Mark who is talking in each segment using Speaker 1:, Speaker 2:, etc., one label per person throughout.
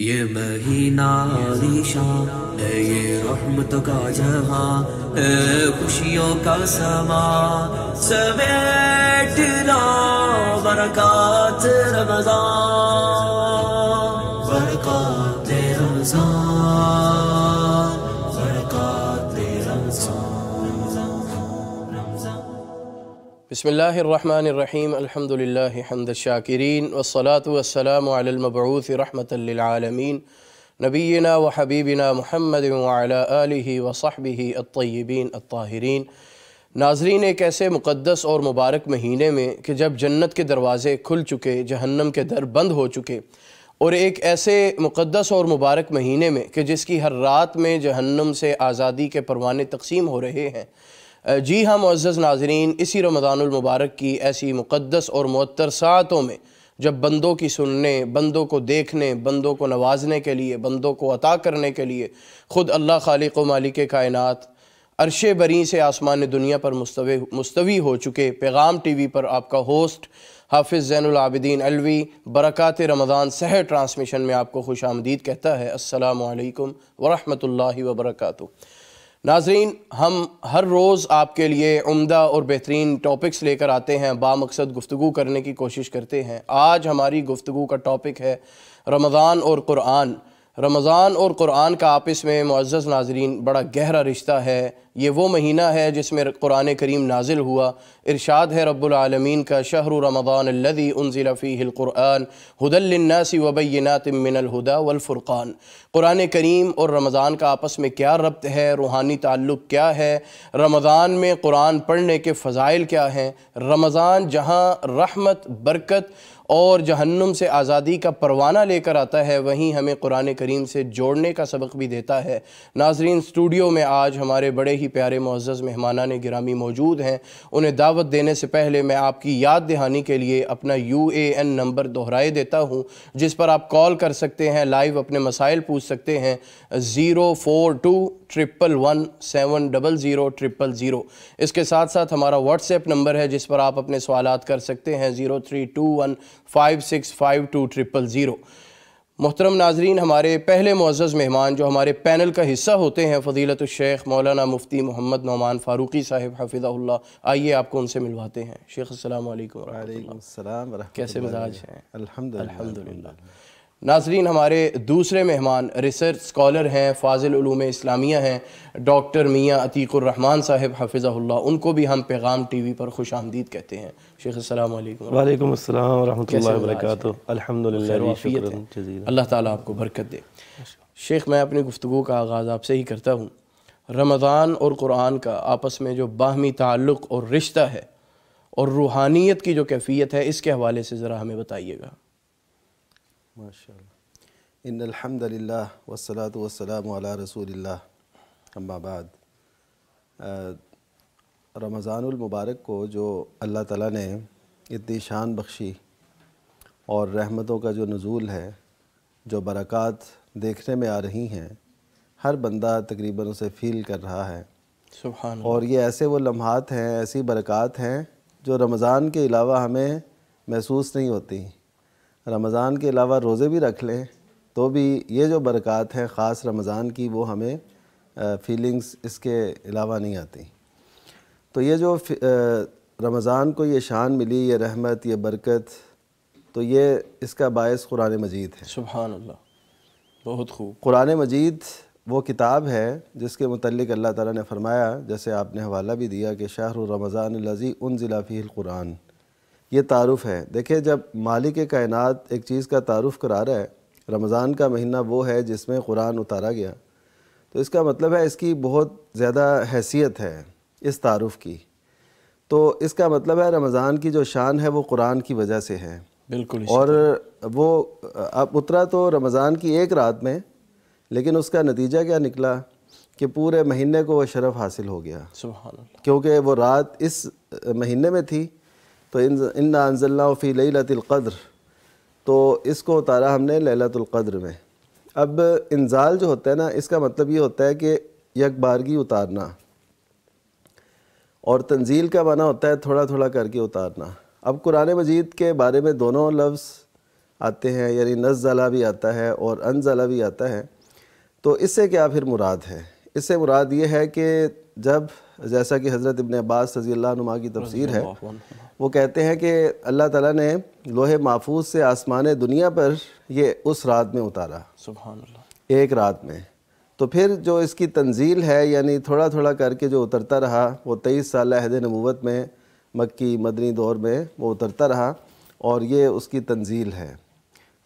Speaker 1: یہ مہینہ عالیشان ہے، یہ رحمت کا جہاں ہے، خوشیوں کا سما سمیٹ لا برکات رمضان، برکات رمضان، برکات رمضان۔
Speaker 2: بسم اللہ الرحمن الرحیم، الحمدللہ حمد الشاکرین، والصلاة والسلام علی المبعوث رحمۃ للعالمین، نبینا و حبیبنا محمد وعلی آلہ وصحبہ الطیبین الطاہرین۔ ناظرین، ایک ایسے مقدس اور مبارک مہینے میں کہ جب جنت کے دروازے کھل چکے، جہنم کے در بند ہو چکے، اور ایک ایسے مقدس اور مبارک مہینے میں کہ جس کی ہر رات میں جہنم سے آزادی کے پروانے تقسیم ہو رہے ہیں۔ جی ہاں معزز ناظرین، اسی رمضان المبارک کی ایسی مقدس اور معطر ساعتوں میں جب بندوں کی سننے، بندوں کو دیکھنے، بندوں کو نوازنے کے لیے، بندوں کو عطا کرنے کے لیے خود اللہ خالق و مالک کائنات عرش بری سے آسمان دنیا پر مستوی ہو چکے، پیغام ٹی وی پر آپ کا ہوسٹ حافظ زین العابدین علوی برکات رمضان سحر ٹرانسمیشن میں آپ کو خوش آمدید کہتا ہے۔ السلام علیکم ورحمۃ اللہ وبرکاتہ۔ ناظرین، ہم ہر روز آپ کے لیے عمدہ اور بہترین ٹاپکس لے کر آتے ہیں، بامقصد گفتگو کرنے کی کوشش کرتے ہیں۔ آج ہماری گفتگو کا ٹاپک ہے رمضان اور قرآن۔ رمضان اور قرآن کا آپس میں معزز ناظرین بڑا گہرا رشتہ ہے۔ یہ وہ مہینہ ہے جس میں قرآن کریم نازل ہوا۔ ارشاد ہے رب العالمین کا، شہر رمضان الذی انزل فیہ القرآن ھدی للناس وبینات من الھدی والفرقان۔ قرآن کریم اور رمضان کا آپس میں کیا ربط ہے، روحانی تعلق کیا ہے، رمضان میں قرآن پڑھنے کے فضائل کیا ہیں۔ رمضان جہاں رحمت، برکت اور جہنم سے آزادی کا پروانہ لے کر آتا ہے، وہیں ہمیں قرآن کریم سے جوڑنے کا سبق بھی دیتا ہے۔ ناظرین، اسٹوڈیو میں آج ہمارے بڑے ہی پیارے معزز مہمانان گرامی موجود ہیں۔ انہیں دعوت دینے سے پہلے میں آپ کی یاد دہانی کے لیے اپنا UAN نمبر دہرائے دیتا ہوں، جس پر آپ کال کر سکتے ہیں، لائیو اپنے مسائل پوچھ سکتے ہیں۔ 04211700000۔ اس کے ساتھ ساتھ ہمارا واٹس ایپ نمبر ہے جس پر آپ اپنے سوالات کر سکتے ہیں، 0321565200۔ محترم ناظرین، ہمارے پہلے معزز مہمان جو ہمارے پینل کا حصہ ہوتے ہیں، فضیلت الشیخ مولانا مفتی محمد نعمان فاروقی صاحب حفظہ اللہ۔ آئیے آپ کو ان سے ملواتے ہیں۔ شیخ السلام علیکم ورحمۃ اللہ۔
Speaker 3: وعلیکم السلام ورحمۃ اللہ۔
Speaker 2: کیسے مزاج ہیں؟
Speaker 3: الحمدللہ۔
Speaker 2: ناظرین، ہمارے دوسرے مہمان ریسرچ اسکالر ہیں، فاضل علوم اسلامیہ ہیں، ڈاکٹر میاں عتیق الرحمن صاحب حفظہ اللہ۔ ان کو بھی ہم پیغام ٹی وی پر خوش آمدید کہتے ہیں۔ شیخ السلام علیکم۔
Speaker 3: وعلیکم السلام ورحمۃ اللہ وبرکاتہ۔ الحمدللہ، شکر جزیلا۔
Speaker 2: اللہ تعالیٰ آپ کو برکت دے۔ شیخ، میں اپنی گفتگو کا آغاز آپ سے ہی کرتا ہوں۔ رمضان اور قرآن کا آپس میں جو باہمی تعلق اور رشتہ ہے اور روحانیت کی جو کیفیت ہے، اس کے حوالے سے ذرا ہمیں بتائیے گا۔
Speaker 3: ماشاءاللہ۔ ان الحمدللہ والصلاة والسلام علی رسول اللہ، اما بعد۔ رمضان المبارک کو جو اللہ تعالیٰ نے اتنی شان بخشی اور رحمتوں کا جو نزول ہے، جو برکات دیکھنے میں آ رہی ہیں، ہر بندہ تقریباً اسے فیل کر رہا ہے۔
Speaker 2: سبحان اللہ۔
Speaker 3: اور یہ ایسے وہ لمحات ہیں، ایسی برکات ہیں جو رمضان کے علاوہ ہمیں محسوس نہیں ہوتی۔ رمضان کے علاوہ روزے بھی رکھ لیں تو بھی یہ جو برکات ہیں خاص رمضان کی، وہ ہمیں فیلنگز اس کے علاوہ نہیں آتی۔ تو یہ جو رمضان کو یہ شان ملی، یہ رحمت، یہ برکت، تو یہ اس کا باعث قرآن مجید ہے۔
Speaker 2: سبحان اللہ، بہت خوب۔
Speaker 3: قرآن مجید وہ کتاب ہے جس کے متعلق اللہ تعالیٰ نے فرمایا، جیسے آپ نے حوالہ بھی دیا، کہ شہر رمضان الذی انزل فیہ القرآن۔ یہ تعارف ہے۔ دیکھیں، جب مالک کائنات ایک چیز کا تعارف کرا رہا ہے، رمضان کا مہینہ وہ ہے جس میں قرآن اتارا گیا، تو اس کا مطلب ہے اس کی بہت زیادہ حیثیت ہے اس تعارف کی۔ تو اس کا مطلب ہے رمضان کی جو شان ہے وہ قرآن کی وجہ سے ہے۔
Speaker 2: بالکل۔
Speaker 3: اور وہ اب اترا تو رمضان کی ایک رات میں، لیکن اس کا نتیجہ کیا نکلا کہ پورے مہینے کو وہ شرف حاصل ہو گیا،
Speaker 2: سبحان اللہ،
Speaker 3: کیونکہ وہ رات اس مہینے میں تھی۔ تو انا انزلناہ فی لیلۃ القدر، تو اس کو اتارا ہم نے لیلۃ القدر میں۔ اب انزال جو ہوتا ہے نا، اس کا مطلب یہ ہوتا ہے کہ یک بارگی اتارنا، اور تنزیل کا معنی ہوتا ہے تھوڑا تھوڑا کر کے اتارنا۔ اب قرآن مجید کے بارے میں دونوں لفظ آتے ہیں، یعنی نزلہ بھی آتا ہے اور انزلہ بھی آتا ہے، تو اس سے کیا پھر مراد ہے؟ اس سے مراد یہ ہے کہ جب جیسا کہ حضرت ابن عباس رضی اللہ عنہما کی تفسیر ہے، وہ کہتے ہیں کہ اللہ تعالیٰ نے لوح محفوظ سے آسمان دنیا پر یہ اس رات میں اتارا،
Speaker 2: سبحان اللہ،
Speaker 3: ایک رات میں۔ تو پھر جو اس کی تنزیل ہے، یعنی تھوڑا تھوڑا کر کے جو اترتا رہا، وہ 23 سال عہد نبوت میں مکی مدنی دور میں وہ اترتا رہا، اور یہ اس کی تنزیل ہے۔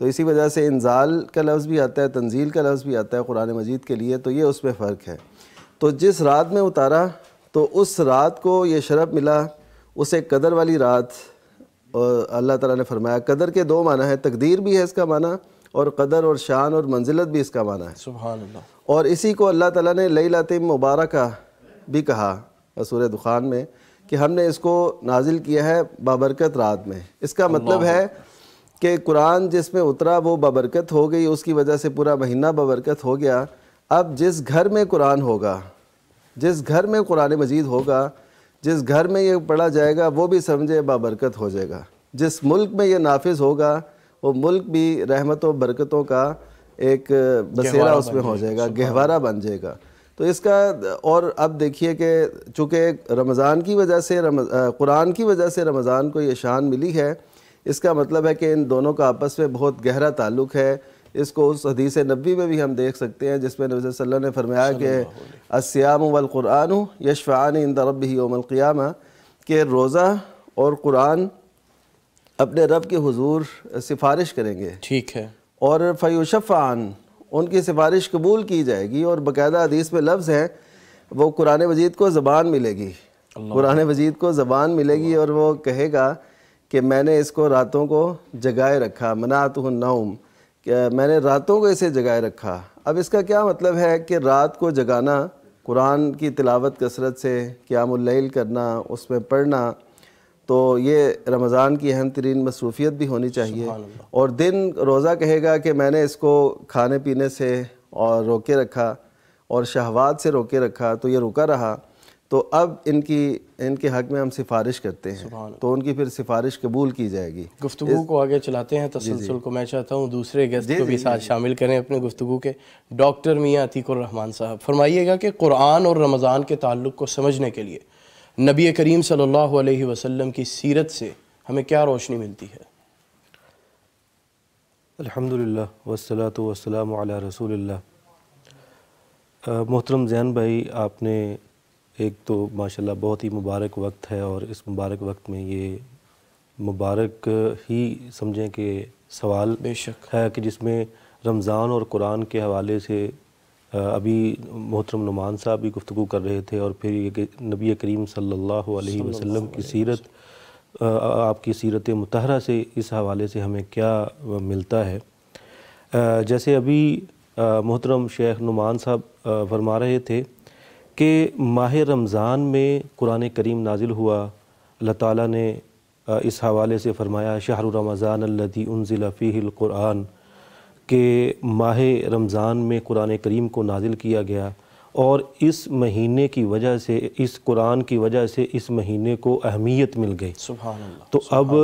Speaker 3: تو اسی وجہ سے انزال کا لفظ بھی آتا ہے، تنزیل کا لفظ بھی آتا ہے قرآن مجید کے لیے، تو یہ اس میں فرق ہے۔ تو جس رات میں اتارا تو اس رات کو یہ شرف ملا، اسے قدر والی رات، اور اللہ تعالیٰ نے فرمایا قدر کے دو معنی ہیں، تقدیر بھی ہے اس کا معنی، اور قدر اور شان اور منزلت بھی اس کا معنی ہے۔
Speaker 2: سبحان اللہ۔
Speaker 3: اور اسی کو اللہ تعالیٰ نے لیلۃ مبارکہ بھی کہا سورہ دخان میں، کہ ہم نے اس کو نازل کیا ہے بابرکت رات میں۔ اس کا مطلب ہے کہ قرآن جس میں اترا وہ بابرکت ہو گئی، اس کی وجہ سے پورا مہینہ بابرکت ہو گیا۔ اب جس گھر میں قرآن ہوگا، جس گھر میں قرآن مجید ہوگا، جس گھر میں یہ پڑھا جائے گا، وہ بھی سمجھے بابرکت ہو جائے گا۔ جس ملک میں یہ نافذ ہوگا، وہ ملک بھی رحمت و برکتوں کا ایک بسیرا اس میں ہو جائے گا، گہوارہ بن جائے گا۔ تو اس کا، اور اب دیکھیے کہ چونکہ رمضان کی وجہ سے، قرآن کی وجہ سے رمضان کو یہ شان ملی ہے، اس کا مطلب ہے کہ ان دونوں کا آپس میں بہت گہرا تعلق ہے۔ اس کو اس حدیث نبوی میں بھی ہم دیکھ سکتے ہیں، جس میں نبی صلی اللہ علیہ وسلم نے فرمایا کہ الصیام والقرآن یشفعان عند ربہ یوم القیامہ، کہ روزہ اور قرآن اپنے رب کے حضور سفارش کریں گے،
Speaker 2: ٹھیک ہے،
Speaker 3: اور فیشفعان، ان کی سفارش قبول کی جائے گی، اور باقاعدہ حدیث میں لفظ ہے وہ قرآن مجید کو زبان ملے گی، قرآن مجید کو زبان ملے گی، اور وہ کہے گا کہ میں نے اس کو راتوں کو جگائے رکھا، منعتہ النوم، کہ میں نے راتوں کو اسے جگائے رکھا۔ اب اس کا کیا مطلب ہے کہ رات کو جگانا، قرآن کی تلاوت کثرت سے، قیام اللیل کرنا، اس میں پڑھنا، تو یہ رمضان کی اہم ترین مصروفیت بھی ہونی چاہیے۔ اور دن روزہ کہے گا کہ میں نے اس کو کھانے پینے سے اور روکے رکھا، اور شہوات سے روکے رکھا، تو یہ رکا رہا، تو اب ان کے حق میں ہم سفارش کرتے ہیں، تو ان کی پھر سفارش قبول کی جائے گی۔
Speaker 2: گفتگو کو آگے چلاتے ہیں، تسلسل کو میں چاہتا ہوں دوسرے گیسٹ کو بھی ساتھ شامل کریں اپنے گفتگو کے۔ ڈاکٹر میاں عتیق الرحمان صاحب، فرمائیے گا کہ قرآن اور رمضان کے تعلق کو سمجھنے کے لیے نبی کریم صلی اللہ علیہ وسلم کی سیرت سے ہمیں کیا روشنی ملتی ہے؟
Speaker 4: الحمدللہ والصلاۃ والسلام علی رسول اللہ۔ محترم زین بھائی، آپ نے ایک تو ماشاءاللہ بہت ہی مبارک وقت ہے، اور اس مبارک وقت میں یہ مبارک ہی سمجھیں کہ سوال
Speaker 2: بے شک
Speaker 4: ہے کہ جس میں رمضان اور قرآن کے حوالے سے ابھی محترم نعمان صاحب بھی گفتگو کر رہے تھے، اور پھر یہ کہ نبی کریم صلی اللہ علیہ وسلم کی سیرت، آپ کی سیرت مطہرہ سے اس حوالے سے ہمیں کیا ملتا ہے۔ جیسے ابھی محترم شیخ نعمان صاحب فرما رہے تھے کہ ماہ رمضان میں قرآن کریم نازل ہوا، اللہ تعالیٰ نے اس حوالے سے فرمایا شہر رمضان الذی انزل فیہ القرآن، کہ ماہ رمضان میں قرآن کریم کو نازل کیا گیا، اور اس مہینے کی وجہ سے، اس قرآن کی وجہ سے اس مہینے کو اہمیت مل گئی۔
Speaker 2: سبحان اللہ۔
Speaker 4: تو اب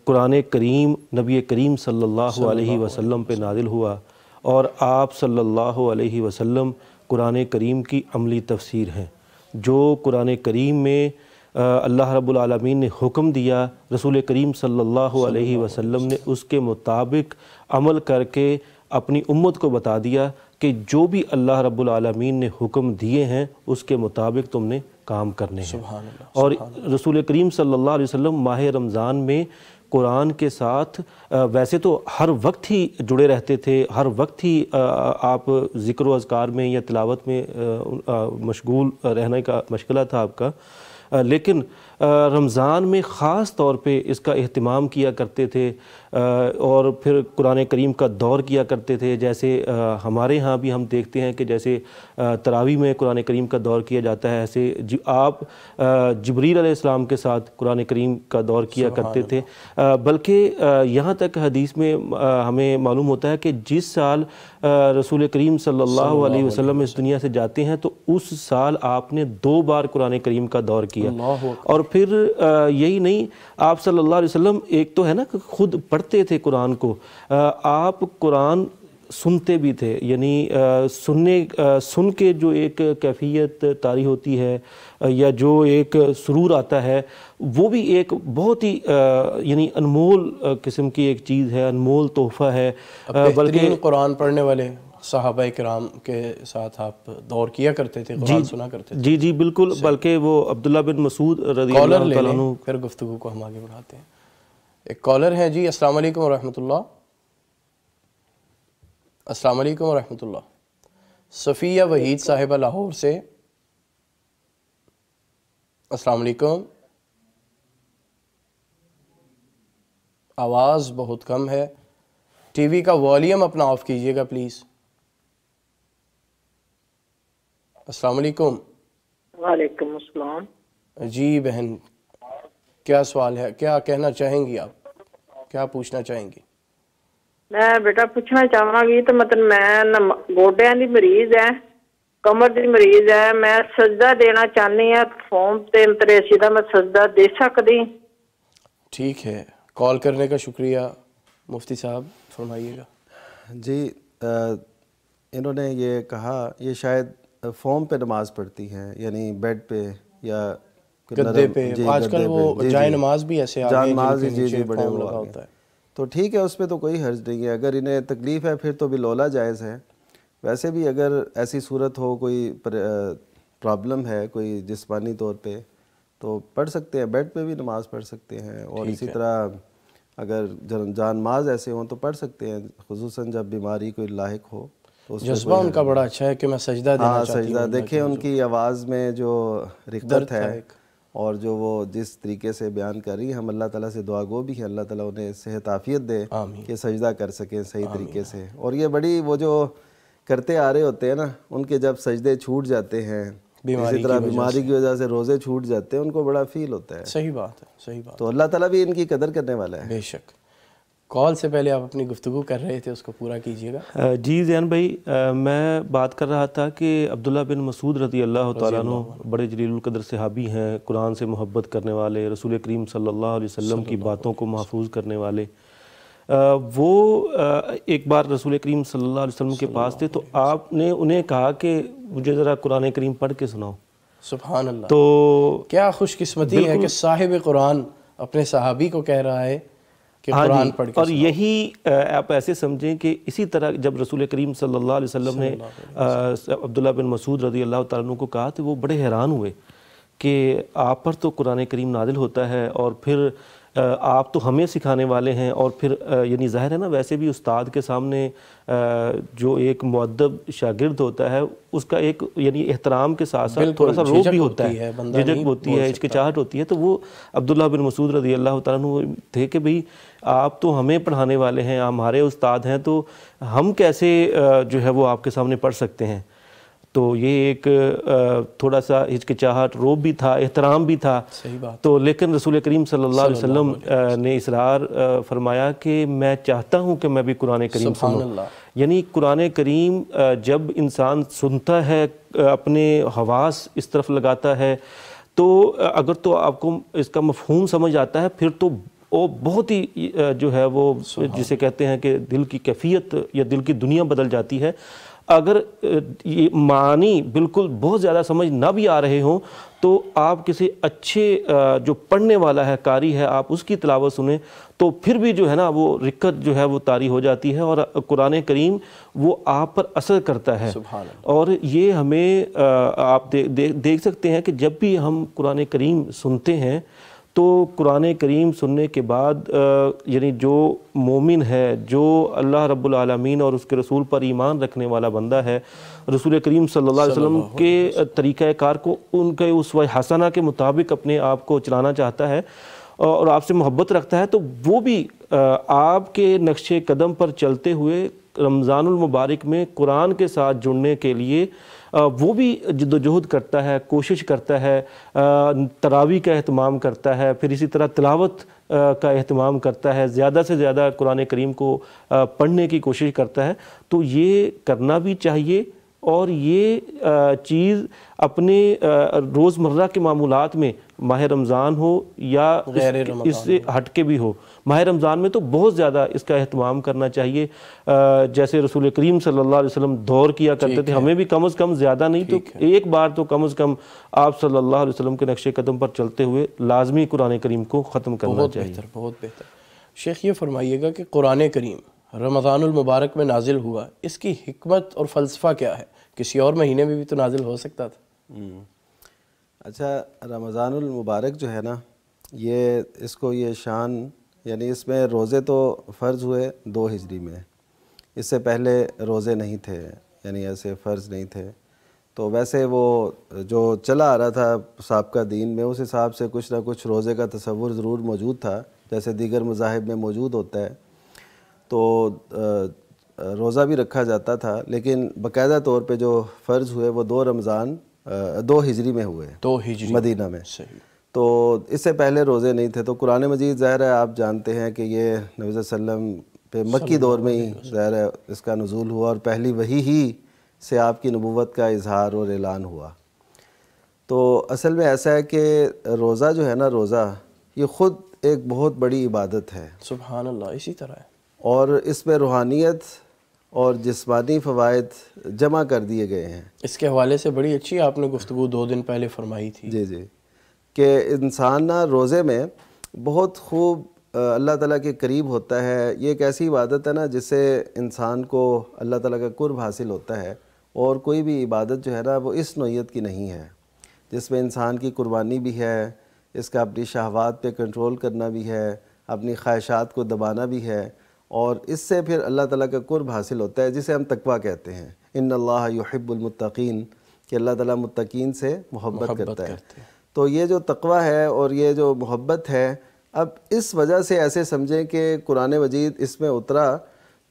Speaker 4: قرآن کریم نبی کریم صلی اللہ علیہ وسلم پہ نازل ہوا، اور آپ صلی اللہ علیہ وسلم قرآن کریم کی عملی تفسیر ہیں۔ جو قرآن کریم میں اللہ رب العالمین نے حکم دیا، رسول کریم صلی اللہ علیہ وسلم نے اس کے مطابق عمل کر کے اپنی امت کو بتا دیا کہ جو بھی اللہ رب العالمین نے حکم دیے ہیں اس کے مطابق تم نے کام کرنے ہیں۔ اور رسول کریم صلی اللہ علیہ وسلم ماہ رمضان میں قرآن کے ساتھ ویسے تو ہر وقت ہی جڑے رہتے تھے، ہر وقت ہی آپ ذکر و اذکار میں یا تلاوت میں مشغول رہنے کا مشغلہ تھا آپ کا، لیکن رمضان میں خاص طور پہ اس کا اہتمام کیا کرتے تھے، اور پھر قرآن کریم کا دور کیا کرتے تھے۔ جیسے ہمارے ہاں بھی ہم دیکھتے ہیں کہ جیسے تراویح میں قرآن کریم کا دور کیا جاتا ہے، ایسے آپ جبریل علیہ السلام کے ساتھ قرآن کریم کا دور کیا کرتے تھے۔ بلکہ یہاں تک حدیث میں ہمیں معلوم ہوتا ہے کہ جس سال رسول کریم صلی اللہ علیہ وسلم اس دنیا سے جاتے ہیں تو اس سال آپ نے 2 بار قرآن کریم کا دور کیا، اور پھر یہی نہیں، آپ صلی اللہ علیہ وسلم ایک تو ہے نا کہ خود پڑھتے تھے قرآن کو، آپ قرآن سنتے بھی تھے، یعنی سن کے جو ایک کیفیت طاری ہوتی ہے یا جو ایک سرور آتا ہے، وہ بھی ایک بہت ہی یعنی انمول قسم کی ایک چیز ہے، انمول تحفہ ہے۔
Speaker 2: بلکہ قرآن پڑھنے والے صحابہ کرام کے ساتھ آپ دور کیا کرتے تھے، قرآن سنا کرتے تھے؟
Speaker 4: جی بالکل، بلکہ وہ عبداللہ بن مسعود رضی اللہ تعالیٰ عنہ۔
Speaker 2: پھر گفتگو کو ہم آگے بڑھاتے ہیں۔ ایک کالر ہے جی، السلام علیکم ورحمۃ اللہ۔ السلام علیکم ورحمۃ اللہ۔ صفیہ وحید صاحبہ لاہور سے، السلام علیکم۔ آواز بہت کم ہے، ٹی وی کا والیوم اپنا آف کیجئے گا پلیز۔ السلام علیکم۔
Speaker 5: وعلیکم السلام۔
Speaker 2: جی بہن، کیا سوال ہے، کیا کہنا چاہیں گی آپ، کیا پوچھنا چاہیں گی؟
Speaker 5: میں بیٹا پوچھنا چاہوں گی تو مطلب میں گوڈیاں دی مریض ہے، کمر دی مریض ہے، میں سجدہ دینا چاہنی ہے، فون تے مطلب دا میں سجدہ دے سکتی؟
Speaker 2: ٹھیک ہے، کال کرنے کا شکریہ۔ مفتی صاحب فرمائیے گا۔
Speaker 3: جی انہوں نے یہ کہا، یہ شاید فوم پہ نماز پڑھتی ہیں، یعنی بیڈ پہ یا
Speaker 2: گدے پہ، آج کل وہ جائے نماز بھی ایسے آگئے
Speaker 3: جائے نماز
Speaker 2: جن کے نیچے
Speaker 3: بڑے
Speaker 2: فوم
Speaker 3: وہ
Speaker 2: لگا
Speaker 3: آگئے،
Speaker 2: ہوتا ہے،
Speaker 3: تو ٹھیک ہے، اس پہ تو کوئی حرج نہیں ہے۔ اگر انہیں تکلیف ہے پھر تو بالولا جائز ہے۔ ویسے بھی اگر ایسی صورت ہو، کوئی پرابلم ہے کوئی جسمانی طور پہ، تو پڑھ سکتے ہیں، بیڈ پہ بھی نماز پڑھ سکتے ہیں، اور اسی طرح اگر جان ماز ایسے ہوں تو پڑھ سکتے ہیں، خصوصاً جب بیماری کوئی لاحق ہو۔
Speaker 2: جذبہ ان کا بڑا اچھا ہے کہ میں سجدہ دینا چاہتی ہوں۔
Speaker 3: سجدہ دیکھیں ان کی آواز میں جو رقت ہے اور جو وہ جس طریقے سے بیان کر رہی ہیں، ہم اللہ تعالیٰ سے دعا گو بھی ہیں اللہ تعالیٰ انہیں صحت عافیت دے کہ سجدہ کر سکیں صحیح طریقے سے۔ اور یہ بڑی وہ جو کرتے آ رہے ہوتے ہیں نا، ان کے جب سجدے چھوٹ جاتے ہیں، اسی طرح بیماری کی وجہ سے روزے چھوٹ جاتے ہیں، ان کو بڑا فیل ہوتا ہے۔
Speaker 2: صحیح بات ہے، صحیح بات۔
Speaker 3: تو اللہ تعالیٰ بھی ان کی قدر کرنے والا ہے۔
Speaker 2: بے شک۔ کال سے پہلے آپ اپنی گفتگو کر رہے تھے، اس کو پورا کیجیے گا۔
Speaker 4: جی زین بھائی، میں بات کر رہا تھا کہ عبداللہ بن مسعود رضی اللہ تعالیٰ عنہ بڑے جلیل القدر صحابی ہیں، قرآن سے محبت کرنے والے، رسول کریم صلی اللہ علیہ وسلم کی باتوں کو محفوظ کرنے والے۔ وہ ایک بار رسول کریم صلی اللہ علیہ وسلم کے پاس تھے، تو آپ نے انہیں کہا کہ مجھے ذرا قرآن کریم پڑھ کے سناؤ۔
Speaker 2: سبحان اللہ۔
Speaker 4: تو
Speaker 2: کیا خوش قسمتی ہے کہ صاحب قرآن اپنے صحابی کو کہہ رہا ہے کہ قرآن پڑھ کے
Speaker 4: اور یہی آپ ایسے سمجھیں کہ اسی طرح جب رسول کریم صلی اللہ علیہ وسلم نے عبداللہ بن مسعود رضی اللہ تعالیٰ عنہ کو کہا تو وہ بڑے حیران ہوئے کہ آپ پر تو قرآن کریم نازل ہوتا ہے، اور پھر آپ تو ہمیں سکھانے والے ہیں، اور پھر یعنی ظاہر ہے نا، ویسے بھی استاد کے سامنے جو ایک مؤدب شاگرد ہوتا ہے، اس کا ایک یعنی احترام کے ساتھ ساتھ تھوڑا سا روب بھی ہوتا ہے، جھجک ہوتی ہے، ہچکچاہٹ ہوتی ہے۔ تو وہ عبداللہ بن مسعود رضی اللہ تعالیٰ عنہ تھے کہ بھئی آپ تو ہمیں پڑھانے والے ہیں، ہمارے استاد ہیں، تو ہم کیسے جو ہے وہ آپ کے سامنے پڑھ سکتے ہیں؟ تو یہ ایک تھوڑا سا ہچکچاہٹ، روب بھی تھا، احترام بھی تھا۔
Speaker 2: صحیح بات۔
Speaker 4: تو لیکن رسول کریم صلی اللہ علیہ وسلم نے اصرار فرمایا کہ میں چاہتا ہوں کہ میں بھی قرآن کریم سنوں۔ یعنی قرآن کریم جب انسان سنتا ہے، اپنے حواس اس طرف لگاتا ہے، تو اگر تو آپ کو اس کا مفہوم سمجھ آتا ہے، پھر تو وہ بہت ہی جو ہے وہ جسے کہتے ہیں کہ دل کی کیفیت یا دل کی دنیا بدل جاتی ہے۔ اگر یہ معنی بالکل بہت زیادہ سمجھ نہ بھی آ رہے ہوں تو آپ کسی اچھے جو پڑھنے والا ہے، قاری ہے، آپ اس کی تلاوت سنیں تو پھر بھی جو ہے نا وہ رقت جو ہے وہ طاری ہو جاتی ہے، اور قرآن کریم وہ آپ پر اثر کرتا ہے۔ اور یہ ہمیں آپ دیکھ سکتے ہیں کہ جب بھی ہم قرآن کریم سنتے ہیں تو قرآن کریم سننے کے بعد یعنی جو مومن ہے، جو اللہ رب العالمین اور اس کے رسول پر ایمان رکھنے والا بندہ ہے، رسول کریم صلی اللہ علیہ وسلم کے طریقہ کار کو، ان کے اسوہ حسنہ کے مطابق اپنے آپ کو چلانا چاہتا ہے اور آپ سے محبت رکھتا ہے، تو وہ بھی آپ کے نقش قدم پر چلتے ہوئے رمضان المبارک میں قرآن کے ساتھ جڑنے کے لیے وہ بھی جد و جہد کرتا ہے، کوشش کرتا ہے، تراویح کا اہتمام کرتا ہے، پھر اسی طرح تلاوت کا اہتمام کرتا ہے، زیادہ سے زیادہ قرآن کریم کو پڑھنے کی کوشش کرتا ہے۔ تو یہ کرنا بھی چاہیے، اور یہ چیز اپنے روزمرہ کے معمولات میں ماہ رمضان ہو یا اس سے ہٹ کے بھی ہو، ماہ رمضان میں تو بہت زیادہ اس کا اہتمام کرنا چاہیے۔ جیسے رسول کریم صلی اللہ علیہ وسلم دور کیا کرتے تھے، ہمیں بھی کم از کم زیادہ نہیں تو ایک بار تو کم از کم آپ صلی اللہ علیہ وسلم کے نقش قدم پر چلتے ہوئے لازمی قرآن کریم کو ختم کرنا چاہیے۔
Speaker 2: بہت بہتر۔ شیخ یہ فرمائیے گا کہ قرآن کریم رمضان المبارک میں نازل ہوا، اس کی حکمت اور فلسفہ کیا ہے؟ کسی اور مہینے میں بھی تو نازل ہو سکتا تھا۔
Speaker 3: اچھا، رمضان المبارک جو ہے نا، یہ اس کو یہ شان، یعنی اس میں روزے تو فرض ہوئے 2 ہجری میں، اس سے پہلے روزے نہیں تھے، یعنی ایسے فرض نہیں تھے۔ تو ویسے وہ جو چلا آ رہا تھا سابقہ دین میں، اس حساب سے کچھ نہ کچھ روزے کا تصور ضرور موجود تھا، جیسے دیگر مذاہب میں موجود ہوتا ہے۔ تو روزہ بھی رکھا جاتا تھا، لیکن باقاعدہ طور پہ جو فرض ہوئے وہ 2 ہجری میں ہوئے،
Speaker 2: 2 ہجری
Speaker 3: مدینہ میں۔
Speaker 2: صحیح۔
Speaker 3: تو اس سے پہلے روزے نہیں تھے۔ تو قرآن مجید ظاہر ہے آپ جانتے ہیں کہ یہ نبی صلی اللہ علیہ وسلم پہ مکی دور میں ہی ظاہر ہے اس کا نزول ہوا، اور پہلی وحی ہی سے آپ کی نبوت کا اظہار اور اعلان ہوا۔ تو اصل میں ایسا ہے کہ روزہ جو ہے نا، روزہ یہ خود ایک بہت بڑی عبادت ہے،
Speaker 2: سبحان اللہ، اسی طرح ہے،
Speaker 3: اور اس میں روحانیت اور جسمانی فوائد جمع کر دیے گئے ہیں۔
Speaker 2: اس کے حوالے سے بڑی اچھی آپ نے گفتگو 2 دن پہلے فرمائی تھی۔
Speaker 3: جی جی، کہ انسان نا روزے میں بہت خوب اللہ تعالیٰ کے قریب ہوتا ہے۔ یہ ایک ایسی عبادت ہے نا جس سے انسان کو اللہ تعالیٰ کا قرب حاصل ہوتا ہے، اور کوئی بھی عبادت جو ہے نا وہ اس نوعیت کی نہیں ہے، جس میں انسان کی قربانی بھی ہے، اس کا اپنی شہوات پہ کنٹرول کرنا بھی ہے، اپنی خواہشات کو دبانا بھی ہے، اور اس سے پھر اللہ تعالیٰ کا قرب حاصل ہوتا ہے، جسے ہم تقویٰ کہتے ہیں۔ ان اللہ یحب المتقین، کہ اللہ تعالیٰ متقین سے محبت کرتا ہے۔ تو یہ جو تقویٰ ہے اور یہ جو محبت ہے، اب اس وجہ سے ایسے سمجھیں کہ قرآن مجید اس میں اترا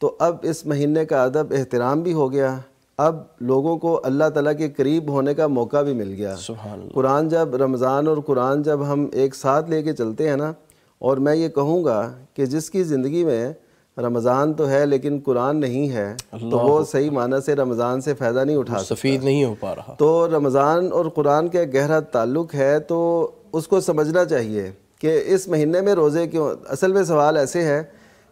Speaker 3: تو اب اس مہینے کا ادب احترام بھی ہو گیا، اب لوگوں کو اللہ تعالیٰ کے قریب ہونے کا موقع بھی مل گیا۔
Speaker 2: سبحان اللہ۔
Speaker 3: قرآن جب رمضان اور قرآن جب ہم ایک ساتھ لے کے چلتے ہیں نا، اور میں یہ کہوں گا کہ جس کی زندگی میں رمضان تو ہے لیکن قرآن نہیں ہے، تو وہ صحیح معنی سے رمضان سے فائدہ نہیں اٹھا سکتا،
Speaker 2: مستفید نہیں ہو پا رہا۔
Speaker 3: تو رمضان اور قرآن کا گہرا تعلق ہے، تو اس کو سمجھنا چاہیے کہ اس مہینے میں روزے کیوں۔ اصل میں سوال ایسے ہے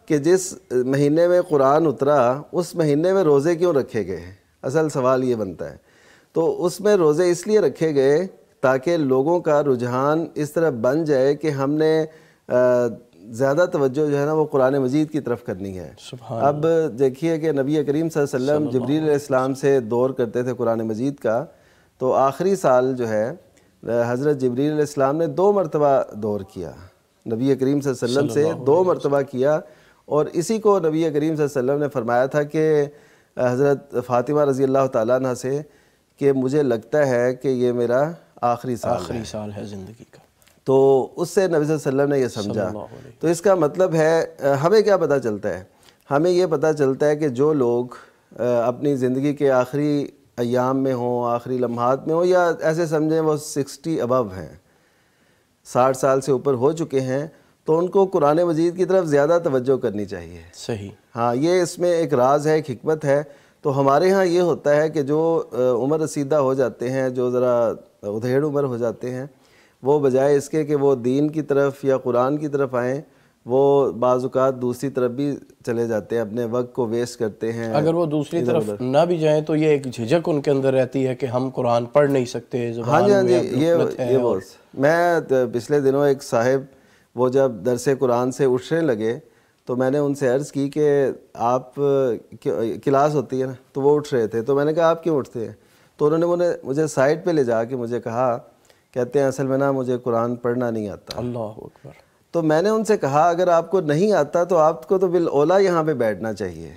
Speaker 3: کہ جس مہینے میں قرآن اترا اس مہینے میں روزے کیوں رکھے گئے، اصل سوال یہ بنتا ہے۔ تو اس میں روزے اس لیے رکھے گئے تاکہ لوگوں کا رجحان اس طرح بن جائے کہ ہم نے زیادہ توجہ جو ہے نا وہ قرآن مجید کی طرف کرنی ہے۔ اب دیکھیے کہ نبی کریم صلی اللہ علیہ وسلم جبریل علیہ السلام سے دور کرتے تھے قرآن مجید کا، تو آخری سال جو ہے حضرت جبریل علیہ السلام نے 2 مرتبہ دور کیا، نبی کریم صلی اللہ علیہ وسلم سے 2 مرتبہ کیا، اور اسی کو نبی کریم صلی اللہ علیہ وسلم نے فرمایا تھا کہ حضرت فاطمہ رضی اللہ تعالیٰ عنہ سے کہ مجھے لگتا ہے کہ یہ میرا آخری سال
Speaker 2: ہے زندگی کا۔
Speaker 3: تو اس سے نبی صلی اللہ علیہ وسلم نے یہ سمجھا۔ تو اس کا مطلب ہے ہمیں کیا پتہ چلتا ہے؟ ہمیں یہ پتہ چلتا ہے کہ جو لوگ اپنی زندگی کے آخری ایام میں ہوں، آخری لمحات میں ہوں، یا ایسے سمجھیں وہ 60 ابو ہیں، 60 سال سے اوپر ہو چکے ہیں، تو ان کو قرآن مجید کی طرف زیادہ توجہ کرنی چاہیے۔
Speaker 2: صحیح۔
Speaker 3: ہاں، یہ اس میں ایک راز ہے، ایک حکمت ہے۔ تو ہمارے ہاں یہ ہوتا ہے کہ جو عمر رسیدہ ہو جاتے ہیں، جو ذرا ادھیڑ عمر ہو جاتے ہیں، وہ بجائے اس کے کہ وہ دین کی طرف یا قرآن کی طرف آئیں، وہ بعض اوقات دوسری طرف بھی چلے جاتے ہیں، اپنے وقت کو ویسٹ کرتے ہیں۔
Speaker 2: اگر وہ دوسری طرف نہ بھی جائیں تو یہ ایک جھجک ان کے اندر رہتی ہے کہ ہم قرآن پڑھ نہیں سکتے،
Speaker 3: ہاں جی، یہ میں پچھلے دنوں ایک صاحب وہ جب درس قرآن سے اٹھنے لگے تو میں نے ان سے عرض کی کہ آپ کلاس ہوتی ہے نا، تو وہ اٹھ رہے تھے، تو میں نے کہا آپ کیوں اٹھتے ہیں؟ تو انہوں نے مجھے سائڈ پہ لے جا کے مجھے کہا، کہتے ہیں اصل میں نا مجھے قرآن پڑھنا نہیں آتا۔
Speaker 2: اللہ اکبر۔
Speaker 3: تو میں نے ان سے کہا اگر آپ کو نہیں آتا تو آپ کو تو بالاولیٰ یہاں پہ بیٹھنا چاہیے،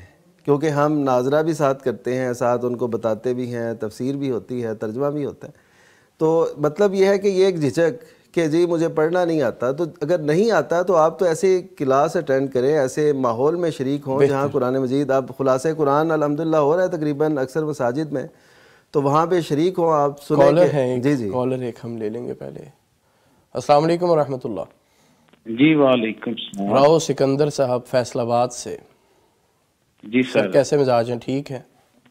Speaker 3: کیونکہ ہم ناظرہ بھی ساتھ کرتے ہیں، ساتھ ان کو بتاتے بھی ہیں، تفسیر بھی ہوتی ہے، ترجمہ بھی ہوتا ہے۔ تو مطلب یہ ہے کہ یہ ایک جھجک کہ جی مجھے پڑھنا نہیں آتا، تو اگر نہیں آتا تو آپ تو ایسے کلاس اٹینڈ کریں، ایسے ماحول میں شریک ہوں جہاں قرآن مجید، اب خلاصہ قرآن الحمدللہ ہو رہا ہے تقریباً اکثر مساجد میں، تو وہاں پہ شریک ہوں، آپ سنیں۔
Speaker 2: کالر ہیں،
Speaker 3: جی
Speaker 2: کالر ایک ہم لے لیں گے پہلے۔ السلام علیکم ورحمۃ اللہ۔
Speaker 6: جی وعلیکم السلام۔
Speaker 2: راؤ سکندر صاحب فیصل آباد سے۔
Speaker 6: جی
Speaker 2: سر کیسے مزاج ہیں؟ ٹھیک ہے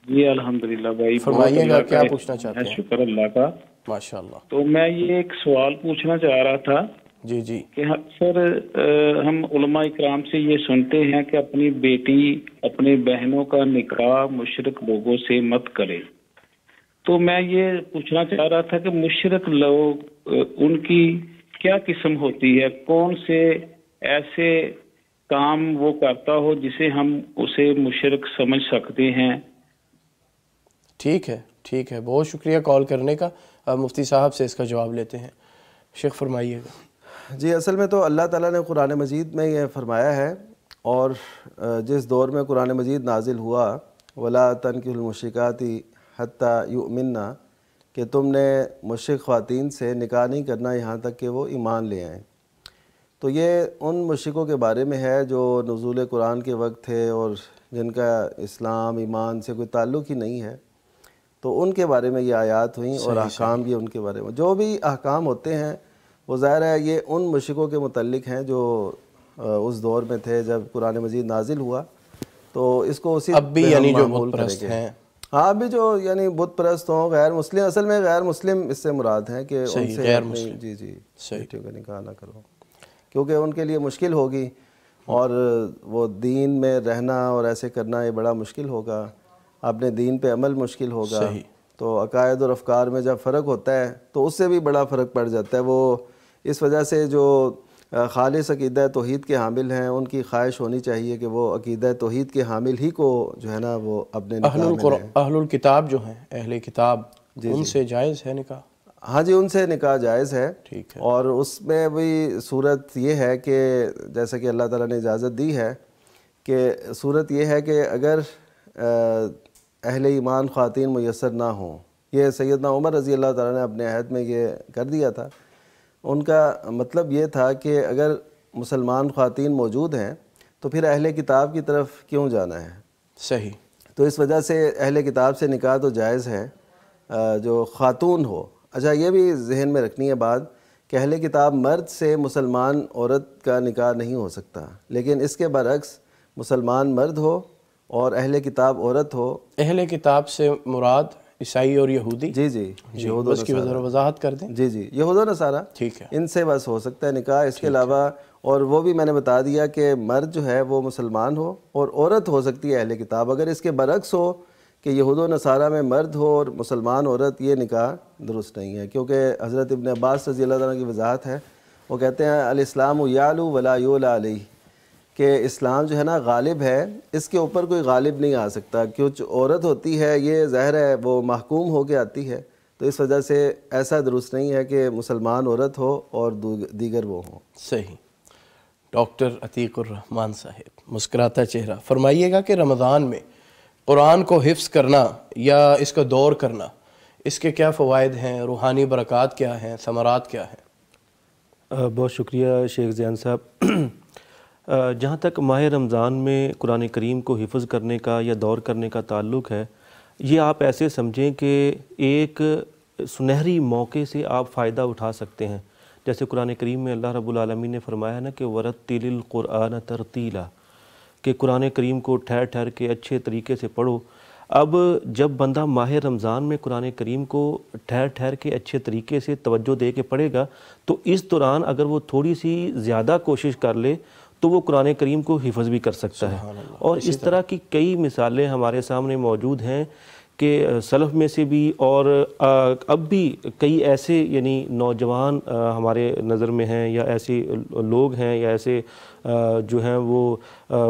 Speaker 6: جی الحمدللہ بھائی،
Speaker 2: فرمائیے گا کیا پوچھنا چاہتے ہیں؟
Speaker 6: شکر اللہ کا۔
Speaker 2: ماشاءاللہ.
Speaker 6: تو میں یہ ایک سوال پوچھنا چاہ رہا تھا
Speaker 2: جی جی.
Speaker 6: کہ سر ہم علماء اکرام سے یہ سنتے ہیں کہ اپنی بیٹی اپنی بہنوں کا نکاح مشرک لوگوں سے مت کرے. تو میں یہ پوچھنا چاہ رہا تھا کہ مشرک لوگ ان کی کیا قسم ہوتی ہے؟ کون سے ایسے کام وہ کرتا ہو جسے ہم اسے مشرک سمجھ سکتے ہیں؟
Speaker 2: ٹھیک ہے ٹھیک ہے، بہت شکریہ کال کرنے کا. اب مفتی صاحب سے اس کا جواب لیتے ہیں. شیخ فرمائیے گا.
Speaker 3: جی، اصل میں تو اللہ تعالیٰ نے قرآن مجید میں یہ فرمایا ہے، اور جس دور میں قرآن مجید نازل ہوا وَلَا تَنْكِحُوا الْمُشْرِكَاتِ حَتَّى يُؤْمِنَّ، کہ تم نے مشرک خواتین سے نکاح نہیں کرنا یہاں تک کہ وہ ایمان لے آئیں. تو یہ ان مشرکوں کے بارے میں ہے جو نزول قرآن کے وقت تھے اور جن کا اسلام ایمان سے کوئی تعلق ہی نہیں ہے. تو ان کے بارے میں یہ آیات ہوئیں، اور احکام بھی ان کے بارے میں جو بھی احکام ہوتے ہیں وہ ظاہر ہے یہ ان مشرکوں کے متعلق ہیں جو اس دور میں تھے جب قرآن مجید نازل ہوا. تو اس کو اسی
Speaker 2: اب بھی یعنی جو بت پرست ہیں،
Speaker 3: ہاں بھی جو یعنی بت پرست ہوں، غیر مسلم، اصل میں غیر مسلم اس سے مراد ہیں کہ ان سے
Speaker 2: غیر مسلم.
Speaker 3: جی جی بیٹیوں کا نکاح نہ کرو، کیونکہ ان کے لیے مشکل ہوگی، اور وہ دین میں رہنا اور ایسے کرنا یہ بڑا مشکل ہوگا. اپنے دین پہ عمل مشکل ہوگا. تو عقائد اور افکار میں جب فرق ہوتا ہے تو اس سے بھی بڑا فرق پڑ جاتا ہے. وہ اس وجہ سے جو خالص عقیدہ توحید کے حامل ہیں ان کی خواہش ہونی چاہیے کہ وہ عقیدہ توحید کے حامل ہی کو جو ہے نا وہ اپنے نکاح میں لیں.
Speaker 2: اہل الکتاب جو ہیں، اہل کتاب، ان سے جائز ہے نکاح؟
Speaker 3: ہاں جی، ان سے نکاح جائز ہے.
Speaker 2: ٹھیک ہے.
Speaker 3: اور اس میں بھی صورت یہ ہے کہ جیسا کہ اللہ تعالیٰ نے اجازت دی ہے کہ صورت یہ ہے کہ اگر اہل ایمان خواتین میسر نہ ہوں. یہ سیدنا عمر رضی اللہ تعالیٰ نے اپنے عہد میں یہ کر دیا تھا. ان کا مطلب یہ تھا کہ اگر مسلمان خواتین موجود ہیں تو پھر اہل کتاب کی طرف کیوں جانا ہے.
Speaker 2: صحیح.
Speaker 3: تو اس وجہ سے اہل کتاب سے نکاح تو جائز ہے جو خاتون ہو. اچھا، یہ بھی ذہن میں رکھنی ہے بات کہ اہل کتاب مرد سے مسلمان عورت کا نکاح نہیں ہو سکتا، لیکن اس کے برعکس مسلمان مرد ہو اور اہل کتاب عورت ہو. اہل
Speaker 2: کتاب سے مراد عیسائی اور یہودی؟
Speaker 3: جی جی، یہود و
Speaker 2: اس کی وضاحت کر دیں.
Speaker 3: جی جی، یہود و نصارہ، ٹھیک ہے، ان سے بس ہو سکتا ہے نکاح. اس کے علاوہ اور وہ بھی میں نے بتا دیا کہ مرد جو ہے وہ مسلمان ہو اور عورت ہو سکتی ہے اہل کتاب. اگر اس کے برعکس ہو کہ یہود و نصارہ میں مرد ہو اور مسلمان عورت، یہ نکاح درست نہیں ہے، کیونکہ حضرت ابن عباس رضی اللہ تعالیٰ کی وضاحت ہے. وہ کہتے ہیں الاسلام یعلو ولا یعلی علیہ، کہ اسلام جو ہے نا غالب ہے، اس کے اوپر کوئی غالب نہیں آ سکتا. کیونکہ عورت ہوتی ہے یہ ظاہر ہے وہ محکوم ہو کے آتی ہے، تو اس وجہ سے ایسا درست نہیں ہے کہ مسلمان عورت ہو اور دیگر وہ ہوں.
Speaker 2: صحیح. ڈاکٹر عتیق الرحمان صاحب، مسکراتا چہرہ، فرمائیے گا کہ رمضان میں قرآن کو حفظ کرنا یا اس کا دور کرنا، اس کے کیا فوائد ہیں، روحانی برکات کیا ہیں، ثمرات کیا ہیں؟
Speaker 4: بہت شکریہ شیخ زیان صاحب. جہاں تک ماہ رمضان میں قرآن کریم کو حفظ کرنے کا یا دور کرنے کا تعلق ہے، یہ آپ ایسے سمجھیں کہ ایک سنہری موقع سے آپ فائدہ اٹھا سکتے ہیں. جیسے قرآن کریم میں اللہ رب العالمین نے فرمایا نا کہ وَرَتِّلِ الْقُرْآنَ تَرْتِيلًا، کہ قرآن کریم کو ٹھہر ٹھہر کے اچھے طریقے سے پڑھو. اب جب بندہ ماہ رمضان میں قرآن کریم کو ٹھہر ٹھہر کے اچھے طریقے سے توجہ دے کے پڑھے گا تو اس دوران اگر وہ تھوڑی سی زیادہ کوشش کر لے تو وہ قرآن کریم کو حفظ بھی کر سکتا ہے. اور اس طرح کی کئی مثالیں ہمارے سامنے موجود ہیں کہ سلف میں سے بھی اور اب بھی کئی ایسے یعنی نوجوان ہمارے نظر میں ہیں یا ایسے لوگ ہیں یا ایسے جو ہیں وہ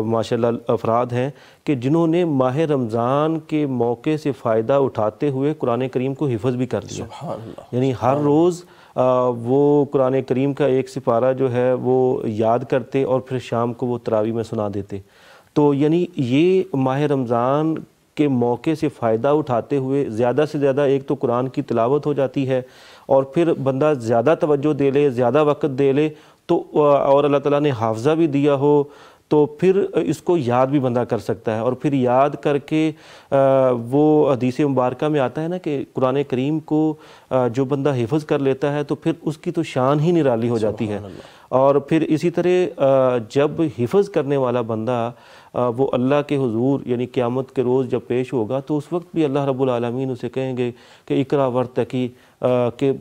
Speaker 4: ماشاءاللہ افراد ہیں کہ جنہوں نے ماہ رمضان کے موقع سے فائدہ اٹھاتے ہوئے قرآن کریم کو حفظ بھی کر لیا. یعنی ہر روز وہ قرآن کریم کا ایک سپارہ جو ہے وہ یاد کرتے اور پھر شام کو وہ تراویح میں سنا دیتے. تو یعنی یہ ماہ رمضان کے موقع سے فائدہ اٹھاتے ہوئے زیادہ سے زیادہ ایک تو قرآن کی تلاوت ہو جاتی ہے اور پھر بندہ زیادہ توجہ دے لے، زیادہ وقت دے لے تو اور اللہ تعالیٰ نے حافظہ بھی دیا ہو تو پھر اس کو یاد بھی بندہ کر سکتا ہے، اور پھر یاد کر کے وہ حدیث مبارکہ میں آتا ہے نا کہ قرآن کریم کو جو بندہ حفظ کر لیتا ہے تو پھر اس کی تو شان ہی نرالی ہو جاتی ہے۔ اور پھر اسی طرح جب حفظ کرنے والا بندہ وہ اللہ کے حضور یعنی قیامت کے روز جب پیش ہوگا تو اس وقت بھی اللہ رب العالمین اسے کہیں گے کہ اقرا ورتقی، کہ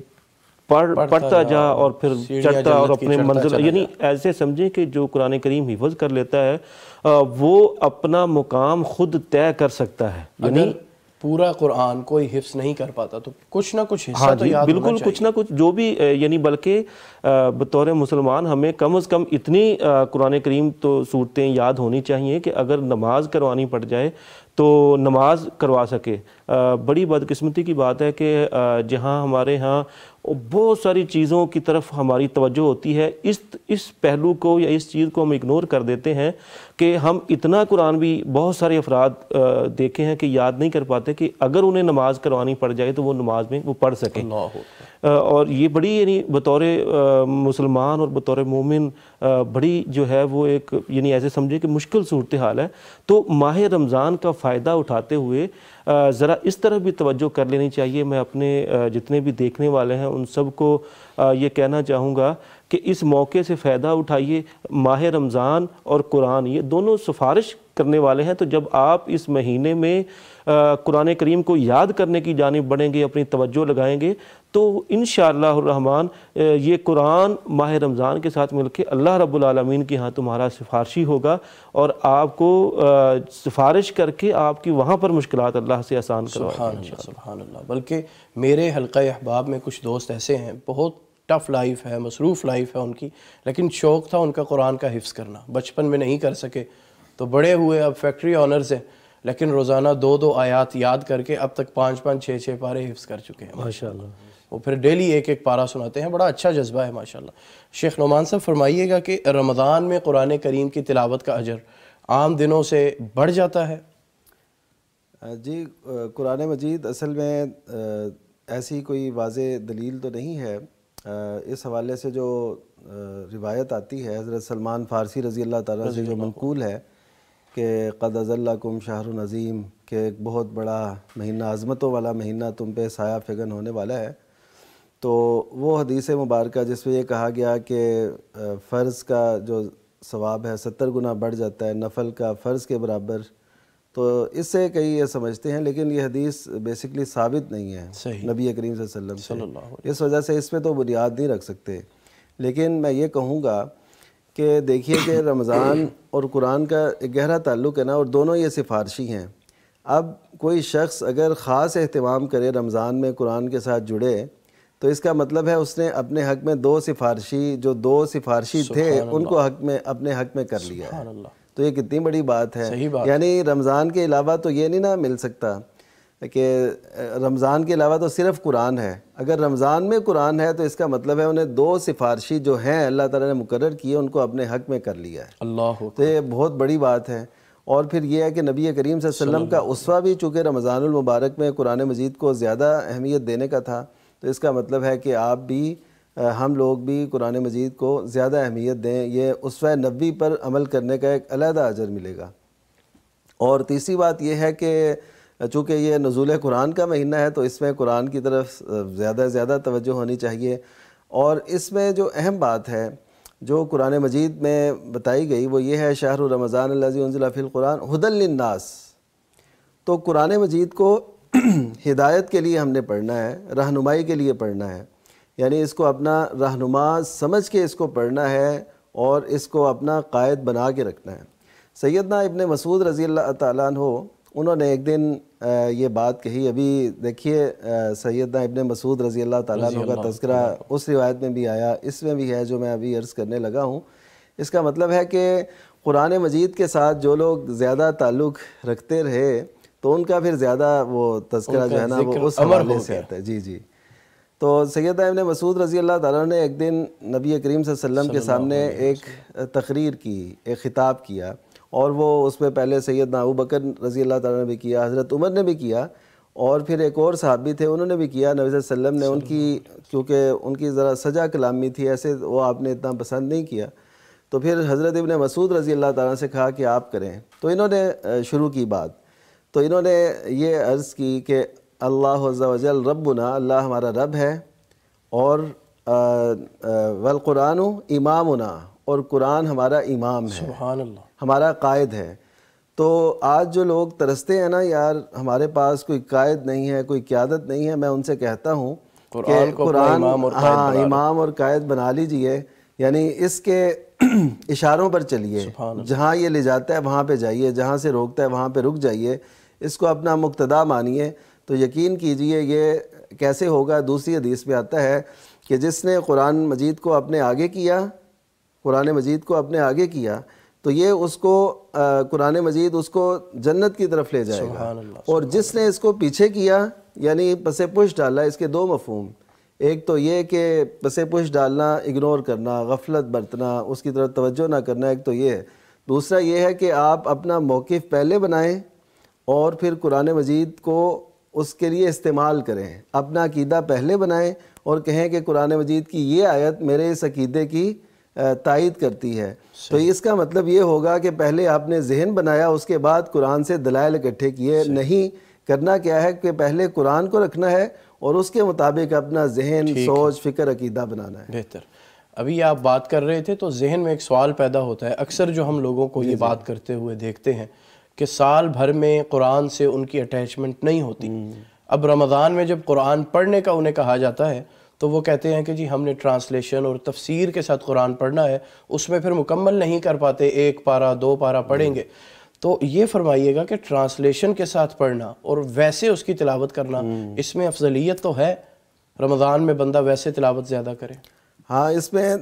Speaker 4: پڑھتا جا اور پھر چڑھتا اور اپنے منزل، یعنی ایسے سمجھیں کہ جو قرآن کریم حفظ کر لیتا ہے وہ اپنا مقام خود طے کر سکتا ہے۔
Speaker 2: یعنی پورا قرآن کوئی حفظ نہیں کر پاتا تو کچھ نہ کچھ حصہ تو یاد ہونا چاہیے۔
Speaker 4: بالکل کچھ نہ کچھ جو بھی یعنی بلکہ بطور مسلمان ہمیں کم از کم اتنی قرآن کریم تو صورتیں یاد ہونی چاہیے کہ اگر نماز کروانی پڑ جائے تو نماز کروا سکے۔ بڑی بدقسمتی کی بات ہے کہ جہاں ہمارے ہاں بہت ساری چیزوں کی طرف ہماری توجہ ہوتی ہے، اس پہلو کو یا اس چیز کو ہم اگنور کر دیتے ہیں کہ ہم اتنا قرآن بھی بہت سارے افراد دیکھے ہیں کہ یاد نہیں کر پاتے کہ اگر انہیں نماز کروانی پڑ جائے تو وہ نماز میں وہ پڑھ سکیں۔ اور یہ بڑی یعنی بطور مسلمان اور بطور مومن بڑی جو ہے وہ ایک یعنی ایسے سمجھے کہ مشکل صورتحال ہے۔ تو ماہ رمضان کا فائدہ اٹھاتے ہوئے ذرا اس طرح بھی توجہ کر لینی چاہیے۔ میں اپنے جتنے بھی دیکھنے والے ہیں ان سب کو یہ کہنا چاہوں گا کہ اس موقع سے فائدہ اٹھائیے۔ ماہ رمضان اور قرآن یہ دونوں سفارش کرنے والے ہیں، تو جب آپ اس مہینے میں قرآن کریم کو یاد کرنے کی جانب بڑھیں گے، اپنی توجہ لگائیں گے، تو انشاءاللہ الرحمن یہ قرآن ماہ رمضان کے ساتھ مل کے اللہ رب العالمین کے ہاں تمہارا سفارشی ہوگا، اور آپ کو سفارش کر کے آپ کی وہاں پر مشکلات اللہ سے آسان کروائے گا۔
Speaker 2: سبحان اللہ۔ بلکہ میرے حلقہ احباب میں کچھ دوست ایسے ہیں، بہت ٹف لائف ہے، مصروف لائف ہے ان کی، لیکن شوق تھا ان کا قرآن کا حفظ کرنا، بچپن میں نہیں کر سکے تو بڑے ہوئے اب فیکٹری آنرز ہیں، لیکن روزانہ 2 آیات یاد کر کے اب تک 5 6 پارے حفظ کر چکے ہیں
Speaker 4: ماشاءاللہ۔
Speaker 2: وہ پھر ڈیلی 1 پارہ سناتے ہیں، بڑا اچھا جذبہ ہے ماشاءاللہ۔ شیخ نعمان صاحب فرمائیے گا کہ رمضان میں قرآن کریم کی تلاوت کا اجر عام دنوں سے بڑھ جاتا ہے؟
Speaker 3: جی، قرآن مجید اصل میں ایسی کوئی واضح دلیل تو نہیں ہے۔ اس حوالے سے جو روایت آتی ہے حضرت سلمان فارسی رضی اللہ تعالیٰ سے جو منقول ہے کہ قد اظلکم شہر عظیم، کہ ایک بہت بڑا مہینہ، عظمتوں والا مہینہ تم پہ سایہ فگن ہونے والا ہے، تو وہ حدیث مبارکہ جس میں یہ کہا گیا کہ فرض کا جو ثواب ہے 70 گنا بڑھ جاتا ہے، نفل کا فرض کے برابر، تو اس سے کئی یہ سمجھتے ہیں، لیکن یہ حدیث بیسکلی ثابت نہیں ہے نبی کریم صلی اللہ علیہ وسلم سے، اس وجہ سے اس پہ تو بنیاد نہیں رکھ سکتے۔ لیکن میں یہ کہوں گا کہ دیکھیے کہ رمضان اور قرآن کا ایک گہرا تعلق ہے نا، اور دونوں یہ سفارشی ہیں۔ اب کوئی شخص اگر خاص اہتمام کرے رمضان میں قرآن کے ساتھ جڑے، تو اس کا مطلب ہے اس نے اپنے حق میں 2 سفارشی تھے ان کو اپنے حق میں کر لیا ہے۔ تو یہ کتنی بڑی بات ہے، یعنی رمضان کے علاوہ تو یہ نہیں نہ مل سکتا کہ رمضان کے علاوہ تو صرف قرآن ہے۔ اگر رمضان میں قرآن ہے تو اس کا مطلب ہے انہیں 2 سفارشی جو ہیں اللہ تعالیٰ نے مقرر کیے ان کو اپنے حق میں کر لیا ہے۔
Speaker 2: اللہ،
Speaker 3: تو یہ بہت بڑی بات ہے۔ اور پھر یہ ہے کہ نبی کریم صلی اللہ علیہ وسلم کا اسوہ بھی چونکہ رمضان المبارک میں قرآن مجید کو زیادہ اہمیت دینے کا تھا، تو اس کا مطلب ہے کہ آپ بھی ہم لوگ بھی قرآن مجید کو زیادہ اہمیت دیں، یہ اسوہ نبوی پر عمل کرنے کا ایک علیحدہ اجر ملے گا۔ اور تیسری بات یہ ہے کہ چونکہ یہ نزول قرآن کا مہینہ ہے تو اس میں قرآن کی طرف زیادہ توجہ ہونی چاہیے، اور اس میں جو اہم بات ہے جو قرآن مجید میں بتائی گئی وہ یہ ہے شہر رمضان الذی انزل فیہ القرآن ھدی للناس۔ تو قرآن مجید کو ہدایت کے لیے ہم نے پڑھنا ہے، رہنمائی کے لیے پڑھنا ہے، یعنی اس کو اپنا رہنما سمجھ کے اس کو پڑھنا ہے اور اس کو اپنا قائد بنا کے رکھنا ہے۔ سیدنا ابن مسعود رضی اللہ تعالیٰ عنہ انہوں نے ایک دن یہ بات کہی، ابھی دیکھیے سیدنا ابن مسعود رضی اللہ تعالیٰ عنہ کا تذکرہ اس روایت میں بھی آیا، اس میں بھی ہے جو میں ابھی عرض کرنے لگا ہوں۔ اس کا مطلب ہے کہ قرآن مجید کے ساتھ جو لوگ زیادہ تعلق رکھتے رہے تو ان کا پھر زیادہ وہ تذکرہ جو ہے نا وہ اس حوالے سے آتا ہے۔ جی تو سیدنا ابن مسعود رضی اللہ تعالیٰ نے ایک دن نبی کریم صلی اللہ علیہ وسلم کے سامنے ایک تقریر کی، ایک خطاب کیا، اور وہ اس میں پہلے سیدنا ابو بکر رضی اللہ تعالیٰ نے بھی کیا، حضرت عمر نے بھی کیا، اور پھر ایک اور صحابی تھے انہوں نے بھی کیا۔ نبی صلی اللہ علیہ وسلم نے ان کی کیونکہ ان کی ذرا سجا کلامی تھی، ایسے وہ آپ نے اتنا پسند نہیں کیا، تو پھر حضرت ابن مسعود رضی اللہ تعالیٰ سے کہا کہ آپ کریں، تو انہوں نے شروع کی بات، تو انہوں نے یہ عرض کی کہ اللہ عز و جل ربنا، اللہ ہمارا رب ہے، اور والقرآن امامنا، اور قرآن ہمارا امام ہے،
Speaker 2: سبحان اللہ،
Speaker 3: ہمارا قائد ہے۔ تو آج جو لوگ ترستے ہیں نا یار ہمارے پاس کوئی قائد نہیں ہے، کوئی قیادت نہیں ہے، میں ان سے کہتا ہوں کہ قرآن امام اور قائد بنا لیجئے، یعنی اس کے اشاروں پر چلیے، جہاں یہ لے جاتا ہے وہاں پہ جائیے، جہاں سے روکتا ہے وہاں پہ رک جائیے، اس کو اپنا مقتدا مانیے، تو یقین کیجئے یہ کیسے ہوگا۔ دوسری حدیث میں آتا ہے کہ جس نے قرآن مجید کو اپنے آگے کیا، قرآن مجید کو اپنے آگے کیا، تو یہ اس کو قرآن مجید اس کو جنت کی طرف لے جائے گا، اور جس نے اس کو پیچھے کیا یعنی پس پش ڈالا، اس کے دو مفہوم، ایک تو یہ کہ پس پش ڈالنا، اگنور کرنا، غفلت برتنا، اس کی طرف توجہ نہ کرنا، ایک تو یہ ہے۔ دوسرا یہ ہے کہ آپ اپنا موقف پہلے بنائیں اور پھر قرآن مجید کو اس کے لیے استعمال کریں، اپنا عقیدہ پہلے بنائیں اور کہیں کہ قرآن مجید کی یہ آیت میرے اس عقیدے کی تائید کرتی ہے۔ تو اس کا مطلب یہ ہوگا کہ پہلے آپ نے ذہن بنایا، اس کے بعد قرآن سے دلائل اکٹھے کیے، نہیں کرنا کیا ہے کہ پہلے قرآن کو رکھنا ہے اور اس کے مطابق اپنا ذہن، سوچ، فکر، عقیدہ بنانا ہے۔
Speaker 2: بہتر۔ ابھی آپ بات کر رہے تھے تو ذہن میں ایک سوال پیدا ہوتا ہے، اکثر جو ہم لوگوں کو یہ بات کرتے ہوئے دیکھتے ہیں کہ سال بھر میں قرآن سے ان کی اٹیچمنٹ نہیں ہوتی، اب رمضان میں جب قرآن پڑھنے کا انہیں کہا جاتا ہے تو وہ کہتے ہیں کہ جی ہم نے ٹرانسلیشن اور تفسیر کے ساتھ قرآن پڑھنا ہے، اس میں پھر مکمل نہیں کر پاتے، 1 پارہ 2 پارہ پڑھیں گے۔ تو یہ فرمائیے گا کہ ٹرانسلیشن کے ساتھ پڑھنا اور ویسے اس کی تلاوت کرنا، اس میں افضلیت تو ہے؟ رمضان میں بندہ ویسے تلاوت زیادہ کرے؟
Speaker 3: ہاں، اس میں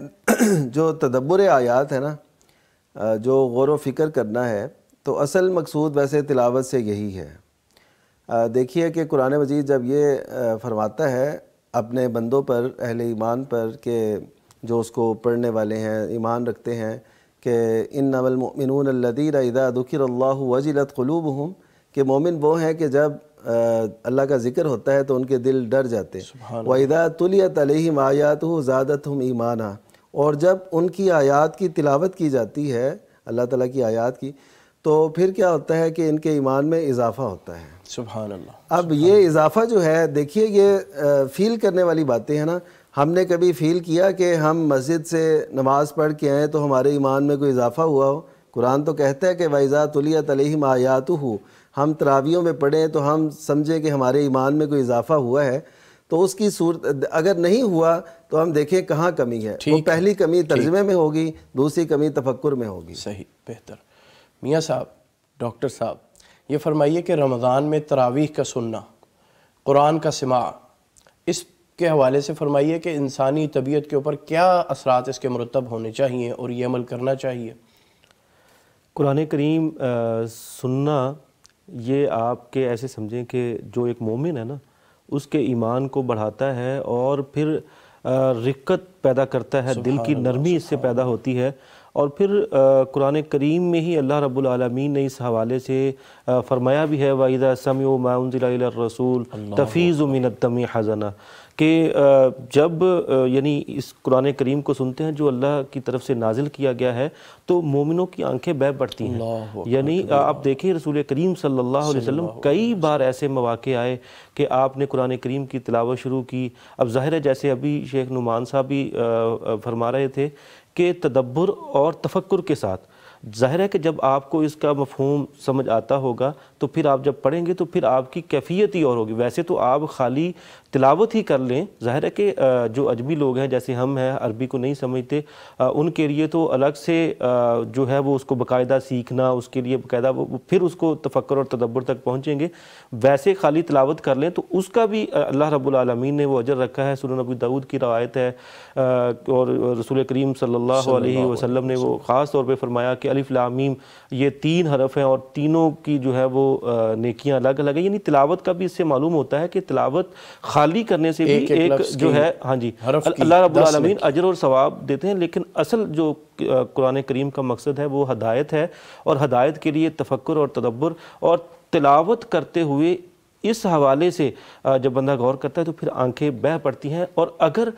Speaker 3: جو تدبر آیات ہے نا، جو غور و فکر کرنا ہے، تو اصل مقصود ویسے تلاوت سے یہی ہے۔ دیکھیے کہ قرآن مجید جب یہ فرماتا ہے اپنے بندوں پر، اہل ایمان پر، کہ جو اس کو پڑھنے والے ہیں، ایمان رکھتے ہیں، کہ انما المؤمنون الذین اذا ذکر اللہ وجلت قلوبہم، کہ مومن وہ ہیں کہ جب اللہ کا ذکر ہوتا ہے تو ان کے دل ڈر جاتے ہیں۔ وَإِذَا تُلِيَتْ عَلَيْهِمْ آيَاتُهُ زَادَتْهُمْ ایمانا، اور جب ان کی آیات کی تلاوت کی جاتی ہے، اللہ تعالیٰ کی آیات کی، تو پھر کیا ہوتا ہے کہ ان کے ایمان میں اضافہ ہوتا ہے۔
Speaker 2: سبحان اللہ۔
Speaker 3: اب یہ اضافہ جو ہے، دیکھیے یہ فیل کرنے والی باتیں ہیں نا، ہم نے کبھی فیل کیا کہ ہم مسجد سے نماز پڑھ کے آئیں تو ہمارے ایمان میں کوئی اضافہ ہوا ہو؟ قرآن تو کہتا ہے کہ وَإِذَا تُلِيَتْ عَلَيْهِمْ آيَاتُهُ، ہم تراویوں میں پڑھیں تو ہم سمجھیں کہ ہمارے ایمان میں کوئی اضافہ ہوا ہے، تو اس کی صورت اگر نہیں ہوا تو ہم دیکھیں کہاں کمی ہے۔ وہ پہلی کمی ترجمے میں ہوگی، دوسری کمی تفکر میں ہوگی۔
Speaker 2: صحیح، بہتر۔ میاں صاحب، ڈاکٹر صاحب، یہ فرمائیے کہ رمضان میں تراویح کا سننا، قرآن کا سماع، اس کے حوالے سے فرمائیے کہ انسانی طبیعت کے اوپر کیا اثرات اس کے مرتب ہونے چاہیے اور یہ عمل کرنا چاہیے؟
Speaker 4: قرآن کریم سننا، یہ آپ کے ایسے سمجھیں کہ جو ایک مومن ہے نا، اس کے ایمان کو بڑھاتا ہے اور پھر رقت پیدا کرتا ہے، دل کی نرمی اس سے پیدا ہوتی ہے، اور پھر قرآن کریم میں ہی اللہ رب العالمین نے اس حوالے سے فرمایا بھی ہے وَإِذَا سَمِعُوا مَا أُنزِلَ إِلَى الرَّسُولِ تَفِيضُ مِنَ الدَّمْعِ حَزَنًا، کہ جب یعنی اس قرآن کریم کو سنتے ہیں جو اللہ کی طرف سے نازل کیا گیا ہے، تو مومنوں کی آنکھیں بہہ پڑتی ہیں۔ یعنی آپ دیکھیں رسول کریم صلی اللہ علیہ وسلم کئی بار ایسے مواقع آئے کہ آپ نے قرآن کریم کی تلاوت شروع کی۔ اب ظاہر ہے جیسے ابھی شیخ نعمان صاحب بھی فرما رہے تھے کہ تدبر اور تفکر کے ساتھ، ظاہر ہے کہ جب آپ کو اس کا مفہوم سمجھ آتا ہوگا تو پھر آپ جب پڑھیں گے تو پھر آپ کی کیفیت ہی اور ہوگی۔ ویسے تو آپ خالی تلاوت ہی کر لیں، ظاہر ہے کہ جو اجمی لوگ ہیں جیسے ہم ہیں، عربی کو نہیں سمجھتے، ان کے لیے تو الگ سے جو ہے وہ اس کو باقاعدہ سیکھنا، اس کے لیے باقاعدہ پھر اس کو تفکر اور تدبر تک پہنچیں گے۔ ویسے خالی تلاوت کر لیں تو اس کا بھی اللہ رب العالمین نے وہ اجر رکھا ہے۔ سنن ابی داؤد کی روایت ہے، اور رسول کریم صلی اللہ علیہ وسلم نے وہ خاص طور پہ فرمایا کہ الف لام میم، یہ 3 حرف ہیں اور تینوں کی جو ہے وہ نیکیاں الگ الگ ہیں۔ یعنی تلاوت کا بھی اس سے معلوم ہوتا ہے کہ تلاوت خالی کرنے سے بھی ایک جو ہے، ہاں جی، اللہ رب العالمین اجر اور ثواب دیتے ہیں، لیکن اصل جو قرآن کریم کا مقصد ہے وہ ہدایت ہے، اور ہدایت کے لیے تفکر اور تدبر اور تلاوت کرتے ہوئے اس حوالے سے جب بندہ غور کرتا ہے تو پھر آنکھیں بہہ پڑتی ہیں۔ اور اگر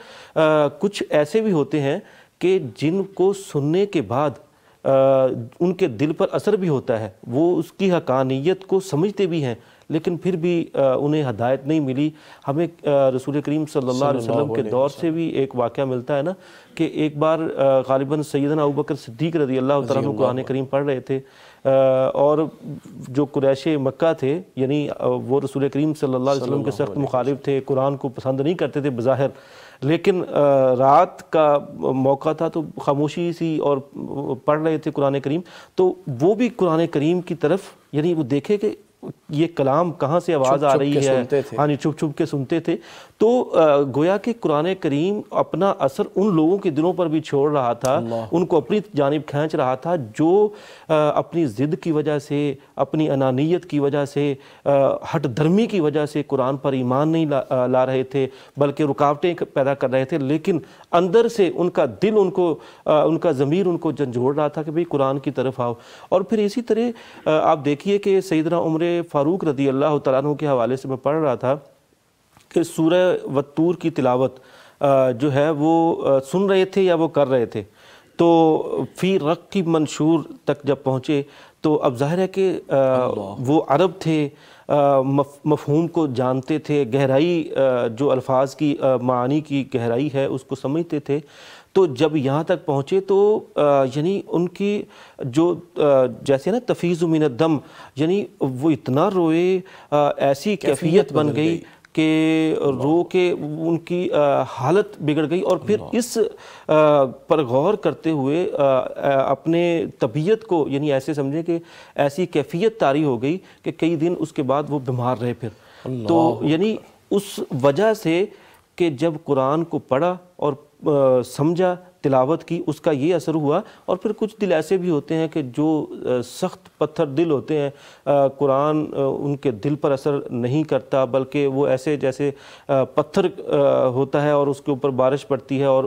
Speaker 4: کچھ ایسے بھی ہوتے ہیں کہ جن کو سننے کے بعد ان کے دل پر اثر بھی ہوتا ہے، وہ اس کی حقانیت کو سمجھتے بھی ہیں، لیکن پھر بھی انہیں ہدایت نہیں ملی۔ ہمیں رسول کریم صلی اللہ علیہ وسلم کے دور سے بھی ایک واقعہ ملتا ہے نا کہ ایک بار غالباً سیدنا ابوبکر صدیق رضی اللہ تعالیٰ عنہ قرآن کریم پڑھ رہے تھے، اور جو قریش مکہ تھے، یعنی وہ رسول کریم صلی اللہ علیہ وسلم کے سخت مخالف تھے، قرآن کو پسند نہیں کرتے تھے بظاہر، لیکن رات کا موقع تھا تو خاموشی سی اور پڑھ رہے تھے قرآن کریم، تو وہ بھی قرآن کریم کی طرف یعنی وہ دیکھے کہ یہ کلام کہاں سے آواز آ رہی ہے، ہاں جی چھپ چھپ کے سنتے تھے، تو گویا کہ قرآن کریم اپنا اثر ان لوگوں کے دلوں پر بھی چھوڑ رہا تھا، ان کو اپنی جانب کھینچ رہا تھا جو اپنی ضد کی وجہ سے، اپنی انانیت کی وجہ سے، ہٹ دھرمی کی وجہ سے قرآن پر ایمان نہیں لا رہے تھے، بلکہ رکاوٹیں پیدا کر رہے تھے، لیکن اندر سے ان کا دل ان کا ضمیر ان کو جھنجھوڑ رہا تھا کہ بھئی قرآن کی طرف آؤ۔ اور پھر اسی طرح آپ دیکھیے کہ سیدنا عمر فاروق رضی اللہ تعالیٰ عنہ کے حوالے سے میں پڑھ رہا تھا کہ سورہ والطور کی تلاوت جو ہے وہ سن رہے تھے یا وہ کر رہے تھے، تو فی رق منشور تک جب پہنچے تو اب ظاہر ہے کہ وہ عرب تھے، مفہوم کو جانتے تھے، گہرائی جو الفاظ کی معانی کی گہرائی ہے اس کو سمجھتے تھے، تو جب یہاں تک پہنچے تو یعنی ان کی جو جیسے نا تفیض من الدم، یعنی وہ اتنا روئے، ایسی کیفیت بن گئی کہ رو کے ان کی حالت بگڑ گئی، اور پھر اس پر غور کرتے ہوئے اپنے طبیعت کو یعنی ایسے سمجھیں کہ ایسی کیفیت طاری ہو گئی کہ کئی دن اس کے بعد وہ بیمار رہے پھر، تو یعنی اس وجہ سے کہ جب قرآن کو پڑھا اور سمجھا، تلاوت کی، اس کا یہ اثر ہوا۔ اور پھر کچھ دل ایسے بھی ہوتے ہیں کہ جو سخت پتھر دل ہوتے ہیں، قرآن ان کے دل پر اثر نہیں کرتا، بلکہ وہ ایسے جیسے پتھر ہوتا ہے اور اس کے اوپر بارش پڑتی ہے اور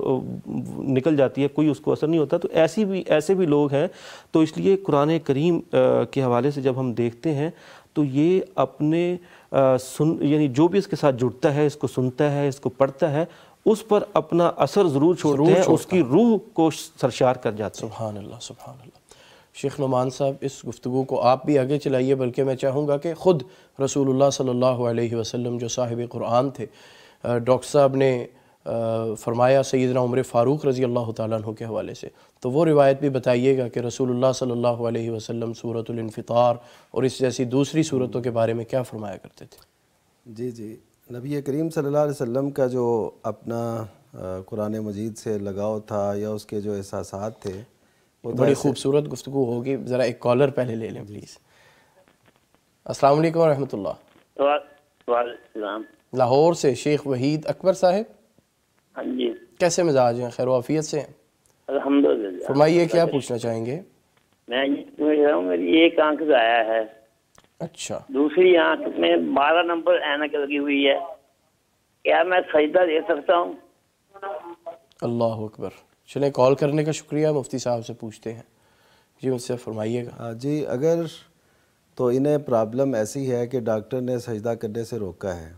Speaker 4: نکل جاتی ہے، کوئی اس کو اثر نہیں ہوتا، تو ایسے بھی لوگ ہیں۔ تو اس لیے قرآن کریم کے حوالے سے جب ہم دیکھتے ہیں تو یہ اپنے یعنی جو بھی اس کے ساتھ جڑتا ہے، اس کو سنتا ہے، اس کو پڑھتا ہے، اس پر اپنا اثر ضرور چھوڑتے ہیں، اس کی روح کو سرشار کر جاتے ہیں۔
Speaker 2: سبحان اللہ، سبحان اللہ۔ شیخ نعمان صاحب، اس گفتگو کو آپ بھی آگے چلائیے، بلکہ میں چاہوں گا کہ خود رسول اللہ صلی اللہ علیہ وسلم جو صاحب قرآن تھے، ڈاکٹر صاحب نے فرمایا سیدنا عمر فاروق رضی اللہ تعالیٰ عنہ کے حوالے سے، تو وہ روایت بھی بتائیے گا کہ رسول اللہ صلی اللہ علیہ وسلم سورۃ الانفطار اور اس جیسی دوسری صورتوں کے بارے میں کیا فرمایا کرتے تھے؟
Speaker 3: جی، نبی کریم صلی اللہ علیہ وسلم کا جو اپنا قرآن مجید سے لگاؤ تھا یا اس کے جو احساسات تھے، وہ
Speaker 2: بڑی خوبصورت گفتگو ہوگی۔ ذرا ایک کالر پہلے لے لیں پلیز۔ السلام علیکم ورحمۃ اللہ۔
Speaker 7: وعلیکم السلام۔
Speaker 2: لاہور سے شیخ وحید اکبر صاحب،
Speaker 7: ہاں جی،
Speaker 2: کیسے مزاج ہیں؟ خیر و عافیت سے ہیں؟
Speaker 7: الحمدللہ۔
Speaker 2: فرمائیے، کیا پوچھنا چاہیں گے؟
Speaker 7: میں یہ پوچھ رہا ہوں، میری ایک آنکھ ضائع ہے،
Speaker 2: اچھا،
Speaker 7: دوسری آنکھ میں 12 نمبر اینک لگی ہوئی ہے، کیا میں سجدہ دے سکتا ہوں؟
Speaker 2: اللہ اکبر۔ چلیں، کال کرنے کا شکریہ، مفتی صاحب سے پوچھتے ہیں۔ جی مجھ سے فرمائیے گا۔
Speaker 3: جی، اگر تو انہیں پرابلم ایسی ہے کہ ڈاکٹر نے سجدہ کرنے سے روکا ہے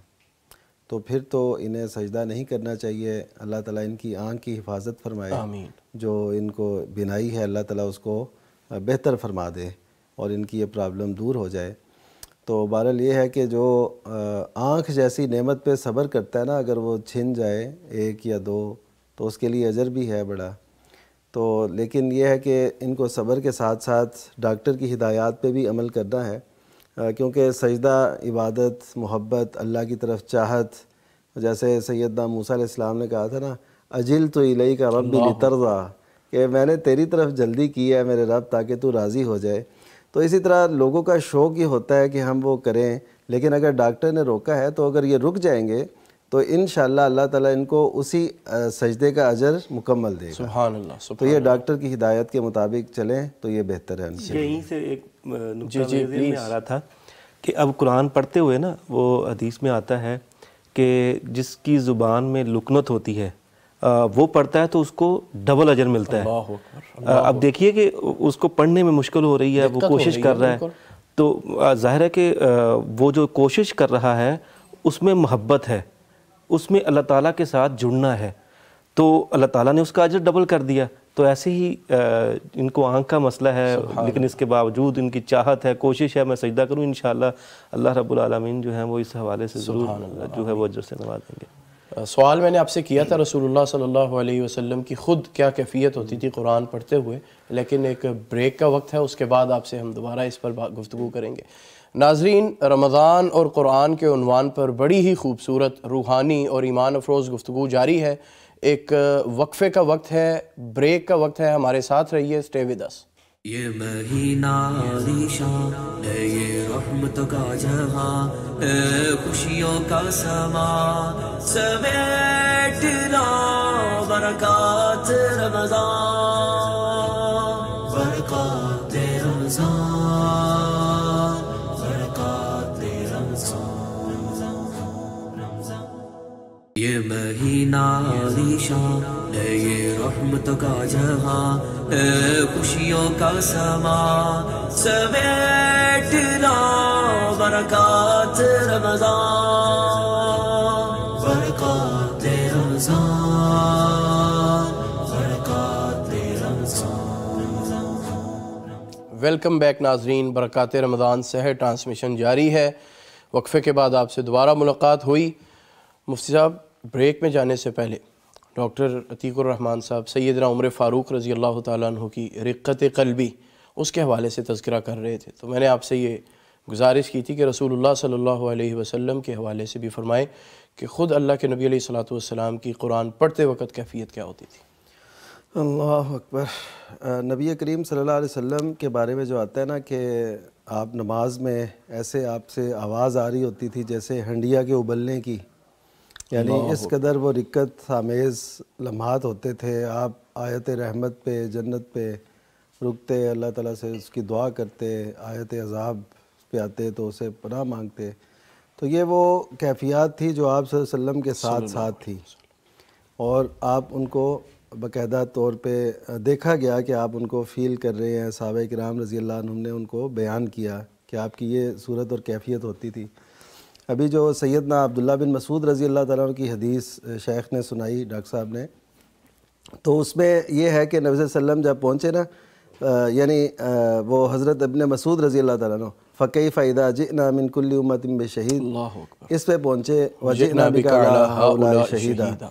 Speaker 3: تو پھر تو انہیں سجدہ نہیں کرنا چاہیے۔ اللہ تعالیٰ ان کی آنکھ کی حفاظت فرمائے،
Speaker 2: آمین۔
Speaker 3: جو ان کو بینائی ہے اللہ تعالیٰ اس کو بہتر فرما دے اور ان کی یہ پرابلم دور ہو جائے۔ تو بہرحال یہ ہے کہ جو آنکھ جیسی نعمت پہ صبر کرتا ہے نا، اگر وہ چھن جائے ایک یا دو تو اس کے لیے اجر بھی ہے بڑا۔ تو لیکن یہ ہے کہ ان کو صبر کے ساتھ ساتھ ڈاکٹر کی ہدایات پہ بھی عمل کرنا ہے، کیونکہ سجدہ عبادت، محبت، اللہ کی طرف چاہت، جیسے سیدنا موسیٰ علیہ السلام نے کہا تھا نا، اجلت الیک ربی لترضی، کہ میں نے تیری طرف جلدی کی ہے میرے رب تاکہ تو راضی ہو جائے۔ تو اسی طرح لوگوں کا شوق یہ ہوتا ہے کہ ہم وہ کریں، لیکن اگر ڈاکٹر نے روکا ہے تو اگر یہ رک جائیں گے تو انشاءاللہ اللہ تعالیٰ ان کو اسی سجدے کا اجر مکمل دے گا۔
Speaker 2: سبحان اللہ۔
Speaker 3: تو یہ ڈاکٹر کی ہدایت کے مطابق چلیں تو یہ بہتر ہے۔
Speaker 4: یہیں سے ایک نکتہ میرے ذہن میں آ رہا تھا کہ اب قرآن پڑھتے ہوئے نا، وہ حدیث میں آتا ہے کہ جس کی زبان میں لکنت ہوتی ہے وہ پڑھتا ہے تو اس کو ڈبل اجر ملتا ہے۔ اب دیکھیے کہ اس کو پڑھنے میں مشکل ہو رہی ہے، وہ کوشش کر رہا ہے، تو ظاہر ہے کہ وہ جو کوشش کر رہا ہے اس میں محبت ہے، اس میں اللہ تعالیٰ کے ساتھ جڑنا ہے، تو اللہ تعالیٰ نے اس کا اجر ڈبل کر دیا. تو ایسے ہی ان کو آنکھ کا مسئلہ ہے لیکن اس کے باوجود ان کی چاہت ہے, کوشش ہے میں سجدہ کروں, انشاءاللہ اللہ رب العالمین جو ہیں وہ اس حوالے سے ضرور جو ہے وہ اجر سے نوازیں گے.
Speaker 2: سوال میں نے آپ سے کیا تھا رسول اللہ صلی اللہ علیہ وسلم کی خود کیا کیفیت ہوتی تھی قرآن پڑھتے ہوئے, لیکن ایک بریک کا وقت ہے, اس کے بعد آپ سے ہم دوبارہ اس پر گفتگو کریں گے. ناظرین, رمضان اور قرآن کے عنوان پر بڑی ہی خوبصورت روحانی اور ایمان افروز گفتگو جاری ہے. ایک وقفے کا وقت ہے, بریک کا وقت ہے, ہمارے ساتھ رہیے, اسٹے ود اس.
Speaker 1: یہ مہینہ عالیشان ہے, یہ رحمت کا جہاں ہے, خوشیوں کا سما سمیٹ لا برکات رمضان, برکات رمضان, برکات رمضان. یہ مہینہ عالیشان ہے, یہ رحمت کا جہاں ہے, خوشیوں کا سما سمیٹ لا برکات رمضان, برکات رمضان, برکات رمضان.
Speaker 2: ویلکم بیک ناظرین, برکات رمضان سحر ٹرانسمیشن جاری ہے. وقفے کے بعد آپ سے دوبارہ ملاقات ہوئی. مفتی صاحب, بریک میں جانے سے پہلے ڈاکٹر عتیق الرحمن صاحب سیدنا عمر فاروق رضی اللہ تعالیٰ عنہ کی رقت قلبی اس کے حوالے سے تذکرہ کر رہے تھے, تو میں نے آپ سے یہ گزارش کی تھی کہ رسول اللہ صلی اللہ علیہ وسلم کے حوالے سے بھی فرمائیں کہ خود اللہ کے نبی علیہ الصلوۃ والسلام کی قرآن پڑھتے وقت کیفیت کیا ہوتی تھی.
Speaker 3: اللہ اکبر. نبی کریم صلی اللہ علیہ وسلم کے بارے میں جو آتا ہے نا کہ آپ نماز میں ایسے آپ سے آواز آ رہی ہوتی تھی جیسے ہنڈیا کے ابلنے کی, یعنی اس قدر وہ رقت آمیز لمحات ہوتے تھے. آپ آیت رحمت پہ, جنت پہ رکتے, اللہ تعالیٰ سے اس کی دعا کرتے, آیت عذاب پہ آتے تو اسے پناہ مانگتے. تو یہ وہ کیفیات تھی جو آپ صلی اللہ علیہ وسلم کے ساتھ ساتھ تھی, اور آپ ان کو باقاعدہ طور پہ دیکھا گیا کہ آپ ان کو فیل کر رہے ہیں. صحابہ کرام رضی اللہ عنہم نے ان کو بیان کیا کہ آپ کی یہ صورت اور کیفیت ہوتی تھی. ابھی جو سیدنا عبداللہ بن مسعود رضی اللہ تعالیٰ عنہ کی حدیث شیخ نے سنائی, ڈاکٹر صاحب نے, تو اس میں یہ ہے کہ نبی صلی اللہ علیہ وسلم جب پہنچے نا, یعنی وہ حضرت ابن مسعود رضی اللہ تعالیٰ عنہ, فَكَيْفَ إِذَا جِئْنَا مِن كُلِّ أُمَّةٍ بِشَهِيدٍ, اس پہ پہنچے, وَجِئْنَا بِكَ عَلَىٰ هَؤُلَاءِ شَهِيدًا.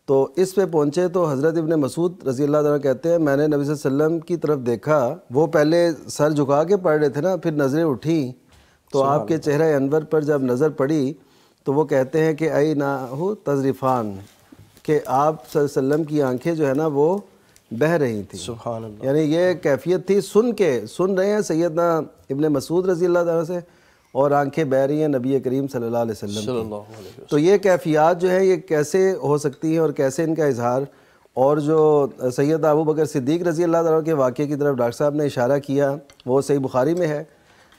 Speaker 3: تو اس پہ پہنچے تو حضرت ابن مسعود رضی اللہ عنہ کہتے ہیں میں نے نبی صلی اللہ علیہ وسلم کی طرف دیکھا, وہ پہلے سر جھکا کے پڑھ رہے تھے نا, پھر نظریں اٹھیں تو آپ کے چہرہ انور پر جب نظر پڑی تو وہ کہتے ہیں کہ عَيْنَاهُ تَذْرِفَانِ, کہ آپ صلی اللہ علیہ وسلم کی آنکھیں جو ہے نا وہ بہہ رہی تھیں.
Speaker 2: سبحان اللہ.
Speaker 3: یعنی یہ کیفیت تھی, سن رہے ہیں سیدنا ابن مسعود رضی اللہ عنہ سے, اور آنکھیں بہہ رہی ہیں نبی کریم صلی اللہ علیہ وسلم کی. تو یہ کیفیات جو ہے یہ کیسے ہو سکتی ہیں اور کیسے ان کا اظہار. اور جو سیدنا ابو بکر صدیق رضی اللہ عنہ کے واقعے کی طرف ڈاکٹر صاحب نے اشارہ کیا, وہ صحیح بخاری میں ہے,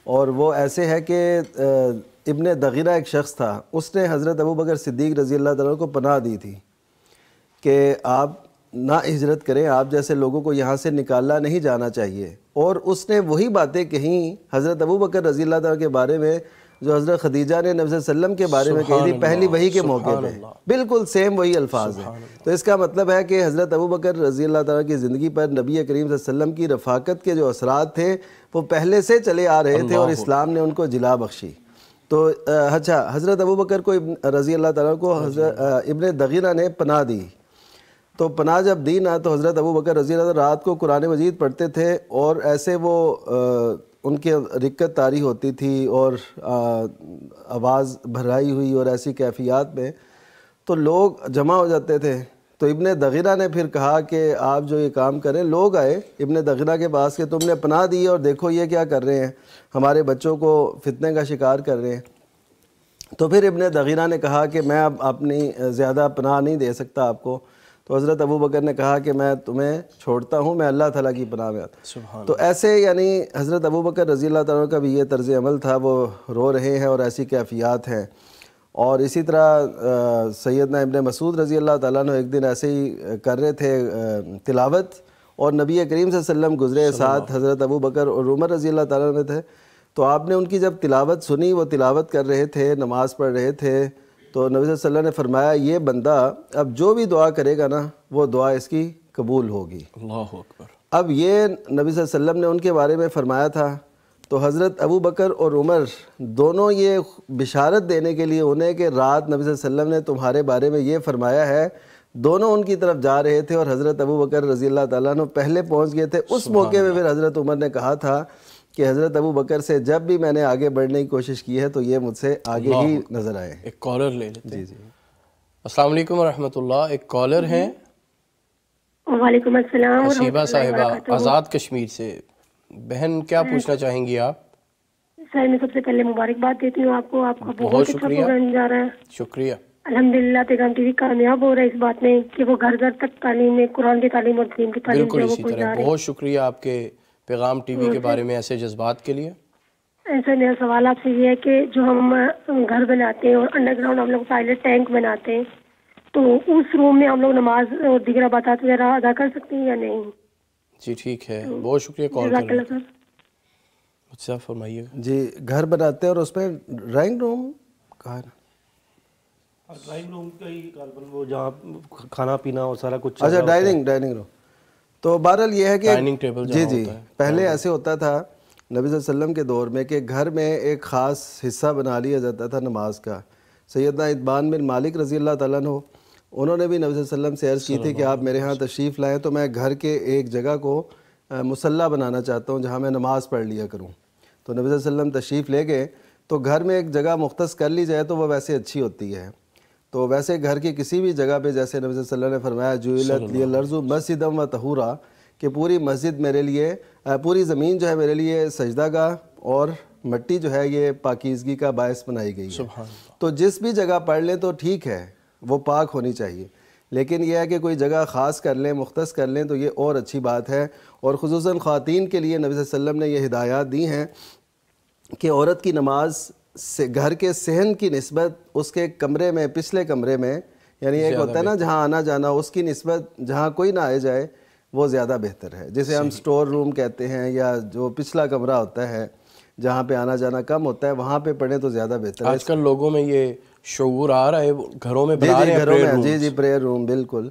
Speaker 3: اور وہ ایسے ہے کہ ابن دغینہ ایک شخص تھا, اس نے حضرت ابو بکر صدیق رضی اللہ عنہ کو پناہ دی تھی کہ آپ نہ ہجرت کریں, آپ جیسے لوگوں کو یہاں سے نکالا نہیں جانا چاہیے. اور اس نے وہی باتیں کہیں حضرت ابو بکر رضی اللہ عنہ کے بارے میں جو حضرت خدیجہ نے نبی صلی اللہ علیہ وسلم کے بارے میں کہی تھی پہلی وحی کے موقع پہ, بالکل سیم وہی الفاظ ہیں. تو اس کا مطلب ہے کہ حضرت ابو بکر رضی اللہ عنہ کی زندگی پر نبی کریم صلی اللہ علیہ وسلم کی رفاقت کے جو اثرات تھے وہ پہلے سے چلے آ رہے تھے, اور اسلام نے ان کو جلا بخشی. تو اچھا, حضرت ابو بکر کو رضی اللہ تعالیٰ کو حضرت ابن دغینہ نے پناہ دی. تو پناہ جب دی نا تو حضرت ابو بکر رضی اللہ عنہ رات کو قرآن مجید پڑھتے تھے, اور ایسے وہ ان کے رقت طاری ہوتی تھی اور آواز بھرائی ہوئی اور ایسی کیفیات میں, تو لوگ جمع ہو جاتے تھے. تو ابن دغینہ نے پھر کہا کہ آپ جو یہ کام کریں, لوگ آئے ابن دغینہ کے پاس کہ تم نے پناہ دی اور دیکھو یہ کیا کر رہے ہیں, ہمارے بچوں کو فتنے کا شکار کر رہے ہیں. تو پھر ابن دغینہ نے کہا کہ میں اب اپنی زیادہ پناہ نہیں دے سکتا آپ کو. تو حضرت ابو بکر نے کہا کہ میں تمہیں چھوڑتا ہوں, میں اللہ تعالیٰ کی پناہ میں آتا ہوں. تو ایسے یعنی حضرت ابو بکر رضی اللہ تعالیٰ کا بھی یہ طرز عمل تھا, وہ رو رہے ہیں اور ایسی کیفیات ہیں. اور اسی طرح سیدنا ابن مسعود رضی اللہ تعالیٰ عنہ ایک دن ایسے ہی کر رہے تھے تلاوت, اور نبی کریم صلی اللہ علیہ وسلم گزرے ساتھ حضرت ابو بکر اور عمر رضی اللہ تعالیٰ عنہ تھے. تو آپ نے ان کی جب تلاوت سنی, وہ تلاوت کر رہے تھے, نماز پڑھ رہے تھے, تو نبی صلی اللہ علیہ وسلم نے فرمایا یہ بندہ اب جو بھی دعا کرے گا نا وہ دعا اس کی قبول ہوگی۔
Speaker 2: اللہ اکبر۔
Speaker 3: اب یہ نبی صلی اللہ علیہ وسلم نے ان کے بارے میں فرمایا تھا، تو حضرت ابو بکر اور عمر دونوں یہ بشارت دینے کے لیے انہیں کہ رات نبی صلی اللہ علیہ وسلم نے تمہارے بارے میں یہ فرمایا ہے، دونوں ان کی طرف جا رہے تھے، اور حضرت ابو بکر رضی اللہ تعالیٰ عنہ پہلے پہنچ گئے تھے۔ اس موقع میں پھر حضرت عمر نے کہا تھا کہ حضرت ابو بکر سے جب بھی میں نے آگے بڑھنے کی کوشش کی ہے تو یہ مجھ سے آگے ہی نظر آئے۔
Speaker 2: ایک کالر لے لیتے ہیں۔
Speaker 3: جی
Speaker 2: السلام علیکم ورحمۃ اللہ، ایک کالر ہیں
Speaker 8: وعلیکم السلام
Speaker 2: حسیبہ صاحبہ آزاد کشمیر سے۔ بہن کیا پوچھنا چاہیں گی آپ؟
Speaker 8: سر میں سب سے پہلے مبارکباد دیتی ہوں آپ کو، آپ کا بہت اچھا پروگرام جا رہا ہے،
Speaker 2: شکریہ۔
Speaker 8: الحمدللہ پیغام ٹی وی کامیاب ہو رہا ہے اس بات میں کہ وہ گھر گھر تک تعلیم میں قرآن کی تعلیم اور دین کی تعلیم
Speaker 2: بالکل
Speaker 8: جو ہے وہ
Speaker 2: اسی
Speaker 8: پہنچا
Speaker 2: طرح،
Speaker 8: رہے ہیں۔
Speaker 2: بہت شکریہ آپ کے پیغام ٹی وی کے بارے میں ایسے جذبات کے لیے۔
Speaker 8: سر میرا سوال آپ سے یہ ہے کہ جو ہم گھر بناتے ہیں اور انڈر گراؤنڈ ہم لوگ ٹوائلٹ ٹینک بناتے ہیں، تو اس روم میں ہم لوگ نماز اور دیگر عبادات وغیرہ ادا کر سکتے ہیں یا نہیں؟
Speaker 2: جی ٹھیک ہے، بہت شکریہ کال
Speaker 8: جزاک
Speaker 2: کرنے
Speaker 8: اللہ سر۔
Speaker 2: مجھ سے آپ فرمائیے گا۔
Speaker 3: جی، گھر بناتے ہیں اور اس میں ڈرائنگ روم کہا نا،
Speaker 4: ڈرائنگ روم کا ہی غالباً وہ جہاں کھانا پینا اور سارا کچھ۔
Speaker 3: اچھا ڈائننگ روم۔ تو بہرحال یہ ہے کہ
Speaker 2: ڈائننگ ٹیبل
Speaker 3: جی جی پہلے ایسے ہوتا تھا نبی صلی اللہ علیہ وسلم کے دور میں کہ گھر میں ایک خاص حصہ بنا لیا جاتا تھا نماز کا۔ سیدنا اتبان بن مالک رضی اللہ تعالیٰ عنہ انہوں نے بھی نبی صلی اللہ علیہ وسلم سے عرض کی تھی کہ آپ میرے ہاں تشریف لائیں تو میں گھر کے ایک جگہ کو مصلی بنانا چاہتا ہوں جہاں میں نماز پڑھ لیا کروں۔ تو نبی صلی اللہ علیہ وسلم تشریف لے گئے، تو گھر میں ایک جگہ مختص کر لی جائے تو وہ ویسے اچھی ہوتی ہے۔ تو ویسے گھر کی کسی بھی جگہ پہ جیسے نبی صلی اللہ علیہ وسلم نے فرمایا جعلت لی الارض مسجدا و طہورا، کہ پوری مسجد میرے لیے، پوری زمین جو ہے میرے لیے سجدہ گاہ اور مٹی جو ہے یہ پاکیزگی کا باعث بنائی گئی ہے۔ تو جس بھی جگہ پڑھ لیں تو ٹھیک ہے، وہ پاک ہونی چاہیے، لیکن یہ ہے کہ کوئی جگہ خاص کر لیں، مختص کر لیں تو یہ اور اچھی بات ہے۔ اور خصوصاً خواتین کے لیے نبی صلی اللہ علیہ وسلم نے یہ ہدایات دی ہیں کہ عورت کی نماز سے گھر کے صحن کی نسبت اس کے کمرے میں، پچھلے کمرے میں، یعنی ایک ہوتا ہے نا جہاں آنا جانا، اس کی نسبت جہاں کوئی نہ آئے جائے وہ زیادہ بہتر ہے، جسے ہم سٹور روم کہتے ہیں، یا جو پچھلا کمرہ ہوتا ہے جہاں پہ آنا جانا کم ہوتا ہے وہاں پہ پڑھیں تو زیادہ بہتر ہے۔
Speaker 2: آج کل لوگوں میں یہ شعور آ رہا ہے، گھروں میں بنا رہے ہیں پریئر روم۔
Speaker 3: جی پریئر روم، بالکل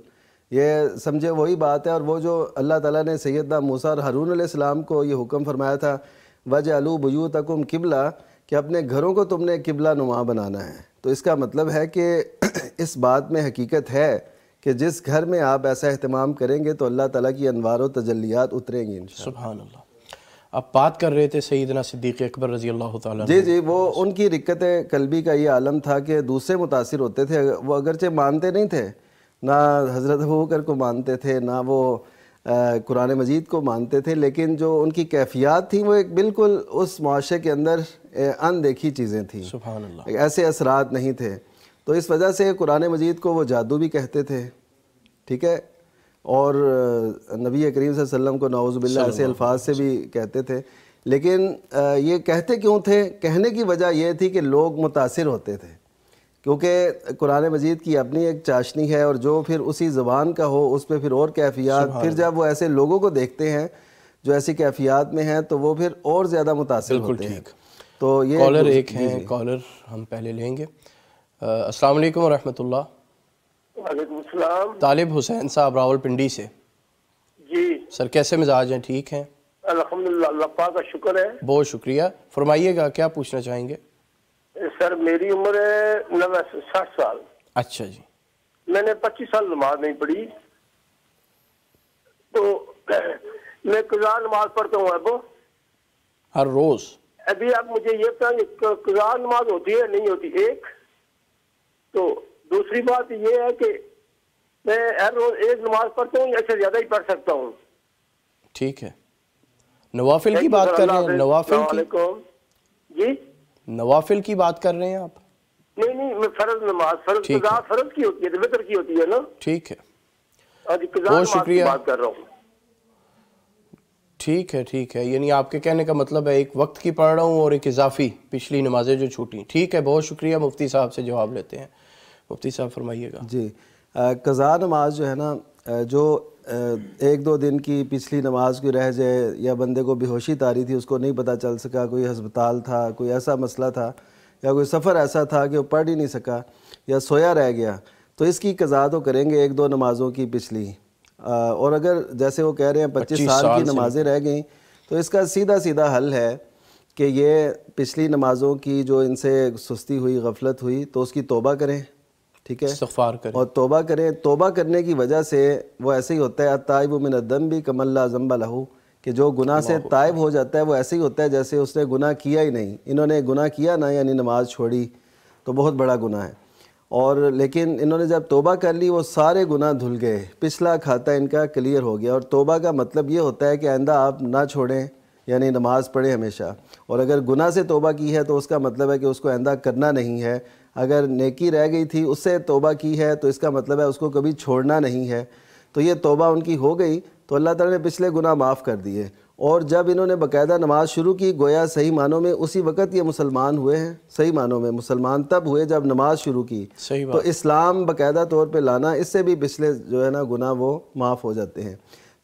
Speaker 3: یہ سمجھے وہی بات ہے۔ اور وہ جو اللہ تعالیٰ نے سیدنا موسیٰ اور ہارون علیہ السلام کو یہ حکم فرمایا تھا وَجْعَلُوا بُيُوتَكُمْ قِبْلَةً، کہ اپنے گھروں کو تم نے قبلہ نما بنانا ہے، تو اس کا مطلب ہے کہ اس بات میں حقیقت ہے کہ جس گھر میں آپ ایسا اہتمام کریں گے تو اللہ تعالیٰ کی انوار و تجلیات اتریں گی انشاءاللہ۔
Speaker 2: سبحان اللہ۔ آپ بات کر رہے تھے سیدنا صدیق اکبر رضی اللہ تعالیٰ۔
Speaker 3: جی وہ ان کی رقت قلبی کا یہ عالم تھا کہ دوسرے متاثر ہوتے تھے، وہ اگرچہ مانتے نہیں تھے، نہ حضرت ابوبکر کو مانتے تھے، نہ وہ قرآن مجید کو مانتے تھے، لیکن جو ان کی کیفیات تھیں وہ ایک بالکل اس معاشرے کے اندر اندیکھی چیزیں تھیں،
Speaker 2: سبحان اللہ،
Speaker 3: ایسے اثرات نہیں تھے۔ تو اس وجہ سے قرآن مجید کو وہ جادو بھی کہتے تھے، ٹھیک ہے، اور نبی کریم صلی اللہ علیہ وسلم کو نعوذ باللہ ایسے الفاظ سے بھی کہتے تھے۔ لیکن یہ کہتے کیوں تھے؟ کہنے کی وجہ یہ تھی کہ لوگ متاثر ہوتے تھے، کیونکہ قرآن مجید کی اپنی ایک چاشنی ہے، اور جو پھر اسی زبان کا ہو اس پہ پھر اور کیفیات، پھر جب وہ ایسے لوگوں کو دیکھتے ہیں جو ایسی کیفیات میں ہیں تو وہ پھر اور زیادہ متاثر ہوتے ہیں۔ تو یہ
Speaker 2: کالر ایک ہیں، کالر ہم پہلے لیں گے۔ السلام علیکم ورحمۃ اللہ۔
Speaker 9: وعلیکم السلام۔
Speaker 2: طالب حسین صاحب راول پنڈی سے۔
Speaker 9: جی
Speaker 2: سر کیسے مزاج ہیں؟ ٹھیک ہیں
Speaker 9: الحمدللہ، اللہ پاک کا شکر ہے۔
Speaker 2: بہت شکریہ، فرمائیے گا کیا پوچھنا چاہیں گے؟
Speaker 9: سر میری عمر ہے 60 سال۔
Speaker 2: اچھا جی۔
Speaker 9: میں نے 25 سال نماز نہیں پڑھی، تو میں قضا نماز پڑھتا ہوں ابو
Speaker 2: ہر روز۔
Speaker 9: ابھی آپ مجھے یہ بتائیں کہ قضا نماز ہوتی ہے نہیں ہوتی؟ ایک تو دوسری بات یہ ہے کہ میں ہر روز ایک نماز پڑھتا ہوں یا اس سے زیادہ ہی پڑھ سکتا ہوں؟
Speaker 2: ٹھیک ہے، نوافل کی بات کر رہے ہیں؟ نوافل
Speaker 9: السلام علیکم۔ جی
Speaker 2: نوافل کی بات کر رہے ہیں آپ؟
Speaker 9: نہیں میں فرض نماز، فرض قضا فرض کی ہوتی ہے، وتر کی ہوتی ہے نا؟
Speaker 2: ٹھیک ہے،
Speaker 9: قضا نماز کی بات کر رہا ہوں۔
Speaker 2: ٹھیک ہے، یعنی آپ کے کہنے کا مطلب ہے ایک وقت کی پڑھ رہا ہوں اور ایک اضافی پچھلی نمازیں جو چھوٹی۔ ٹھیک ہے، بہت شکریہ، مفتی صاحب سے جواب لیتے ہیں۔ مفتی صاحب فرمائیے گا۔
Speaker 3: جی، قضا نماز جو ہے نا، جو ایک دو دن کی پچھلی نماز کوئی رہ جائے، یا بندے کو بے ہوشی طاری تھی، اس کو نہیں پتہ چل سکا، کوئی ہسپتال تھا، کوئی ایسا مسئلہ تھا، یا کوئی سفر ایسا تھا کہ وہ پڑھ ہی نہیں سکا یا سویا رہ گیا، تو اس کی قضا تو کریں گے 1-2 نمازوں کی پچھلی، اور اگر جیسے وہ کہہ رہے ہیں 25 سال کی نمازیں رہ گئیں تو اس کا سیدھا حل ہے کہ یہ پچھلی نمازوں کی جو ان سے سستی ہوئی، غفلت ہوئی، تو اس کی توبہ کریں، ٹھیک ہے،
Speaker 2: استغفار کریں
Speaker 3: اور توبہ کریں۔ توبہ کرنے کی وجہ سے وہ ایسے ہی ہوتا ہے التائب من الذنب کمن لا ذنب لہ، کہ جو گناہ سے تائب ہو جاتا ہے وہ ایسے ہی ہوتا ہے جیسے اس نے گناہ کیا ہی نہیں۔ انہوں نے گناہ کیا نا، یعنی نماز چھوڑی، تو بہت بڑا گناہ ہے، اور لیکن انہوں نے جب توبہ کر لی وہ سارے گناہ دھل گئے، پچھلا کھاتا ان کا کلیئر ہو گیا۔ اور توبہ کا مطلب یہ ہوتا ہے کہ آئندہ آپ نہ چھوڑیں، یعنی نماز پڑھیں ہمیشہ، اور اگر گناہ سے توبہ کی ہے تو اس کا مطلب ہے کہ اس کو آئندہ کرنا نہیں ہے۔ اگر نیکی رہ گئی تھی اس سے توبہ کی ہے تو اس کا مطلب ہے اس کو کبھی چھوڑنا نہیں ہے۔ تو یہ توبہ ان کی ہو گئی تو اللہ تعالیٰ نے پچھلے گناہ معاف کر دیے، اور جب انہوں نے باقاعدہ نماز شروع کی، گویا صحیح معنوں میں اسی وقت یہ مسلمان ہوئے ہیں۔ صحیح معنوں میں مسلمان تب ہوئے جب نماز شروع کی، تو اسلام باقاعدہ طور پہ لانا، اس سے بھی پچھلے جو ہے نا گناہ وہ معاف ہو جاتے ہیں۔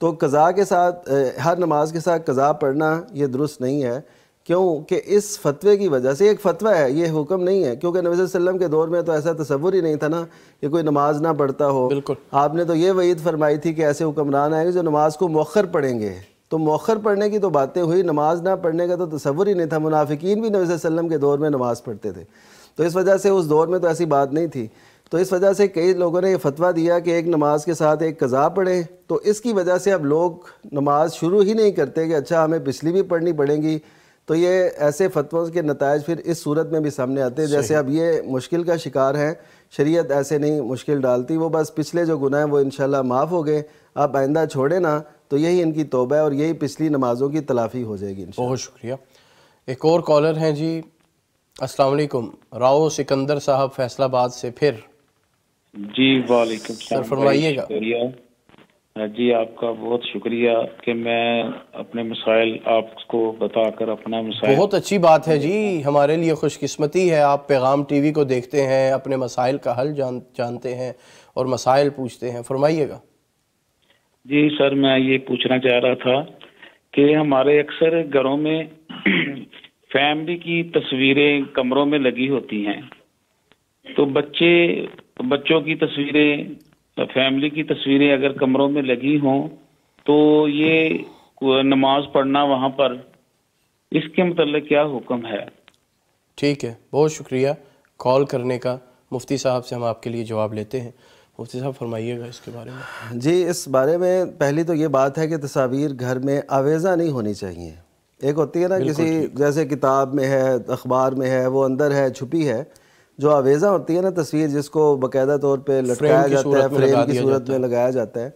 Speaker 3: تو قضا کے ساتھ ہر نماز کے ساتھ قضا پڑھنا یہ درست نہیں ہے، کیونکہ اس فتوے کی وجہ سے، ایک فتویٰ ہے، یہ حکم نہیں ہے، کیونکہ نبی صلی اللہ علیہ وسلم کے دور میں تو ایسا تصور ہی نہیں تھا نا کہ کوئی نماز نہ پڑھتا ہو۔ آپ نے تو یہ وعید فرمائی تھی کہ ایسے حکمران آئیں گے جو نماز کو مؤخر پڑھیں گے، تو مؤخر پڑھنے کی تو باتیں ہوئی، نماز نہ پڑھنے کا تو تصور ہی نہیں تھا۔ منافقین بھی نبی صلی اللہ علیہ وسلم کے دور میں نماز پڑھتے تھے، تو اس وجہ سے اس دور میں تو ایسی بات نہیں تھی، تو اس وجہ سے کئی لوگوں نے یہ فتویٰ دیا کہ ایک نماز کے ساتھ ایک قضا پڑھیں، تو اس کی وجہ سے اب لوگ نماز شروع ہی نہیں کرتے کہ اچھا ہمیں پچھلی بھی پڑھنی پڑیں گی۔ تو یہ ایسے فتووں کے نتائج پھر اس صورت میں بھی سامنے آتے ہیں، جیسے اب یہ مشکل کا شکار ہیں، شریعت ایسے نہیں مشکل ڈالتی، وہ بس پچھلے جو گناہ ہیں وہ انشاءاللہ معاف ہو گئے، آپ آئندہ چھوڑیں نا، تو یہی ان کی توبہ ہے اور یہی پچھلی نمازوں کی تلافی ہو جائے گی انشاءاللہ۔
Speaker 2: بہت شکریہ۔ ایک اور کالر ہیں جی، السلام علیکم، راؤ سکندر صاحب فیصل آباد سے پھر۔
Speaker 6: جی وعلیکم السلام،
Speaker 2: سر فرمائیے گا۔
Speaker 6: جی آپ کا بہت شکریہ کہ میں اپنے مسائل آپ کو بتا کر اپنا مسائل،
Speaker 2: بہت اچھی بات ہے جی، ہمارے لیے خوش قسمتی ہے، آپ پیغام ٹی وی کو دیکھتے ہیں، اپنے مسائل کا حل جانتے ہیں اور مسائل پوچھتے ہیں، فرمائیے گا۔
Speaker 6: جی سر، میں یہ پوچھنا چاہ رہا تھا کہ ہمارے اکثر گھروں میں فیملی کی تصویریں کمروں میں لگی ہوتی ہیں، تو بچوں کی تصویریں، فیملی کی تصویریں اگر کمروں میں لگی ہوں تو یہ نماز پڑھنا وہاں پر، اس کے متعلق کیا حکم ہے؟
Speaker 2: ٹھیک ہے، بہت شکریہ کال کرنے کا۔ مفتی صاحب سے ہم آپ کے لیے جواب لیتے ہیں، مفتی صاحب فرمائیے گا اس کے بارے میں۔
Speaker 3: جی اس بارے میں پہلی تو یہ بات ہے کہ تصاویر گھر میں آویزہ نہیں ہونی چاہیے۔ ایک ہوتی ہے نا کسی جیسے کتاب میں ہے، اخبار میں ہے، وہ اندر ہے، چھپی ہے، جو آویزہ ہوتی ہے نا تصویر، جس کو باقاعدہ طور پہ لٹکایا جاتا ہے، فریم کی صورت میں لگایا جاتا ہے،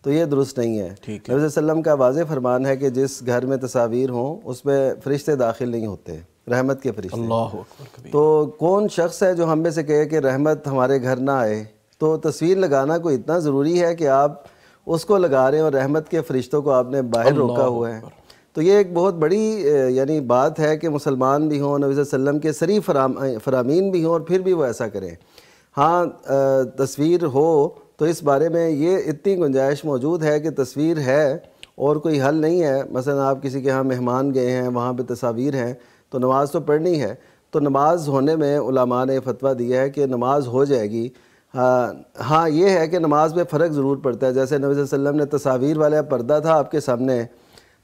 Speaker 3: تو یہ درست نہیں ہے۔ نبی صلی اللہ علیہ وسلم کا واضح فرمان ہے کہ جس گھر میں تصاویر ہوں اس میں فرشتے داخل نہیں ہوتے، رحمت کے فرشتے۔
Speaker 2: اللہ اکبر۔
Speaker 3: تو کون شخص ہے جو ہم میں سے کہے کہ رحمت ہمارے گھر نہ آئے؟ تو تصویر لگانا کوئی اتنا ضروری ہے کہ آپ اس کو لگا رہے ہیں اور رحمت کے فرشتوں کو آپ نے باہر روکا ہوا ہے؟ تو یہ ایک بہت بڑی یعنی بات ہے کہ مسلمان بھی ہوں، نبی صلی اللہ علیہ وسلم کے صریح فرامین بھی ہوں اور پھر بھی وہ ایسا کریں۔ ہاں تصویر ہو تو اس بارے میں یہ اتنی گنجائش موجود ہے کہ تصویر ہے اور کوئی حل نہیں ہے، مثلا آپ کسی کے ہاں مہمان گئے ہیں، وہاں پہ تصاویر ہیں، تو نماز تو پڑھنی ہے، تو نماز ہونے میں علماء نے فتویٰ دیا ہے کہ نماز ہو جائے گی۔ ہاں یہ ہے کہ نماز میں فرق ضرور پڑتا ہے، جیسے نبی صلی اللہ علیہ وسلم نے تصاویر والا پردہ تھا آپ کے سامنے،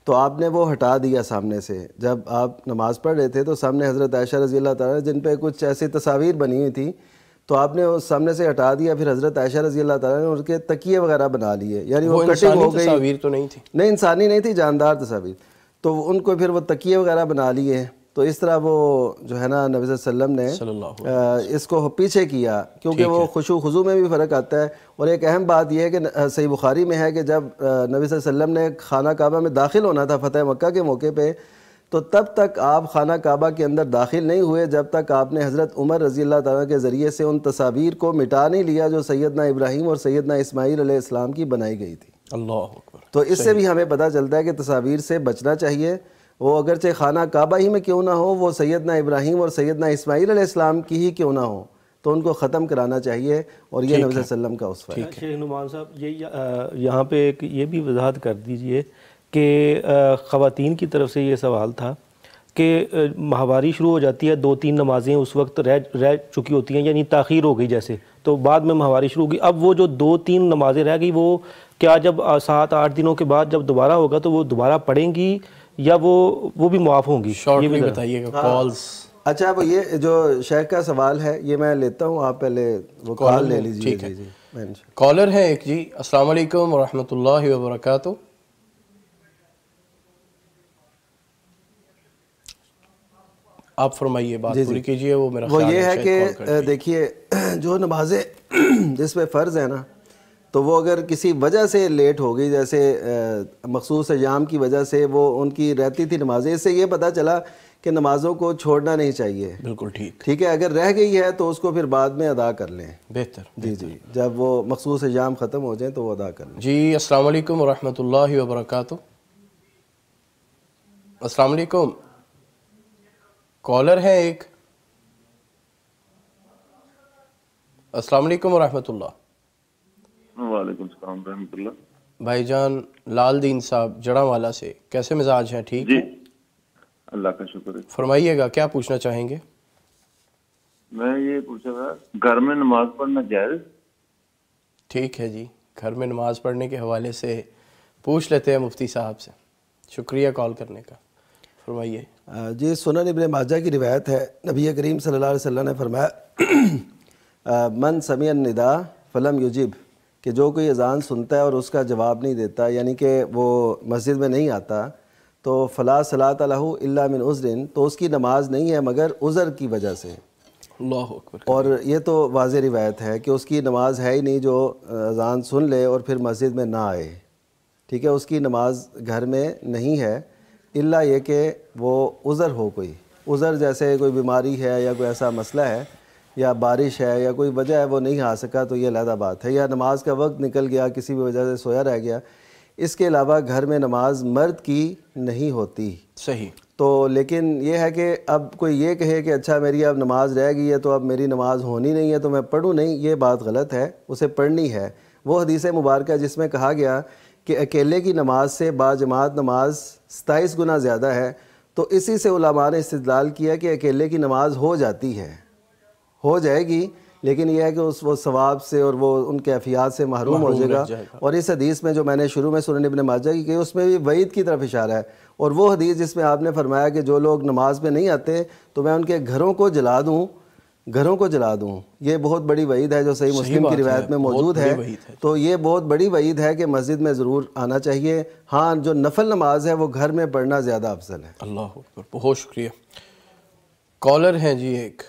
Speaker 3: تو آپ نے وہ ہٹا دیا سامنے سے، جب آپ نماز پڑھ رہے تھے تو سامنے حضرت عائشہ رضی اللہ تعالیٰ جن پہ کچھ ایسی تصاویر بنی ہوئی تھی تو آپ نے اس سامنے سے ہٹا دیا، پھر حضرت عائشہ رضی اللہ تعالیٰ نے ان کے تکیے وغیرہ بنا لیے، یعنی وہ کٹنگ ہو گئی،
Speaker 2: تصاویر تو نہیں تھی،
Speaker 3: نہیں انسانی نہیں تھی، جاندار تصاویر، تو ان کو پھر وہ تکیے وغیرہ بنا لیے۔ تو اس طرح وہ جو ہے نا نبی صلی اللہ علیہ وسلم نے اس کو پیچھے کیا، کیونکہ وہ خشوع خضوع میں بھی فرق آتا ہے۔ اور ایک اہم بات یہ ہے کہ صحیح بخاری میں ہے کہ جب نبی صلی اللہ علیہ وسلم نے خانہ کعبہ میں داخل ہونا تھا فتح مکہ کے موقع پہ، تو تب تک آپ خانہ کعبہ کے اندر داخل نہیں ہوئے جب تک آپ نے حضرت عمر رضی اللہ تعالیٰ کے ذریعے سے ان تصاویر کو مٹا نہیں لیا جو سیدنا ابراہیم اور سیدنا اسماعیل علیہ السلام کی بنائی گئی تھی۔
Speaker 2: اللہ اکبر۔
Speaker 3: تو اس سے بھی ہمیں پتہ چلتا ہے کہ تصاویر سے بچنا چاہیے، وہ اگرچہ خانہ کعبہ ہی میں کیوں نہ ہو، وہ سیدنا ابراہیم اور سیدنا اسماعیل علیہ السلام کی ہی کیوں نہ ہو، تو ان کو ختم کرانا چاہیے، اور یہ نبی صلی اللہ علیہ وسلم کا اسوہ ہے۔
Speaker 4: شیخ نعمان صاحب یہاں پہ ایک یہ بھی وضاحت کر دیجئے کہ خواتین کی طرف سے یہ سوال تھا کہ ماہواری شروع ہو جاتی ہے، 2-3 نمازیں اس وقت رہ چکی ہوتی ہیں، یعنی تاخیر ہو گئی جیسے، تو بعد میں ماہواری شروع ہوگی، اب وہ جو 2-3 نمازیں رہ گئی وہ کیا جب 7-8 دنوں کے بعد جب دوبارہ ہوگا تو وہ دوبارہ پڑھیں گی یا وہ بھی معاف ہوں گی؟
Speaker 2: شارٹلی بتائیے گا کالز۔
Speaker 3: اچھا اب یہ جو شیخ کا سوال ہے یہ میں لیتا ہوں، آپ پہلے وہ کال لے لیجیے۔
Speaker 2: ٹھیک ہے، کالر ہے ایک جی۔ السلام علیکم ورحمۃ اللہ وبرکاتہ۔ آپ فرمائیے، بات پوری کیجئے۔ وہ میرا
Speaker 3: وہ یہ ہے کہ دیکھیے جو نمازیں جس پہ فرض ہے نا، تو وہ اگر کسی وجہ سے لیٹ ہو گئی، جیسے مخصوص ایام کی وجہ سے وہ ان کی رہتی تھی نمازیں، اس سے یہ پتہ چلا کہ نمازوں کو چھوڑنا نہیں چاہیے۔
Speaker 2: بالکل
Speaker 3: ٹھیک ہے، اگر رہ گئی ہے تو اس کو پھر بعد میں ادا کر لیں،
Speaker 2: بہتر۔
Speaker 3: جی جب وہ مخصوص ایام ختم ہو جائیں تو وہ ادا کر لیں۔
Speaker 2: جی السلام علیکم ورحمۃ اللہ وبرکاتہ۔ السلام علیکم، کالر ہے ایک۔ السلام علیکم ورحمۃ اللہ۔
Speaker 10: وعلیکم السلام ورحمۃ اللہ۔
Speaker 2: بھائی جان لال دین صاحب جڑاں والا سے، کیسے مزاج ہیں؟ ٹھیک
Speaker 10: جی
Speaker 2: ہے،
Speaker 10: اللہ کا شکر ہے۔
Speaker 2: فرمائیے گا، کیا پوچھنا چاہیں گے؟
Speaker 10: میں یہ پوچھا تھا گھر میں نماز پڑھنا جائز؟
Speaker 2: ٹھیک ہے جی، گھر میں نماز پڑھنے کے حوالے سے پوچھ لیتے ہیں مفتی صاحب سے۔ شکریہ کال کرنے کا، فرمائیے۔
Speaker 3: جی سنن ابن ماجہ کی روایت ہے، نبی کریم صلی اللہ علیہ وسلم نے فرمایا من سمع النداء فلم یجب، کہ جو کوئی اذان سنتا ہے اور اس کا جواب نہیں دیتا، یعنی کہ وہ مسجد میں نہیں آتا، تو فلا صلاۃ لہ الا من عذر، تو اس کی نماز نہیں ہے مگر عذر کی وجہ سے۔
Speaker 2: اللہ اکبر۔
Speaker 3: اور یہ تو واضح روایت ہے کہ اس کی نماز ہے ہی نہیں جو اذان سن لے اور پھر مسجد میں نہ آئے، ٹھیک ہے، اس کی نماز گھر میں نہیں ہے، الا یہ کہ وہ عذر ہو، کوئی عذر جیسے کوئی بیماری ہے یا کوئی ایسا مسئلہ ہے یا بارش ہے یا کوئی وجہ ہے وہ نہیں آ سکا تو یہ علیحدہ بات ہے، یا نماز کا وقت نکل گیا کسی بھی وجہ سے سویا رہ گیا۔ اس کے علاوہ گھر میں نماز مرد کی نہیں ہوتی۔
Speaker 2: صحیح۔
Speaker 3: تو لیکن یہ ہے کہ اب کوئی یہ کہے کہ اچھا میری اب نماز رہ گئی ہے تو اب میری نماز ہونی نہیں ہے تو میں پڑھوں نہیں، یہ بات غلط ہے، اسے پڑھنی ہے۔ وہ حدیث مبارکہ جس میں کہا گیا کہ اکیلے کی نماز سے با جماعت نماز 27 گنا زیادہ ہے، تو اسی سے علماء نے استدلال کیا کہ اکیلے کی نماز ہو جاتی ہے، ہو جائے گی، لیکن یہ ہے کہ وہ ثواب سے اور وہ ان کیفیات سے محروم ہو جائے گا۔ اور اس حدیث میں جو میں نے شروع میں سنن ابن ماجہ کی کہی، اس میں بھی وعید کی طرف اشارہ ہے، اور وہ حدیث جس میں آپ نے فرمایا کہ جو لوگ نماز میں نہیں آتے تو میں ان کے گھروں کو جلا دوں، گھروں کو جلا دوں، یہ بہت بڑی وعید ہے جو صحیح مسلم کی روایت میں موجود ہے۔ تو یہ بہت بڑی وعید ہے کہ مسجد میں ضرور آنا چاہیے، ہاں جو نفل نماز ہے وہ گھر میں پڑھنا زیادہ افضل ہے۔
Speaker 2: اللہ اکبر، بہت شکریہ۔ کالر ہیں جی ایک۔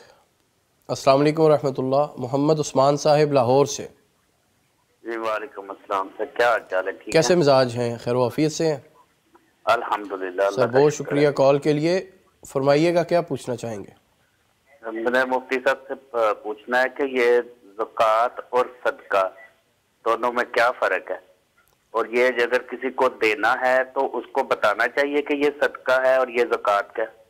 Speaker 2: السلام علیکم ورحمۃ اللہ، محمد عثمان صاحب لاہور سے۔
Speaker 7: جی وعلیکم السلام سر، کیا حال چال ہے؟ ٹھیک ہے،
Speaker 2: کیسے مزاج ہیں؟ خیر و عافیت سے ہیں؟
Speaker 7: الحمدللہ
Speaker 2: سر بہت شکریہ کال کے لیے، فرمائیے گا کیا پوچھنا چاہیں گے؟
Speaker 7: میں نے مفتی صاحب سے پوچھنا ہے کہ یہ زکوٰۃ اور صدقہ دونوں میں کیا فرق ہے، اور یہ اگر کسی کو دینا ہے تو اس کو بتانا چاہیے کہ یہ صدقہ ہے اور یہ زکوٰۃ کا ہے؟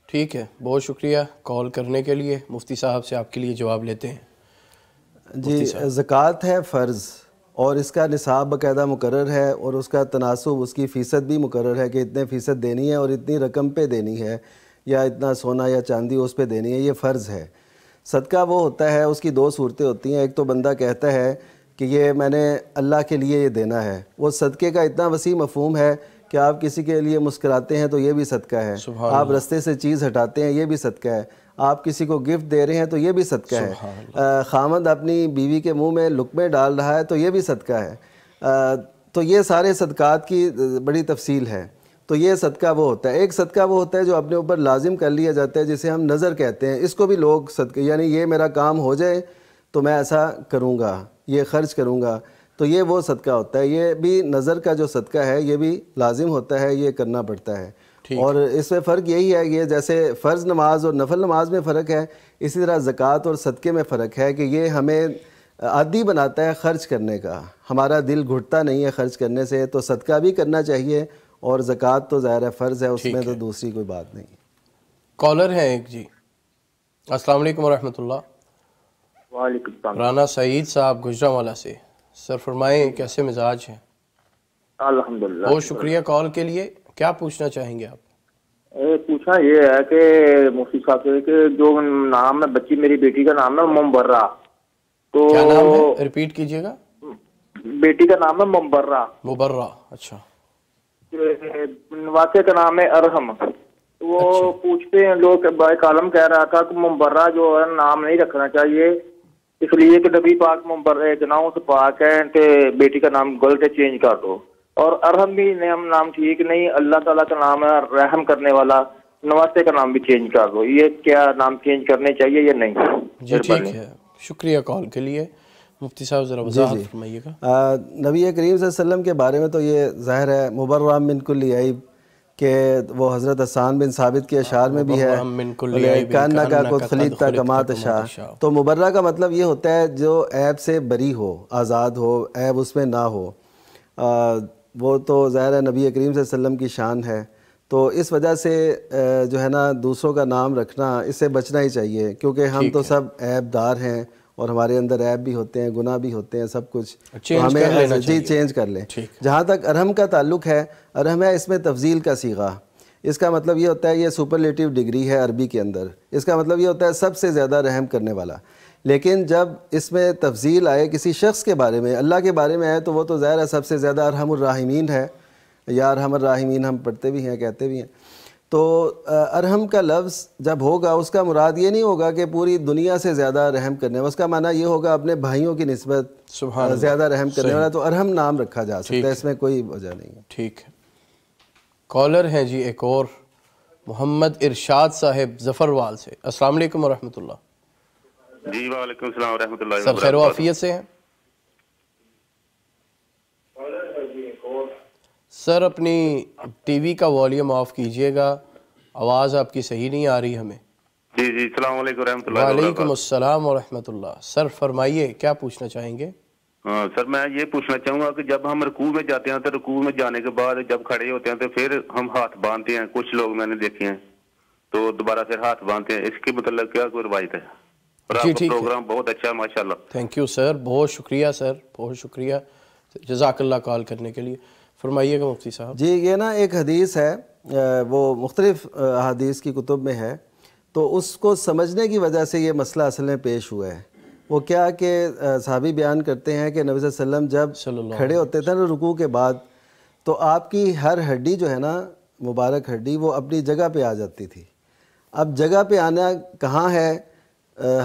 Speaker 2: ٹھیک ہے، بہت شکریہ کال کرنے کے لیے، مفتی صاحب سے آپ کے لیے جواب لیتے ہیں۔
Speaker 3: جی زکوٰۃ ہے فرض، اور اس کا نصاب باقاعدہ مقرر ہے، اور اس کا تناسب اس کی فیصد بھی مقرر ہے کہ اتنے فیصد دینی ہے اور اتنی رقم پہ دینی ہے، یا اتنا سونا یا چاندی اس پہ دینی ہے، یہ فرض ہے۔ صدقہ وہ ہوتا ہے، اس کی دو صورتیں ہوتی ہیں، ایک تو بندہ کہتا ہے کہ یہ میں نے اللہ کے لیے یہ دینا ہے، وہ صدقے کا اتنا وسیع مفہوم ہے کہ آپ کسی کے لیے مسکراتے ہیں تو یہ بھی صدقہ ہے، آپ رستے سے چیز ہٹاتے ہیں یہ بھی صدقہ ہے، آپ کسی کو گفٹ دے رہے ہیں تو یہ بھی صدقہ ہے، خامند اپنی بیوی کے منہ میں لقمے ڈال رہا ہے تو یہ بھی صدقہ ہے۔ تو یہ سارے صدقات کی بڑی تفصیل ہے۔ تو یہ صدقہ وہ ہوتا ہے۔ ایک صدقہ وہ ہوتا ہے جو اپنے اوپر لازم کر لیا جاتا ہے، جسے ہم نظر کہتے ہیں، اس کو بھی لوگ صدقہ، یعنی یہ میرا کام ہو جائے تو میں ایسا کروں گا، یہ خرچ کروں گا، تو یہ وہ صدقہ ہوتا ہے۔ یہ بھی نظر کا جو صدقہ ہے یہ بھی لازم ہوتا ہے، یہ کرنا پڑتا ہے۔ اور اس میں فرق یہی ہے، یہ جیسے فرض نماز اور نفل نماز میں فرق ہے، اسی طرح زکوٰۃ اور صدقے میں فرق ہے کہ یہ ہمیں عادی بناتا ہے خرچ کرنے کا، ہمارا دل گھٹتا نہیں ہے خرچ کرنے سے، تو صدقہ بھی کرنا چاہیے، اور زکوٰۃ تو ظاہر ہے فرض ہے، اس میں تو دوسری کوئی بات نہیں۔
Speaker 2: کالر ہے ایک جی۔ السلام علیکم ورحمۃ اللہ۔
Speaker 11: وعلیکم السلام۔
Speaker 2: رانا سعید صاحب گجرانوالہ سے، سر فرمائیں کیسے مزاج ہیں؟
Speaker 11: الحمدللہ،
Speaker 2: بہت شکریہ کال کے لیے، کیا پوچھنا چاہیں گے آپ؟
Speaker 11: پوچھنا یہ ہے کہ مفتی صاحب سے کہ جو نام ہے بچی میری بیٹی کا نام ہے ممبرہ، تو
Speaker 2: کیا نام ہے؟ ریپیٹ کیجئے گا.
Speaker 11: بیٹی کا نام ہے ممبرہ.
Speaker 2: مبرہ. اچھا.
Speaker 11: نواسے کا نام ہے ارحم. وہ پوچھتے ہیں لوگ، بھائی کالم کہہ رہا تھا کہ ممبرہ جو ہے نام نہیں رکھنا چاہیے، اس لیے کہ نبی پاک ممبرہ گناہوں سے پاک ہے کہ بیٹی کا نام غلط ہے، چینج کر دو. اور ارحم بھی نام ٹھیک نہیں، اللہ تعالیٰ کا نام ہے رحم کرنے والا. نواسے کا نام بھی چینج کر دو. یہ کیا نام چینج کرنے چاہیے یا نہیں؟
Speaker 2: جی ٹھیک ہے، شکریہ کال کے لیے. مفتی صاحب ذرا وضاحت فرمائیے گا.
Speaker 3: نبی کریم صلی اللہ علیہ وسلم کے بارے میں تو یہ ظاہر ہے مبرہ من کل عیب، کہ وہ حضرت حسان بن ثابت کے اشعار میں بھی ہے کانہ کا کود خلیقتا کما تشاء. تو مبرہ کا مطلب یہ ہوتا ہے جو عیب سے بری ہو، آزاد ہو، عیب اس میں نہ ہو. وہ تو ظاہر ہے نبی کریم صلی اللہ علیہ وسلم کی شان ہے. تو اس وجہ سے جو ہے نا دوسروں کا نام رکھنا، اس سے بچنا ہی چاہیے، کیونکہ ہم تو سب عیب دار ہیں اور ہمارے اندر عیب بھی ہوتے ہیں، گناہ بھی ہوتے ہیں، سب کچھ ہمیں چینج کر لیں. جہاں تک ارحم کا تعلق ہے، ارحم ہے اس میں تفضیل کا صیغہ. اس کا مطلب یہ ہوتا ہے، یہ سپرلیٹیو ڈگری ہے عربی کے اندر. اس کا مطلب یہ ہوتا ہے سب سے زیادہ رحم کرنے والا. لیکن جب اس میں تفضیل آئے کسی شخص کے بارے میں، اللہ کے بارے میں آئے، تو وہ تو ظاہر ہے سب سے زیادہ ارحم الراحمین ہے. یا ارحم الراحمین ہم پڑھتے بھی ہیں، کہتے بھی ہیں. تو ارحم کا لفظ جب ہوگا، اس کا مراد یہ نہیں ہوگا کہ پوری دنیا سے زیادہ رحم کرنے والا، اس کا معنی یہ ہوگا اپنے بھائیوں کی نسبت زیادہ رحم کرنے والا. تو ارحم نام رکھا جا سکتا ہے، اس میں کوئی وجہ نہیں ہے.
Speaker 2: ٹھیک ہے. کالر ہیں جی ایک اور، محمد ارشاد صاحب ظفروال سے. السلام علیکم ورحمۃ اللہ.
Speaker 12: جی وعلیکم السلام ورحمۃ اللہ.
Speaker 2: سب خیر و عافیت سے ہیں؟ سر اپنی ٹی وی کا والیوم آف کیجئے گا، آواز آپ کی صحیح نہیں آ رہی ہمیں.
Speaker 12: جی جی السلام علیکم ورحمۃ اللہ.
Speaker 2: وعلیکم السلام ورحمۃ اللہ. سر فرمائیے، کیا پوچھنا چاہیں گے؟
Speaker 12: ہاں سر، میں یہ پوچھنا چاہوں گا کہ جب ہم رکوع میں جاتے ہیں تو رکوع میں جانے کے بعد جب کھڑے ہوتے ہیں تو پھر ہم ہاتھ باندھتے ہیں. کچھ لوگ میں نے دیکھے ہیں تو دوبارہ پھر ہاتھ باندھتے ہیں. اس کے مطلب کیا کوئی روایت ہے؟ اور آپ کا پروگرام بہت اچھا ہے ماشاءاللہ.
Speaker 2: تھینک یو سر، بہت شکریہ سر، بہت شکریہ، جزاک اللہ کال کرنے کے لیے. فرمائیے گا مفتی صاحب. جی
Speaker 3: یہ نا ایک حدیث ہے، وہ مختلف احادیث کی کتب میں ہے، تو اس کو سمجھنے کی وجہ سے یہ مسئلہ اصل میں پیش ہوا ہے. وہ کیا کہ صحابی بیان کرتے ہیں کہ نبی صلی اللہ علیہ وسلم جب کھڑے ہوتے تھے نا رکوع کے بعد، تو آپ کی ہر ہڈی جو ہے نا، مبارک ہڈی، وہ اپنی جگہ پہ آ جاتی تھی. اب جگہ پہ آنا کہاں ہے؟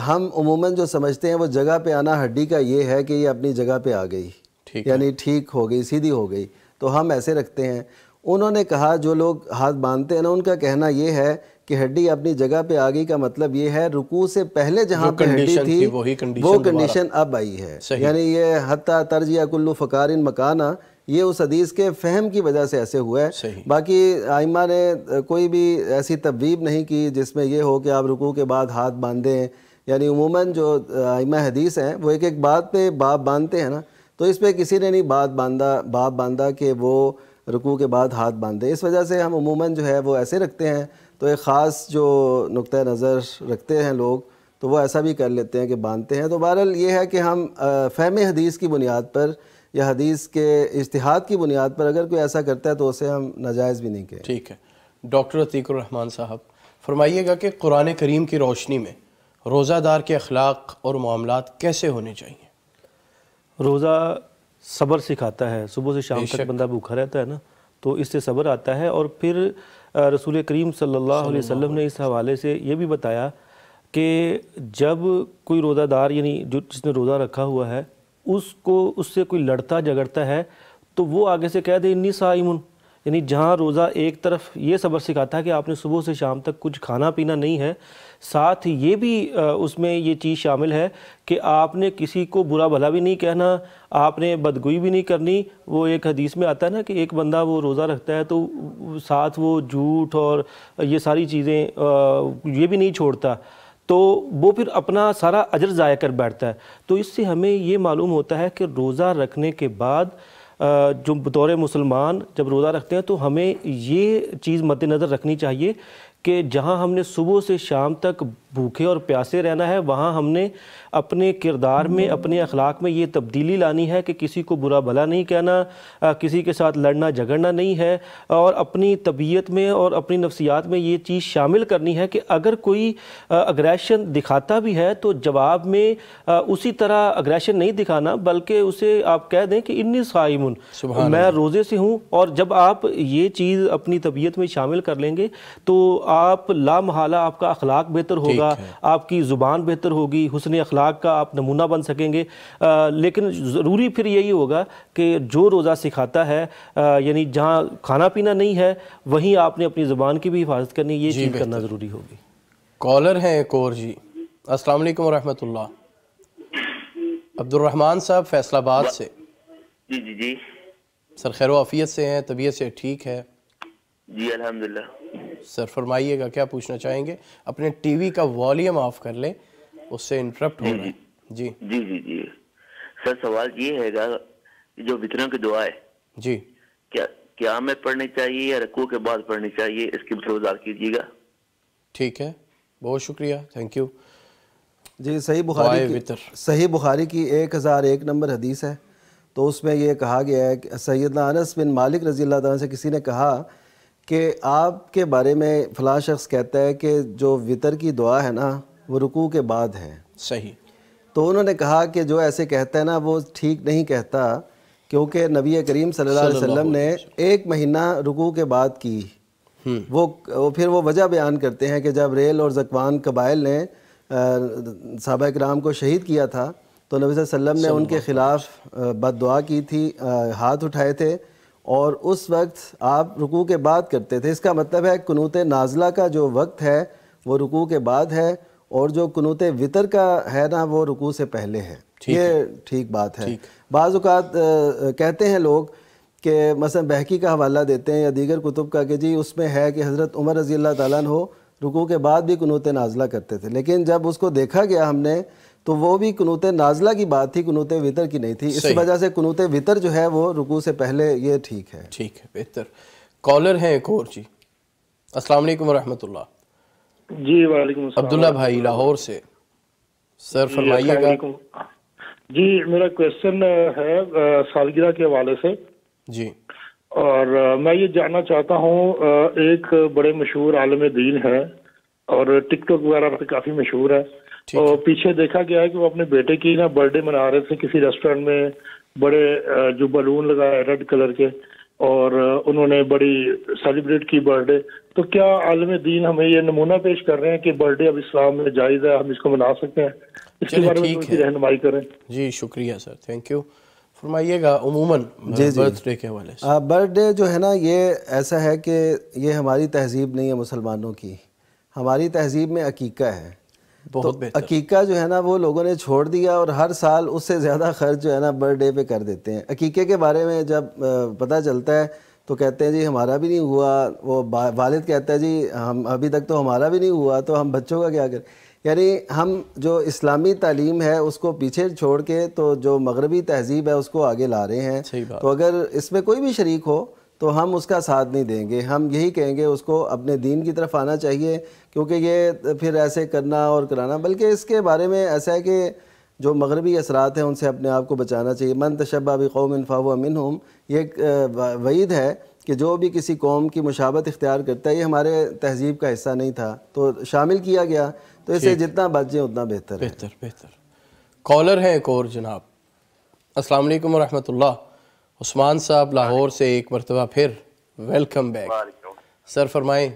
Speaker 3: ہم عموماً جو سمجھتے ہیں وہ جگہ پہ آنا ہڈی کا یہ ہے کہ یہ اپنی جگہ پہ آ گئی، یعنی ٹھیک ہو گئی، سیدھی ہو گئی، تو ہم ایسے رکھتے ہیں. انہوں نے کہا جو لوگ ہاتھ باندھتے ہیں نا، ان کا کہنا یہ ہے کہ ہڈی اپنی جگہ پہ آ گئی کا مطلب یہ ہے رکوع سے پہلے جہاں پہ ہڈی تھی وہ کنڈیشن اب آئی ہے. یعنی یہ حتیٰ ترجیح کلو فقارن مکانہ، یہ اس حدیث کے فہم کی وجہ سے ایسے ہوا ہے. باقی ائمہ نے کوئی بھی ایسی تبویب نہیں کی جس میں یہ ہو کہ آپ رکوع کے بعد ہاتھ باندھیں. یعنی عموماً جو ائمہ حدیث ہیں وہ ایک ایک بات پہ باب باندھتے ہیں نا، تو اس پہ کسی نے نہیں باب باندھا کہ وہ رکوع کے بعد ہاتھ باندھے. اس وجہ سے ہم عموماً جو ہے وہ ایسے رکھتے ہیں. تو ایک خاص جو نقطہ نظر رکھتے ہیں لوگ تو وہ ایسا بھی کر لیتے ہیں کہ باندھتے ہیں. تو بہرحال یہ ہے کہ ہم فہم حدیث کی بنیاد پر یا حدیث کے اجتہاد کی بنیاد پر اگر کوئی ایسا کرتا ہے تو اسے ہم ناجائز بھی نہیں کہیں.
Speaker 2: ٹھیک ہے. ڈاکٹر عتیق الرحمان صاحب فرمائیے گا کہ قرآن کریم کی روشنی میں روزہ دار کے اخلاق اور معاملات کیسے ہونے چاہیے؟
Speaker 4: روزہ صبر سکھاتا ہے. صبح سے شام تک بندہ بھوکا رہتا ہے نا، تو اس سے صبر آتا ہے. اور پھر رسول کریم صلی اللہ علیہ وسلم نے اس حوالے سے یہ بھی بتایا کہ جب کوئی روزہ دار، یعنی جس نے روزہ رکھا ہوا ہے، اس سے کوئی لڑتا جھگڑتا ہے تو وہ آگے سے کہہ دے انی صائم. یعنی جہاں روزہ ایک طرف یہ صبر سکھاتا ہے کہ آپ نے صبح سے شام تک کچھ کھانا پینا نہیں ہے، ساتھ یہ بھی اس میں یہ چیز شامل ہے کہ آپ نے کسی کو برا بھلا بھی نہیں کہنا، آپ نے بدگوئی بھی نہیں کرنی. وہ ایک حدیث میں آتا ہے نا کہ ایک بندہ وہ روزہ رکھتا ہے تو ساتھ وہ جھوٹ اور یہ ساری چیزیں یہ بھی نہیں چھوڑتا، تو وہ پھر اپنا سارا اجر ضائع کر بیٹھتا ہے. تو اس سے ہمیں یہ معلوم ہوتا ہے کہ روزہ رکھنے کے بعد جو بطور مسلمان جب روزہ رکھتے ہیں تو ہمیں یہ چیز مد نظر رکھنی چاہیے کہ جہاں ہم نے صبح سے شام تک بھوکے اور پیاسے رہنا ہے، وہاں ہم نے اپنے کردار میں، اپنے اخلاق میں یہ تبدیلی لانی ہے کہ کسی کو برا بھلا نہیں کہنا، کسی کے ساتھ لڑنا جھگڑنا نہیں ہے، اور اپنی طبیعت میں اور اپنی نفسیات میں یہ چیز شامل کرنی ہے کہ اگر کوئی اگریشن دکھاتا بھی ہے تو جواب میں اسی طرح اگریشن نہیں دکھانا، بلکہ اسے آپ کہہ دیں کہ انی صائمن، میں روزے سے ہوں. اور جب آپ یہ چیز اپنی طبیعت میں شامل کر لیں گے تو آپ لا محالہ آپ کا اخلاق بہتر ہوگا، آپ کی زبان بہتر ہوگی، حسن اخلاق کا آپ نمونہ بن سکیں گے. لیکن ضروری پھر یہی ہوگا کہ جو روزہ سکھاتا ہے، یعنی جہاں کھانا پینا نہیں ہے وہیں آپ نے اپنی زبان کی بھی حفاظت کرنی، یہ چیز کرنا ضروری ہوگی.
Speaker 2: کالر ہیں ایک اور جی. السلام علیکم ورحمۃ اللہ. عبد الرحمن صاحب فیصل آباد سے.
Speaker 13: جی جی جی
Speaker 2: سر خیر و عافیت سے ہیں؟ طبیعت سے ٹھیک ہے؟
Speaker 13: جی الحمدللہ.
Speaker 2: سر فرمائیے گا، کیا پوچھنا چاہیں گے؟ اپنے ٹی وی کا والیوم آف کر لیں، اس سے انٹرپٹ ہو رہا ہے. جی
Speaker 13: جی جی جی سر، سوال یہ ہے گا جو وطروں کی دعا ہے
Speaker 2: جی
Speaker 13: کیا میں پڑھنی چاہیے یا رکوع کے بعد پڑھنی چاہیے، اس کی وضاحت کیجیے گا.
Speaker 2: ٹھیک ہے، بہت شکریہ، تھینک یو.
Speaker 3: جی صحیح بخاری کی 1001 نمبر حدیث ہے، تو اس میں یہ کہا گیا ہے کہ سیدنا انس بن مالک رضی اللہ تعالیٰ سے کسی نے کہا کہ آپ کے بارے میں فلاں شخص کہتا ہے کہ جو وطر کی دعا ہے نا وہ رکوع کے بعد ہے.
Speaker 2: صحیح.
Speaker 3: تو انہوں نے کہا کہ جو ایسے کہتا ہے نا وہ ٹھیک نہیں کہتا، کیونکہ نبی کریم صلی اللہ علیہ وسلم نے 1 مہینہ رکوع کے بعد کی. پھر وہ وجہ بیان کرتے ہیں کہ جب ریل اور زکوان قبائل نے صحابہ کرام کو شہید کیا تھا تو نبی صلی اللہ علیہ وسلم نے ان کے خلاف بد دعا کی تھی، ہاتھ اٹھائے تھے، اور اس وقت آپ رکوع کے بعد کرتے تھے. اس کا مطلب ہے قنوت نازلہ کا جو وقت ہے وہ رکوع کے بعد ہے، اور جو قنوت وطر کا ہے نا وہ رکوع سے پہلے ہے. یہ ٹھیک بات ہے. بعض اوقات کہتے ہیں لوگ کہ مثلا بہقی کا حوالہ دیتے ہیں یا دیگر کتب کا کہ جی اس میں ہے کہ حضرت عمر رضی اللہ تعالیٰ عنہ رکوع کے بعد بھی قنوت نازلہ کرتے تھے، لیکن جب اس کو دیکھا گیا ہم نے تو وہ بھی قنوت نازلہ کی بات تھی، قنوت وطر کی نہیں تھی. اس وجہ سے قنوت وطر جو ہے وہ رکوع سے پہلے، یہ ٹھیک ہے.
Speaker 2: ٹھیک ہے، بہتر. کالر ہیں ایک اور جی. السلام علیکم ورحمۃ اللہ.
Speaker 14: جی وعلیکم السلام.
Speaker 2: عبداللہ بھائی لاہور سے. سر فرمائیے گا.
Speaker 14: جی میرا کویسچن ہے سالگرہ کے حوالے سے.
Speaker 2: جی.
Speaker 14: اور میں یہ جاننا چاہتا ہوں، ایک بڑے مشہور عالم دین ہے اور ٹک ٹاک وغیرہ پہ کافی مشہور ہے، اور پیچھے دیکھا گیا ہے کہ وہ اپنے بیٹے کی نا برتھ ڈے منا رہے تھے کسی ریسٹورینٹ میں، بڑے جو بلون لگائے ریڈ کلر کے، اور انہوں نے بڑی سیلیبریٹ کی برتھ ڈے. تو کیا عالم دین ہمیں یہ نمونہ پیش کر رہے ہیں کہ برتھ ڈے اب اسلام میں جائز ہے، ہم اس کو منا سکتے ہیں؟ اس کے بارے میں کوئی رہنمائی کریں.
Speaker 2: جی شکریہ سر، تھینک یو. فرمائیے گا عموماً برتھ ڈے کے حوالے سے.
Speaker 3: برتھ ڈے جو ہے نا یہ ایسا ہے کہ یہ ہماری تہذیب نہیں ہے مسلمانوں کی. ہماری تہذیب میں عقیقہ ہے. تو عقیقہ جو ہے نا وہ لوگوں نے چھوڑ دیا، اور ہر سال اس سے زیادہ خرچ جو ہے نا برتھ ڈے پہ کر دیتے ہیں. عقیقے کے بارے میں جب پتہ چلتا ہے تو کہتے ہیں جی ہمارا بھی نہیں ہوا. وہ والد کہتا ہے جی ہم ابھی تک تو ہمارا بھی نہیں ہوا، تو ہم بچوں کا کیا کریں. یعنی ہم جو اسلامی تعلیم ہے اس کو پیچھے چھوڑ کے تو جو مغربی تہذیب ہے اس کو آگے لا رہے ہیں. تو اگر اس میں کوئی بھی شریک ہو تو ہم اس کا ساتھ نہیں دیں گے. ہم یہی کہیں گے اس کو اپنے دین کی طرف آنا چاہیے، کیونکہ یہ پھر ایسے کرنا اور کرانا، بلکہ اس کے بارے میں ایسا ہے کہ جو مغربی اثرات ہیں ان سے اپنے آپ کو بچانا چاہیے. من تشبہ بقوم فہو منہم، یہ ایک وعید ہے کہ جو بھی کسی قوم کی مشابہت اختیار کرتا ہے، یہ ہمارے تہذیب کا حصہ نہیں تھا تو شامل کیا گیا، تو اسے جتنا بچ جائے اتنا بہتر ہے.
Speaker 2: بہتر. کالر ہیں ایک اور جناب. السلام علیکم ورحمۃ اللہ. عثمان صاحب لاہور سے ایک مرتبہ پھر ویلکم بیک. سر فرمائیں.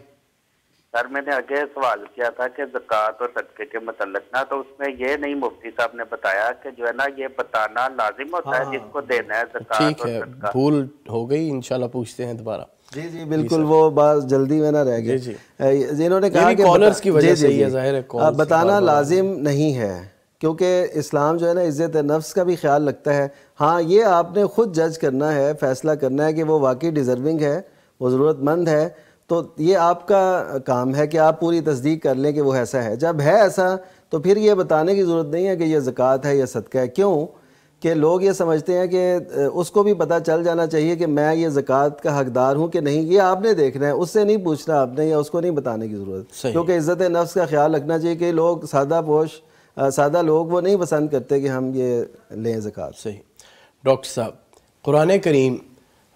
Speaker 7: سر میں نے آگے سوال کیا تھا کہ زکوٰۃ اور صدقے کے متعلق نا، تو اس میں یہ نہیں مفتی صاحب نے بتایا کہ جو ہے نا یہ بتانا لازم ہوتا ہے جس کو دینا ہے زکوٰۃ اور صدقہ. ٹھیک ہے، بھول
Speaker 2: ہو گئی، انشاءاللہ پوچھتے ہیں دوبارہ.
Speaker 3: جی جی بالکل، وہ بات جلدی میں نہ رہ گئی. انہوں نے کہا کہ
Speaker 2: کالرز کی وجہ سے یہ ظاہر ہے
Speaker 3: بتانا لازم نہیں ہے، کیونکہ اسلام جو ہے نا عزت نفس کا بھی خیال رکھتا ہے. ہاں یہ آپ نے خود جج کرنا ہے، فیصلہ کرنا ہے کہ وہ واقعی ڈیزرونگ ہے، وہ ضرورت مند ہے، تو یہ آپ کا کام ہے کہ آپ پوری تصدیق کر لیں کہ وہ ایسا ہے. جب ہے ایسا تو پھر یہ بتانے کی ضرورت نہیں ہے کہ یہ زکوٰۃ ہے یا صدقہ ہے. کیوں کہ لوگ یہ سمجھتے ہیں کہ اس کو بھی پتہ چل جانا چاہیے کہ میں یہ زکوٰۃ کا حقدار ہوں کہ نہیں. یہ آپ نے دیکھنا ہے, اس سے نہیں پوچھنا آپ نے, یا اس کو نہیں بتانے کی ضرورت, کیونکہ عزت نفس کا خیال رکھنا چاہیے کہ لوگ سادہ لوگ وہ نہیں پسند کرتے کہ ہم یہ لیں زکوٰۃ.
Speaker 2: صحیح. ڈاکٹر صاحب, قرآن کریم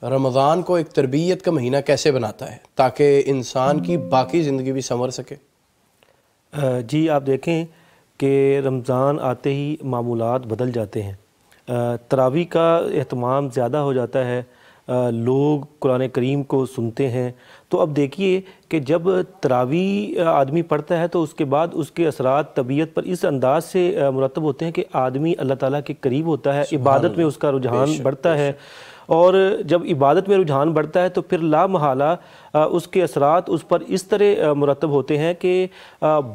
Speaker 2: رمضان کو ایک تربیت کا مہینہ کیسے بناتا ہے تاکہ انسان کی باقی زندگی بھی سنور سکے؟
Speaker 4: جی آپ دیکھیں کہ رمضان آتے ہی معمولات بدل جاتے ہیں. تراویح کا اہتمام زیادہ ہو جاتا ہے, لوگ قرآن کریم کو سنتے ہیں. تو اب دیکھیے کہ جب تراویح آدمی پڑھتا ہے تو اس کے بعد اس کے اثرات طبیعت پر اس انداز سے مرتب ہوتے ہیں کہ آدمی اللہ تعالیٰ کے قریب ہوتا ہے, عبادت میں اس کا رجحان بڑھتا ہے, اور جب عبادت میں رجحان بڑھتا ہے تو پھر لا محالہ اس کے اثرات اس پر اس طرح مرتب ہوتے ہیں کہ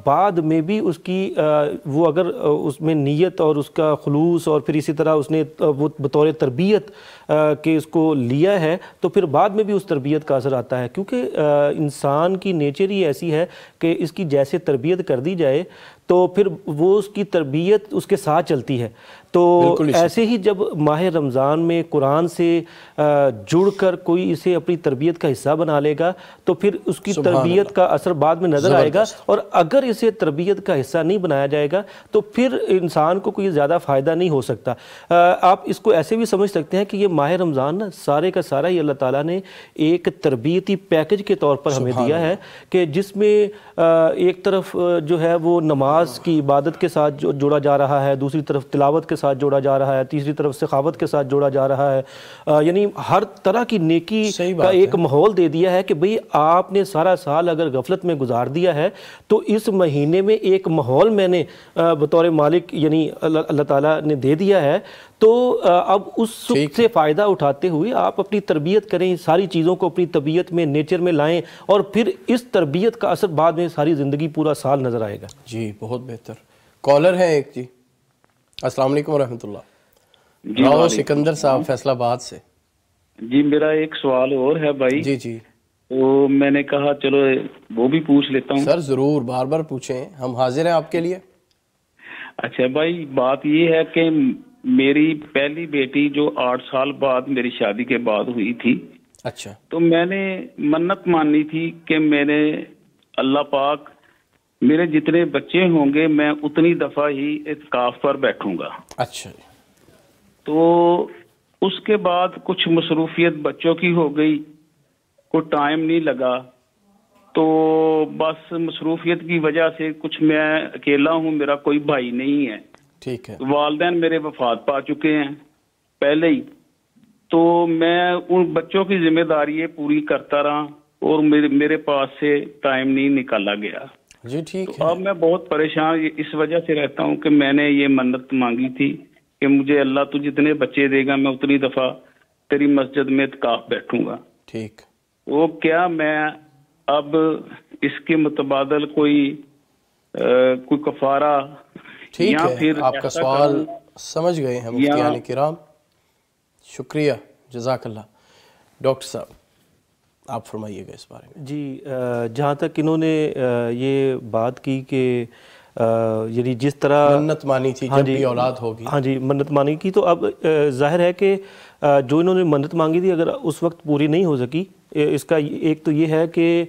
Speaker 4: بعد میں بھی اس کی وہ اگر اس میں نیت اور اس کا خلوص اور پھر اسی طرح اس نے وہ بطور تربیت کہ اس کو لیا ہے تو پھر بعد میں بھی اس تربیت کا اثر آتا ہے. کیونکہ انسان کی نیچر ہی ایسی ہے کہ اس کی جیسے تربیت کر دی جائے تو پھر وہ اس کی تربیت اس کے ساتھ چلتی ہے. تو ایسے ہی جب ماہ رمضان میں قرآن سے جڑ کر کوئی اسے اپنی تربیت کا حصہ بنا لے گا تو پھر اس کی تربیت کا اثر بعد میں نظر آئے گا, اور اگر اسے تربیت کا حصہ نہیں بنایا جائے گا تو پھر انسان کو کوئی زیادہ فائدہ نہیں ہو سکتا. آپ اس کو ایسے بھی سمجھ سکتے ہیں کہ یہ ماہ رمضان سارے کا سارا ہی اللہ تعالیٰ نے ایک تربیتی پیکج کے طور پر ہمیں دیا ہے کہ جس میں ایک طرف جو ہے وہ نماز کی عبادت کے ساتھ جوڑا جا رہا ہے, دوسری طرف تلاوت کے ساتھ جوڑا جا رہا ہے, تیسری طرف سخاوت کے ساتھ جوڑا جا رہا ہے. یعنی ہر طرح کی نیکی کا ایک ماحول دے دیا ہے کہ بھئی آپ نے سارا سال اگر غفلت میں گزار دیا ہے تو اس مہینے میں ایک ماحول میں نے بطور مالک یعنی اللہ تعالیٰ نے دے دیا ہے. تو اب اس سے فائدہ اٹھاتے ہوئے آپ اپنی تربیت کریں, ساری چیزوں کو اپنی طبیعت میں نیچر میں لائیں, اور پھر اس تربیت کا اثر بعد میں ساری زندگی پورا سال نظر آئے گا.
Speaker 2: جی بہت بہتر. کالر ہے ایک. جی السلام علیکم ورحمۃ اللہ.
Speaker 6: جی
Speaker 2: سکندر صاحب فیصلہ آباد سے.
Speaker 6: جی میرا ایک سوال اور ہے بھائی.
Speaker 2: جی جی.
Speaker 6: تو میں نے کہا چلو وہ بھی پوچھ لیتا ہوں.
Speaker 2: سر ضرور, بار بار پوچھیں, ہم حاضر ہیں آپ کے لیے.
Speaker 6: اچھا بھائی, بات یہ ہے کہ میری پہلی بیٹی جو 8 سال بعد میری شادی کے بعد ہوئی تھی.
Speaker 2: اچھا.
Speaker 6: تو میں نے منت مانی تھی کہ میں نے اللہ پاک میرے جتنے بچے ہوں گے میں اتنی دفعہ ہی اعتکاف پر بیٹھوں گا.
Speaker 2: اچھا.
Speaker 6: تو اس کے بعد کچھ مصروفیت بچوں کی ہو گئی, کوئی ٹائم نہیں لگا, تو بس مصروفیت کی وجہ سے کچھ میں اکیلا ہوں, میرا کوئی بھائی نہیں ہے.
Speaker 2: ٹھیک ہے.
Speaker 6: والدین میرے وفات پا چکے ہیں پہلے ہی, تو میں ان بچوں کی ذمہ داری پوری کرتا رہا اور میرے پاس سے ٹائم نہیں نکالا گیا.
Speaker 2: جی ٹھیک
Speaker 6: ہے. اب میں بہت پریشان اس وجہ سے رہتا ہوں کہ میں نے یہ منت مانگی تھی کہ مجھے اللہ تو جتنے بچے دے گا میں اتنی دفعہ تیری مسجد میں اعتکاف بیٹھوں گا.
Speaker 2: ٹھیک.
Speaker 6: وہ کیا میں اب اس کے متبادل کوئی کفارہ
Speaker 2: ٹھیک ہے. آپ کا سوال سمجھ گئے ہیں مفتیان کرام, شکریہ, جزاک اللہ. ڈاکٹر صاحب آپ فرمائیے گا اس بارے میں.
Speaker 4: جی جہاں تک انہوں نے یہ بات کی کہ یعنی جس طرح
Speaker 2: منت مانی تھی جب بھی اولاد ہوگی.
Speaker 4: ہاں جی منت مانی کی, تو اب ظاہر ہے کہ جو انہوں نے منت مانگی تھی اگر اس وقت پوری نہیں ہو سکی, اس کا ایک تو یہ ہے کہ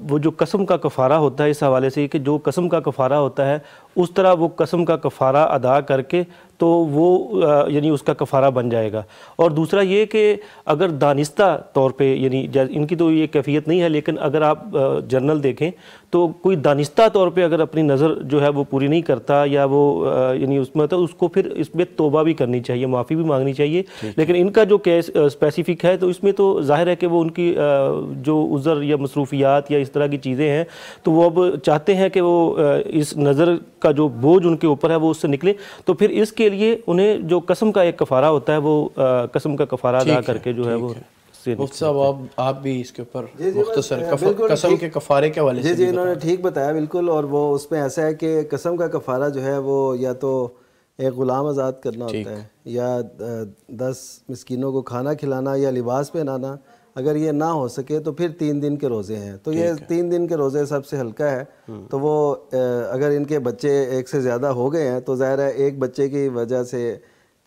Speaker 4: وہ جو قسم کا کفارہ ہوتا ہے اس حوالے سے کہ جو قسم کا کفارہ ہوتا ہے اس طرح وہ قسم کا کفارہ ادا کر کے تو وہ یعنی اس کا کفارہ بن جائے گا. اور دوسرا یہ کہ اگر دانستہ طور پہ یعنی ان کی تو یہ کیفیت نہیں ہے, لیکن اگر آپ جرنل دیکھیں تو کوئی دانستہ طور پہ اگر اپنی نظر جو ہے وہ پوری نہیں کرتا یا وہ یعنی اس میں تو اس کو پھر اس میں توبہ بھی کرنی چاہیے, معافی بھی مانگنی چاہیے. لیکن ان کا جو کیس اسپیسیفک ہے تو اس میں تو ظاہر ہے کہ وہ ان کی جو عذر یا مصروفیات یا اس طرح کی چیزیں ہیں تو وہ اب چاہتے ہیں کہ وہ اس نظر کا جو بوجھ ان کے اوپر ہے وہ اس سے نکلے. تو پھر اس کے لیے انہیں جو قسم کا ایک کفارہ ہوتا ہے وہ قسم کا کفارہ ادا کر کے جو ہے وہ.
Speaker 2: مفتی صاحب آپ بھی اس کے اوپر مختصر قسم کے کفارے کے حوالے سے.
Speaker 3: جی انہوں نے ٹھیک بتایا بالکل. اور وہ اس میں ایسا ہے کہ قسم کا کفارہ جو ہے وہ یا تو ایک غلام آزاد کرنا ہوتا ہے یا 10 مسکینوں کو کھانا کھلانا یا لباس پہنانا. اگر یہ نہ ہو سکے تو پھر 3 دن کے روزے ہیں. تو یہ 3 دن کے روزے سب سے ہلکا ہے. تو وہ اگر ان کے بچے ایک سے زیادہ ہو گئے ہیں تو ظاہر ہے ایک بچے کی وجہ سے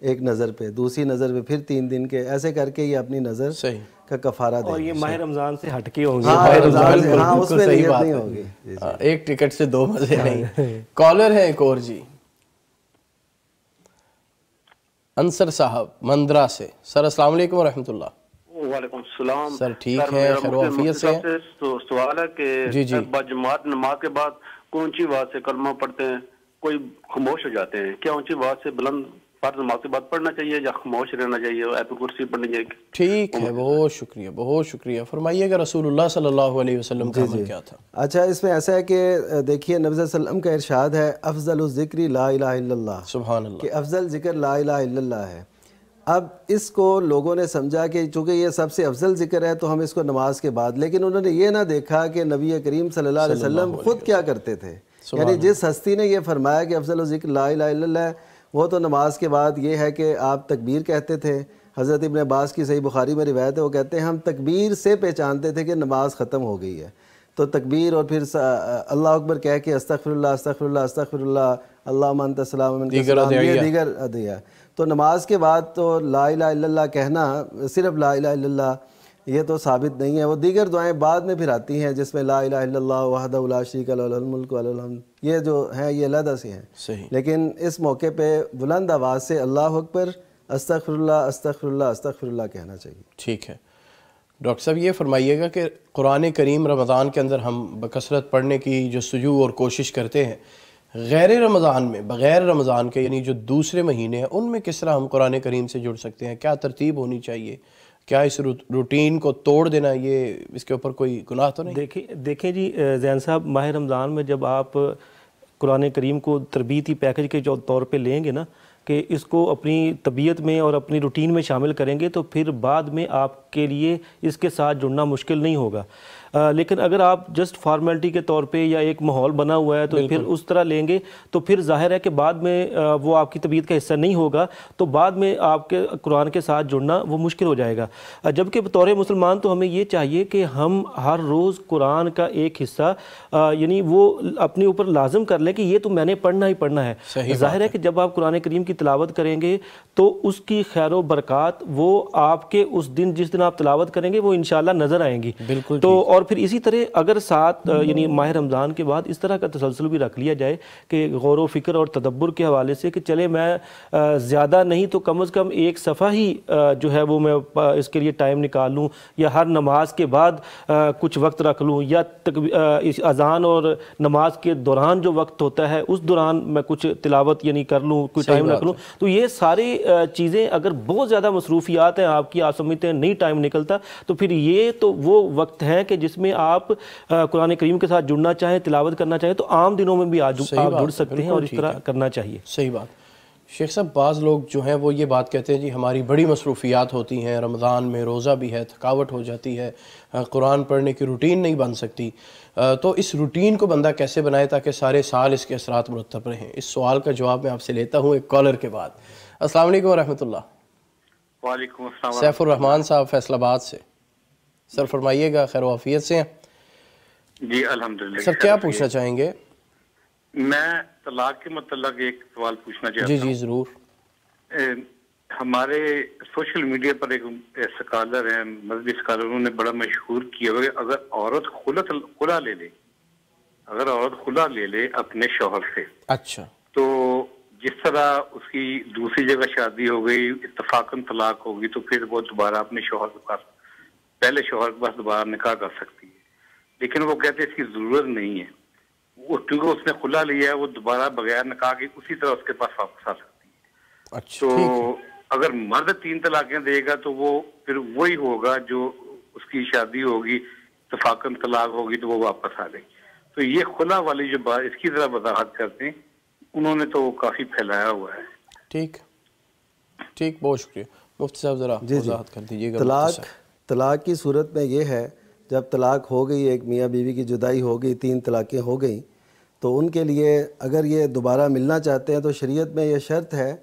Speaker 3: ایک نظر پہ، دوسری نظر پہ پھر 3 دن کے، ایسے کر کے یہ اپنی نظر کا کفارہ دیں.
Speaker 4: اور یہ ماہ رمضان سے ہٹ کے ہوں گے.
Speaker 3: ہاں اس میں نیت نہیں ہوگی.
Speaker 2: ایک ٹکٹ سے 2 مزے نہیں. کالر ہے ایک اور جی، انصر صاحب مندرا سے. سر السلام علیکم ورحمۃ اللہ.
Speaker 15: وعلیکم السلام.
Speaker 2: سر ٹھیک ہے، خیر و عافیت سے.
Speaker 15: سوال ہے کہ بجماعت نماز کے بعد کون سی آواز سے کلمہ پڑھتے ہیں؟ کوئی خاموش ہو جاتے ہیں، کیا اونچی آواز سے بلند فرض نماز کے بعد پڑھنا چاہیے یا خاموش رہنا چاہیے، آیت الکرسی پڑھنی چاہیے؟
Speaker 2: ٹھیک ہے، بہت شکریہ بہت شکریہ. فرمائیے گا رسول اللہ صلی اللہ علیہ وسلم کا عمل کیا تھا؟
Speaker 3: اچھا، اس میں ایسا ہے کہ دیکھیے نبی صلی اللہ علیہ وسلم کا ارشاد ہے افضل الذکر لا الہ الا اللہ.
Speaker 2: سبحان اللہ.
Speaker 3: کہ افضل ذکر لا الہ الا اللہ ہے. اب اس کو لوگوں نے سمجھا کہ چونکہ یہ سب سے افضل ذکر ہے تو ہم اس کو نماز کے بعد، لیکن انہوں نے یہ نہ دیکھا کہ نبی کریم صلی اللہ علیہ وسلم خود کیا کرتے تھے. یعنی جس ہستی نے یہ فرمایا کہ افضل الذکر لا الہ الا اللہ ہے، وہ تو نماز کے بعد یہ ہے کہ آپ تکبیر کہتے تھے. حضرت ابن عباس کی صحیح بخاری میں روایت ہے، وہ کہتے ہیں ہم تکبیر سے پہچانتے تھے کہ نماز ختم ہو گئی ہے. تو تکبیر اور پھر اللہ اکبر کہہ کے استغفر اللہ استغفر اللہ استغفر اللہ اللہم انت السلام منک السلام، یہ دیگر ادعیہ. تو نماز کے بعد تو لا الہ الا اللہ کہنا، صرف لا الہ الا اللہ یہ تو ثابت نہیں ہے. وہ دیگر دعائیں بعد میں پھر آتی ہیں جس میں لا الہ الا اللہ وحدہ لا شریک لہ لہ الملک و لہ الحمد، یہ جو ہیں یہ علیحدہ سے ہیں. لیکن اس موقع پہ بلند آواز سے اللہ اکبر استغفر اللہ استغفر اللہ استغفر اللہ کہنا چاہیے.
Speaker 2: ٹھیک ہے ڈاکٹر صاحب، یہ فرمائیے گا کہ قرآن کریم رمضان کے اندر ہم بکثرت پڑھنے کی جو سجو اور کوشش کرتے ہیں، غیر رمضان میں بغیر رمضان کے یعنی جو دوسرے مہینے ہیں ان میں کس طرح ہم قرآن کریم سے جڑ سکتے ہیں؟ کیا ترتیب ہونی چاہیے؟ کیا اس روٹین کو توڑ دینا یہ اس کے اوپر کوئی گناہ تو نہیں؟
Speaker 4: دیکھیں جی زین صاحب، ماہ رمضان میں جب آپ قرآن کریم کو تربیتی پیکج کے طور پہ لیں گے نا، کہ اس کو اپنی طبیعت میں اور اپنی روٹین میں شامل کریں گے تو پھر بعد میں آپ کے لیے اس کے ساتھ جڑنا مشکل نہیں ہوگا. لیکن اگر آپ جسٹ فارمیلٹی کے طور پہ یا ایک ماحول بنا ہوا ہے تو پھر اس طرح لیں گے تو پھر ظاہر ہے کہ بعد میں وہ آپ کی طبیعت کا حصہ نہیں ہوگا، تو بعد میں آپ کے قرآن کے ساتھ جڑنا وہ مشکل ہو جائے گا. جبکہ بطور مسلمان تو ہمیں یہ چاہیے کہ ہم ہر روز قرآن کا ایک حصہ یعنی وہ اپنے اوپر لازم کر لیں کہ یہ تو میں نے پڑھنا ہی پڑھنا ہے. ظاہر ہے کہ جب آپ قرآن کریم کی تلاوت کریں گے تو اس کی خیر و برکات وہ آپ کے اس دن جس دن آپ تلاوت کریں گے وہ انشاءاللہ نظر آئیں گی.
Speaker 2: بالکل.
Speaker 4: تو اور پھر اسی طرح اگر ساتھ یعنی ماہ رمضان کے بعد اس طرح کا تسلسل بھی رکھ لیا جائے کہ غور و فکر اور تدبر کے حوالے سے کہ چلے میں زیادہ نہیں تو کم از کم ایک صفحہ ہی جو ہے وہ میں اس کے لیے ٹائم نکال لوں، یا ہر نماز کے بعد کچھ وقت رکھ لوں، یا اذان اور نماز کے دوران جو وقت ہوتا ہے اس دوران میں کچھ تلاوت یعنی کر لوں، کوئی ٹائم رکھ لوں. تو یہ ساری چیزیں اگر بہت زیادہ مصروفیات ہیں آپ کی، آپ سمجھتے ہیں نہیں ٹائم نکلتا، تو پھر یہ تو وہ وقت ہے کہ جس میں آپ قرآن کریم کے ساتھ جڑنا چاہیں، تلاوت کرنا چاہیں تو عام دنوں میں بھی آپ جڑ سکتے ہیں اور اس طرح کرنا چاہیے.
Speaker 2: صحیح بات. شیخ صاحب، بعض لوگ جو ہیں وہ یہ بات کہتے ہیں جی ہماری بڑی مصروفیات ہوتی ہیں، رمضان میں روزہ بھی ہے، تھکاوٹ ہو جاتی ہے، قرآن پڑھنے کی روٹین نہیں بن سکتی، تو اس روٹین کو بندہ کیسے بنائے تاکہ سارے سال اس کے اثرات مرتب رہیں؟ اس سوال کا جواب میں آپ سے لیتا ہوں ایک کالر کے بعد. السلام علیکم ورحمۃ اللہ.
Speaker 15: وعلیکم السلام.
Speaker 2: سیف الرحمان صاحب فیصل آباد سے. سر فرمائیے گا، خیر و عافیت سے ہیں؟
Speaker 15: جی الحمدللہ.
Speaker 2: سر کیا پوچھنا چاہیں گے؟
Speaker 15: میں طلاق کے متعلق ایک سوال پوچھنا چاہتا ہوں.
Speaker 2: جی ضرور.
Speaker 15: ہمارے سوشل میڈیا پر ایک سکالر ہیں، مذہبی سکالر، انہوں نے بڑا مشہور کیا ہے اگر عورت خلا لے لے، اگر عورت خلا لے لے اپنے شوہر سے،
Speaker 2: اچھا،
Speaker 15: تو جس طرح اس کی دوسری جگہ شادی ہو گئی، اتفاقاً طلاق ہوگی، تو پھر وہ دوبارہ اپنے شوہر کے پاس، پہلے شوہر کے پاس دوبارہ نکاح کر سکتی ہے. لیکن وہ کہتے ہیں اس کی ضرورت نہیں ہے، کیونکہ اس نے خلا لیا ہے، وہ دوبارہ بغیر نکاح کے اسی طرح اس کے پاس واپس آ سکتی ہے.
Speaker 2: اچھا.
Speaker 15: تو اگر مرد 3 طلاقیں دے گا تو وہ پھر وہی ہوگا جو اس کی شادی ہوگی، اتفاقاً طلاق ہوگی تو وہ واپس آ گئی. تو یہ خلا والی جو بات اس کی طرح وضاحت کرتے ہیں، انہوں نے تو کافی پھیلایا ہوا ہے.
Speaker 2: ٹھیک ٹھیک، بہت شکریہ. مفتی صاحب ذرا وضاحت کر دیجیے گا.
Speaker 3: طلاق کی صورت میں یہ ہے جب طلاق ہو گئی، ایک میاں بیوی کی جدائی ہو گئی، 3 طلاقیں ہو گئیں، تو ان کے لیے اگر یہ دوبارہ ملنا چاہتے ہیں تو شریعت میں یہ شرط ہے،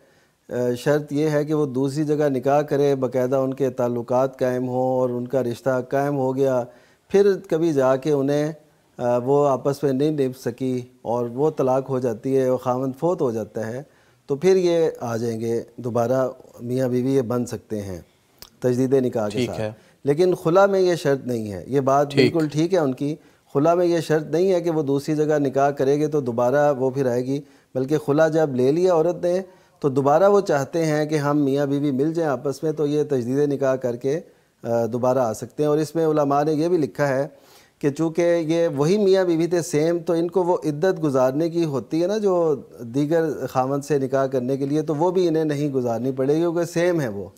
Speaker 3: شرط یہ ہے کہ وہ دوسری جگہ نکاح کرے، باقاعدہ ان کے تعلقات قائم ہوں اور ان کا رشتہ قائم ہو گیا، پھر کبھی جا کے انہیں وہ آپس میں نہیں نبھ سکی اور وہ طلاق ہو جاتی ہے اور خاوند فوت ہو جاتا ہے، تو پھر یہ آ جائیں گے دوبارہ میاں بیوی یہ بن سکتے ہیں تجدید نکاح کے ساتھ. لیکن خلا میں یہ شرط نہیں ہے. یہ بات بالکل ٹھیک ہے ان کی. خلا میں یہ شرط نہیں ہے کہ وہ دوسری جگہ نکاح کرے گے تو دوبارہ وہ پھر آئے گی، بلکہ خلا جب لے لیا عورت نے تو دوبارہ وہ چاہتے ہیں کہ ہم میاں بیوی مل جائیں آپس میں، تو یہ تجدید نکاح کر کے دوبارہ آ سکتے ہیں. اور اس میں علماء نے یہ بھی لکھا ہے کہ چونکہ یہ وہی میاں بیوی تھے سیم، تو ان کو وہ عدت گزارنے کی ہوتی ہے نا جو دیگر خاوند سے نکاح کرنے کے لیے، تو وہ بھی انہیں نہیں گزارنی پڑے گی کیونکہ سیم ہے، وہ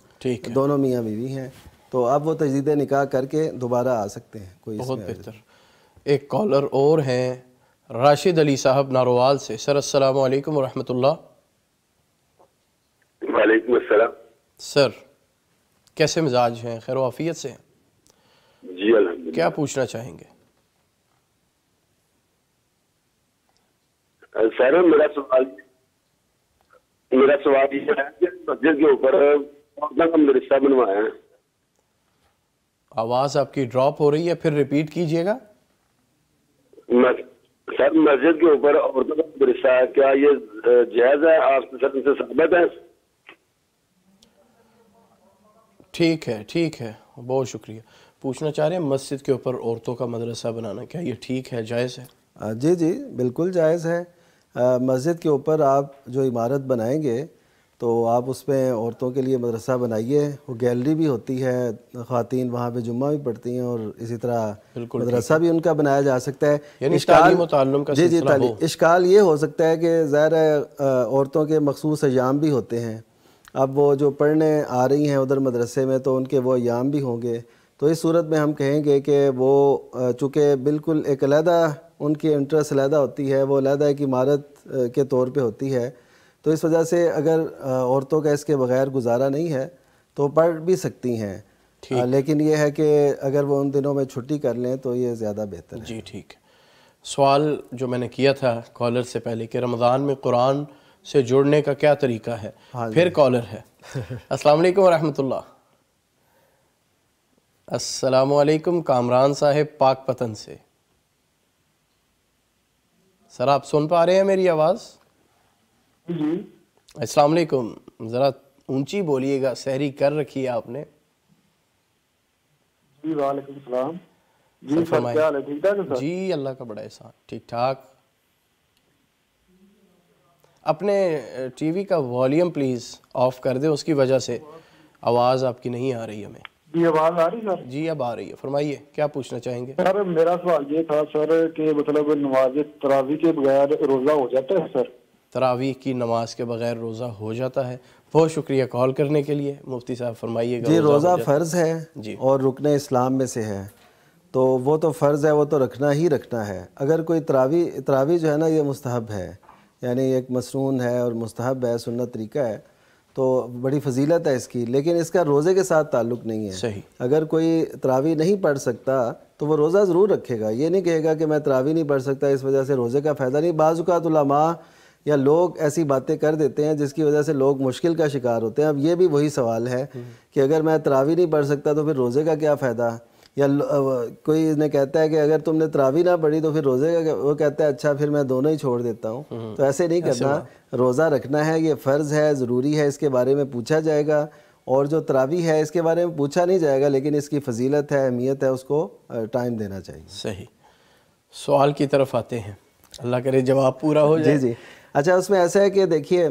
Speaker 3: دونوں میاں بیوی ہیں. تو اب وہ تجدید نکاح کر کے دوبارہ آ سکتے ہیں. کوئی
Speaker 2: بہت بہتر. ایک کالر اور ہیں راشد علی صاحب ناروال سے. سر السلام علیکم ورحمۃ اللہ.
Speaker 16: وعلیکم السلام.
Speaker 2: سر کیسے مزاج ہیں؟ خیر و عافیت سے ہیں؟
Speaker 16: جی الحمدللہ.
Speaker 2: کیا پوچھنا چاہیں گے؟
Speaker 16: سر میرا سوال یہ ہے کہ مسجد کے اوپر کا مدرسہ بنوایا ہے.
Speaker 2: آواز آپ کی ڈراپ ہو رہی ہے، پھر ریپیٹ کیجئے گا.
Speaker 16: سر مسجد کے اوپر عورتوں کا مدرسہ ہے، کیا یہ جائز ہے؟ آپ سر سے ثابت ہے؟
Speaker 2: ٹھیک ہے ٹھیک ہے، بہت شکریہ. پوچھنا چاہ رہے ہیں مسجد کے اوپر عورتوں کا مدرسہ بنانا کیا یہ ٹھیک ہے، جائز ہے؟
Speaker 3: جی جی بالکل جائز ہے. مسجد کے اوپر آپ جو عمارت بنائیں گے تو آپ اس میں عورتوں کے لیے مدرسہ بنائیے. وہ گیلری بھی ہوتی ہے، خواتین وہاں پہ جمعہ بھی پڑھتی ہیں، اور اسی طرح مدرسہ بھی ان کا بنایا جا سکتا ہے.
Speaker 2: یعنی تعلیم و تعلم کا
Speaker 3: جی تعلیم. اشکال یہ ہو سکتا ہے کہ ظاہر ہے عورتوں کے مخصوص ایام بھی ہوتے ہیں. اب وہ جو پڑھنے آ رہی ہیں ادھر مدرسے میں تو ان کے وہ ایام بھی ہوں گے، تو اس صورت میں ہم کہیں گے کہ وہ چونکہ بالکل ایک علیحدہ ان کی انٹرسٹ علیحدہ ہوتی ہے، وہ علیحدہ ایک عمارت کے طور پہ ہوتی ہے، تو اس وجہ سے اگر عورتوں کا اس کے بغیر گزارا نہیں ہے تو پڑھ بھی سکتی ہیں. لیکن یہ ہے کہ اگر وہ ان دنوں میں چھٹی کر لیں تو یہ زیادہ بہتر ہے.
Speaker 2: جی ٹھیک ہے. سوال جو میں نے کیا تھا کالر سے پہلے کہ رمضان میں قرآن سے جڑنے کا کیا طریقہ ہے، پھر کالر ہے. السلام علیکم ورحمۃ اللہ. السلام علیکم کامران صاحب پاک پتن سے. سر آپ سن پا رہے ہیں میری آواز؟
Speaker 17: جی.
Speaker 2: السلام علیکم. ذرا اونچی بولیے گا، سحری کر رکھی ہے آپ نے.
Speaker 17: جی وعلیکم السلام. جی سر کیا حال ہے؟ ٹھیک ٹھاک ہے سر؟
Speaker 2: جی اللہ کا بڑا احسان، ٹھیک ٹھاک. اپنے ٹی وی کا والیوم پلیز آف کر دیں، اس کی وجہ سے آواز آپ کی نہیں آ رہی ہمیں.
Speaker 17: جی آواز آ رہی سر؟
Speaker 2: جی اب آ رہی ہے. فرمائیے کیا پوچھنا چاہیں گے؟
Speaker 17: سر میرا سوال یہ تھا سر کہ مطلب نماز تراویح کے بغیر روزہ ہو جاتا ہے سر؟
Speaker 2: تراویح کی نماز کے بغیر روزہ ہو جاتا ہے. بہت شکریہ کال کرنے کے لیے. مفتی صاحب فرمائیے گا.
Speaker 3: جی روزہ فرض ہے اور رکن اسلام میں سے ہے، تو وہ تو فرض ہے، وہ تو رکھنا ہی رکھنا ہے. اگر کوئی تراویح جو ہے نا یہ مستحب ہے، یعنی ایک مسنون ہے اور مستحب ہے، سنت طریقہ ہے، تو بڑی فضیلت ہے اس کی، لیکن اس کا روزے کے ساتھ تعلق نہیں ہے.
Speaker 2: صحیح.
Speaker 3: اگر کوئی تراویح نہیں پڑھ سکتا تو وہ روزہ ضرور رکھے گا. یہ نہیں کہے گا کہ میں تراویح نہیں پڑھ سکتا اس وجہ سے روزے کا فائدہ نہیں. بعض اوقات علماء یا لوگ ایسی باتیں کر دیتے ہیں جس کی وجہ سے لوگ مشکل کا شکار ہوتے ہیں. اب یہ بھی وہی سوال ہے کہ اگر میں تراویح نہیں پڑھ سکتا تو پھر روزے کا کیا فائدہ؟ یا کوئی نے کہتا ہے کہ اگر تم نے تراویح نہ پڑھی تو پھر روزے کا، وہ کہتا ہے اچھا پھر میں دونوں ہی چھوڑ دیتا ہوں. تو ایسے نہیں کرنا. روزہ رکھنا ہے، یہ فرض ہے، ضروری ہے، اس کے بارے میں پوچھا جائے گا. اور جو تراویح ہے اس کے بارے میں پوچھا نہیں جائے گا، لیکن اس کی فضیلت ہے، اہمیت ہے، اس کو ٹائم دینا چاہیے.
Speaker 2: صحیح. سوال کی طرف آتے ہیں، اللہ کرے جواب پورا ہو جائے.
Speaker 3: جی جی. اچھا اس میں ایسا ہے کہ دیکھیے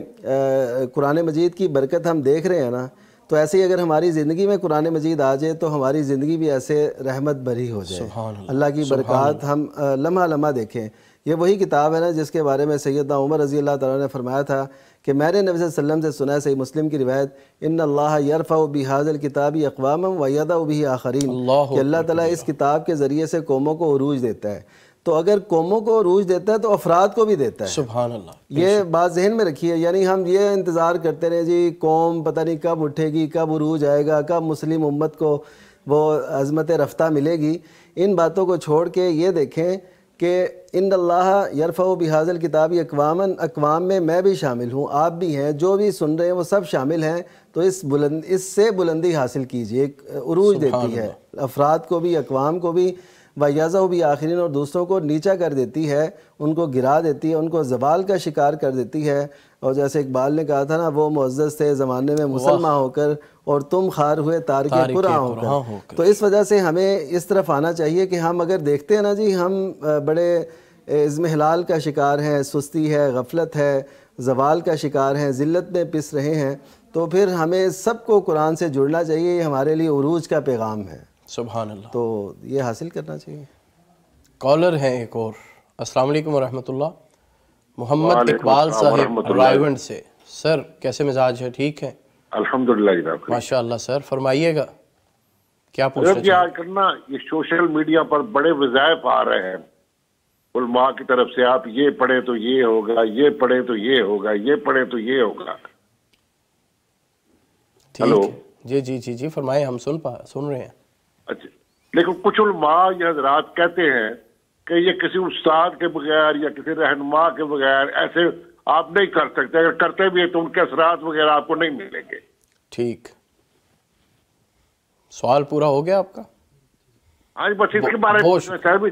Speaker 3: قرآن مجید کی برکت ہم دیکھ رہے ہیں نا، تو ایسے ہی اگر ہماری زندگی میں قرآن مجید آ جائے تو ہماری زندگی بھی ایسے رحمت بھری ہو جائے. اللہ کی برکات ہم لمحہ لمحہ دیکھیں. یہ وہی کتاب ہے نا جس کے بارے میں سیدنا عمر رضی اللہ تعالیٰ نے فرمایا تھا کہ میں نے نبی صلی اللہ علیہ وسلم سے سنا ہے، صحیح مسلم کی روایت، ان اللہ یرفع بہذا الکتاب اقواما ویضع بہ آخرین، کہ اللہ تعالیٰ اس کتاب کے ذریعے سے قوموں کو عروج دیتا ہے. تو اگر قوموں کو عروج دیتا ہے تو افراد کو بھی دیتا ہے.
Speaker 2: سبحان اللہ.
Speaker 3: یہ بات ذہن میں رکھیے. یعنی ہم یہ انتظار کرتے رہے جی قوم پتہ نہیں کب اٹھے گی، کب عروج آئے گا، کب مسلم امت کو وہ عظمت رفتہ ملے گی. ان باتوں کو چھوڑ کے یہ دیکھیں کہ ان اللہ یرفع بہذا الکتاب اقواما، اقوام میں بھی شامل ہوں، آپ بھی ہیں، جو بھی سن رہے ہیں وہ سب شامل ہیں. تو اس سے بلندی حاصل کیجیے. عروج دیتی ہے افراد کو بھی، اقوام کو بھی، وَيَضَعُ بِآخِرِينَ، اور دوسروں کو نیچا کر دیتی ہے، ان کو گرا دیتی ہے، ان کو زوال کا شکار کر دیتی ہے. اور جیسے اقبال نے کہا تھا نا، وہ معزز تھے زمانے میں مسلمان ہو کر اور تم خار ہوئے تارک قرآن ہو کر. تو اس وجہ سے ہمیں اس طرف آنا چاہیے کہ ہم اگر دیکھتے ہیں نا جی ہم بڑے اضمحلال کا شکار ہیں، سستی ہے، غفلت ہے، زوال کا شکار ہیں، ذلت میں پس رہے ہیں، تو پھر ہمیں سب کو قرآن سے جڑنا چاہیے. یہ ہمارے لیے عروج کا پیغام ہے.
Speaker 2: سبحان اللہ.
Speaker 3: تو یہ حاصل کرنا چاہیے.
Speaker 2: کالر ہیں ایک اور. السلام علیکم ورحمۃ اللہ. محمد اقبال صاحب رائیونڈ سے. سر کیسے مزاج ہے؟ ٹھیک ہے
Speaker 18: الحمدللہ جناب.
Speaker 2: ماشاء اللہ. سر فرمائیے گا کیا پوچھنا
Speaker 18: چاہیے. آج کل نا یہ سوشل میڈیا پر بڑے وظائف آ رہے ہیں علماء کی طرف سے، آپ یہ پڑھے تو یہ ہوگا، یہ پڑھے تو یہ ہوگا، یہ پڑھے تو یہ ہوگا.
Speaker 2: ہلو جی جی جی جی فرمائیں، ہم سن رہے ہیں.
Speaker 18: اچھا، لیکن کچھ علماء یہ حضرات کہتے ہیں کہ یہ کسی استاد کے بغیر یا کسی رہنما کے بغیر ایسے آپ نہیں کر سکتے، اگر کرتے بھی ہیں تو ان کے اثرات وغیرہ آپ کو نہیں ملیں گے.
Speaker 2: ٹھیک، سوال پورا ہو گیا آپ کا.
Speaker 18: ہاں بس اس کے بارے میں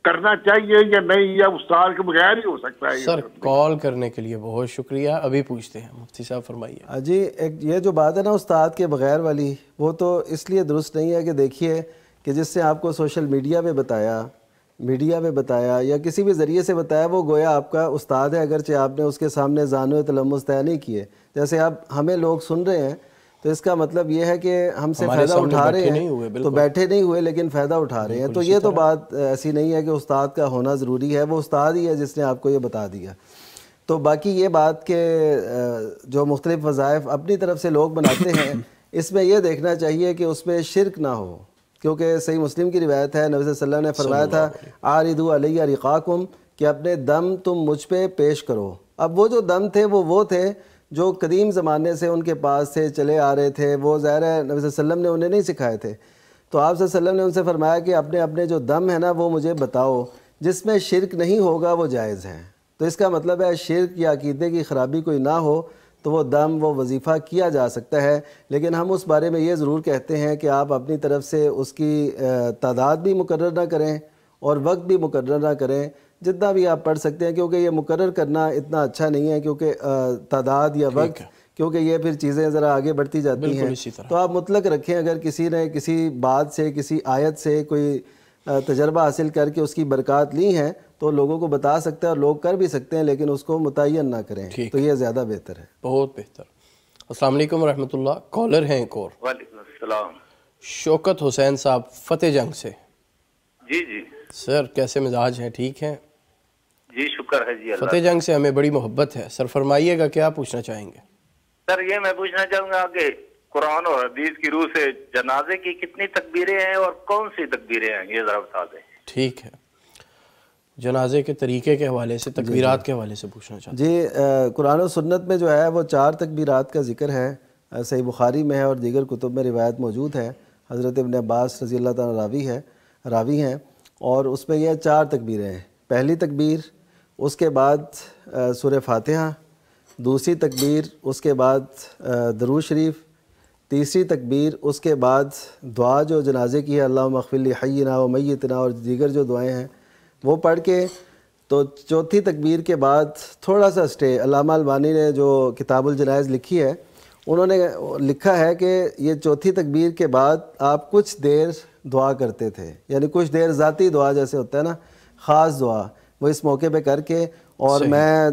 Speaker 18: کرنا چاہیے یا نہیں، یا استاد کے بغیر ہی ہو سکتا ہے.
Speaker 2: سر کال کرنے کے لیے بہت شکریہ. ابھی پوچھتے ہیں مفتی صاحب، فرمائیے.
Speaker 3: جی یہ جو بات ہے نا استاد کے بغیر والی، وہ تو اس لیے درست نہیں ہے کہ دیکھیے کہ جس سے آپ کو سوشل میڈیا میں بتایا یا کسی بھی ذریعے سے بتایا، وہ گویا آپ کا استاد ہے، اگرچہ آپ نے اس کے سامنے زانو تلمس طے نہیں کیے. جیسے آپ ہمیں لوگ سن رہے ہیں تو اس کا مطلب یہ ہے کہ ہم سے فائدہ اٹھا رہے ہیں، تو بیٹھے نہیں ہوئے لیکن فائدہ اٹھا رہے ہیں. تو یہ تو بات ایسی نہیں ہے کہ استاد کا ہونا ضروری ہے، وہ استاد ہی ہے جس نے آپ کو یہ بتا دیا. تو باقی یہ بات کہ جو مختلف وظائف اپنی طرف سے لوگ بناتے ہیں، اس میں یہ دیکھنا چاہیے کہ اس میں شرک نہ ہو، کیونکہ صحیح مسلم کی روایت ہے، نبی صلی اللہ علیہ وسلم نے فرمایا تھا عارضوا علیہ رقاکم، کہ اپنے دم تم مجھ پہ پیش کرو. اب وہ جو دم تھے وہ تھے جو قدیم زمانے سے ان کے پاس سے چلے آ رہے تھے، وہ ظاہر ہے نبی صلی اللہ علیہ وسلم نے انہیں نہیں سکھائے تھے. تو آپ صلی اللہ علیہ وسلم نے ان سے فرمایا کہ اپنے جو دم ہے نا وہ مجھے بتاؤ، جس میں شرک نہیں ہوگا وہ جائز ہے. تو اس کا مطلب ہے شرک یا عقیدے کی خرابی کوئی نہ ہو تو وہ دم وہ وظیفہ کیا جا سکتا ہے. لیکن ہم اس بارے میں یہ ضرور کہتے ہیں کہ آپ اپنی طرف سے اس کی تعداد بھی مقرر نہ کریں اور وقت بھی مقرر نہ کریں، جتنا بھی آپ پڑھ سکتے ہیں، کیونکہ یہ مقرر کرنا اتنا اچھا نہیں ہے، کیونکہ تعداد یا وقت، کیونکہ یہ پھر چیزیں ذرا آگے بڑھتی جاتی ہیں. تو آپ مطلق رکھیں. اگر کسی نے کسی بات سے، کسی آیت سے کوئی تجربہ حاصل کر کے اس کی برکات لی ہیں تو لوگوں کو بتا سکتے ہیں اور لوگ کر بھی سکتے ہیں، لیکن اس کو متعین نہ کریں. تو یہ زیادہ بہتر ہے.
Speaker 2: بہت بہتر. السلام علیکم ورحمۃ اللہ. کالر ہیں ایک اور.
Speaker 19: وعلیکم السلام.
Speaker 2: شوکت حسین صاحب فتح جنگ سے.
Speaker 19: جی جی
Speaker 2: سر کیسے مزاج ہیں؟ ٹھیک ہیں
Speaker 19: جی شکر ہے جی اللہ.
Speaker 2: فتح جنگ سے ہمیں بڑی محبت ہے. سر فرمائیے گا کیا پوچھنا چاہیں گے؟
Speaker 19: سر یہ میں پوچھنا چاہوں گا کہ قرآن اور حدیث کی روح سے جنازے کی کتنی تکبیریں ہیں اور کون سی تکبیریں ہیں، یہ ذرا بتا دیں.
Speaker 2: ٹھیک ہے، جنازے کے طریقے کے حوالے سے، تکبیرات کے حوالے سے پوچھنا چاہتے
Speaker 3: ہیں. جی قرآن و سنت میں جو ہے وہ 4 تکبیرات کا ذکر ہے. صحیح بخاری میں ہے اور دیگر کتب میں روایت موجود ہے. حضرت ابن عباس رضی اللہ تعالیٰ راوی ہیں اور اس میں یہ 4 تکبیریں ہیں. پہلی تکبیر، اس کے بعد سورہ فاتحہ، دوسری تکبیر اس کے بعد درود شریف، تیسری تکبیر اس کے بعد دعا جو جنازے کی ہے، اللہم اغفر لی حینا و میتنا، اور دیگر جو دعائیں ہیں وہ پڑھ کے، تو چوتھی تکبیر کے بعد تھوڑا سا اسٹے. علامہ البانی نے جو کتاب الجنائز لکھی ہے، انہوں نے لکھا ہے کہ یہ چوتھی تکبیر کے بعد آپ کچھ دیر دعا کرتے تھے، یعنی کچھ دیر ذاتی دعا جیسے ہوتا ہے نا، خاص دعا، وہ اس موقع پہ کر کے. اور میں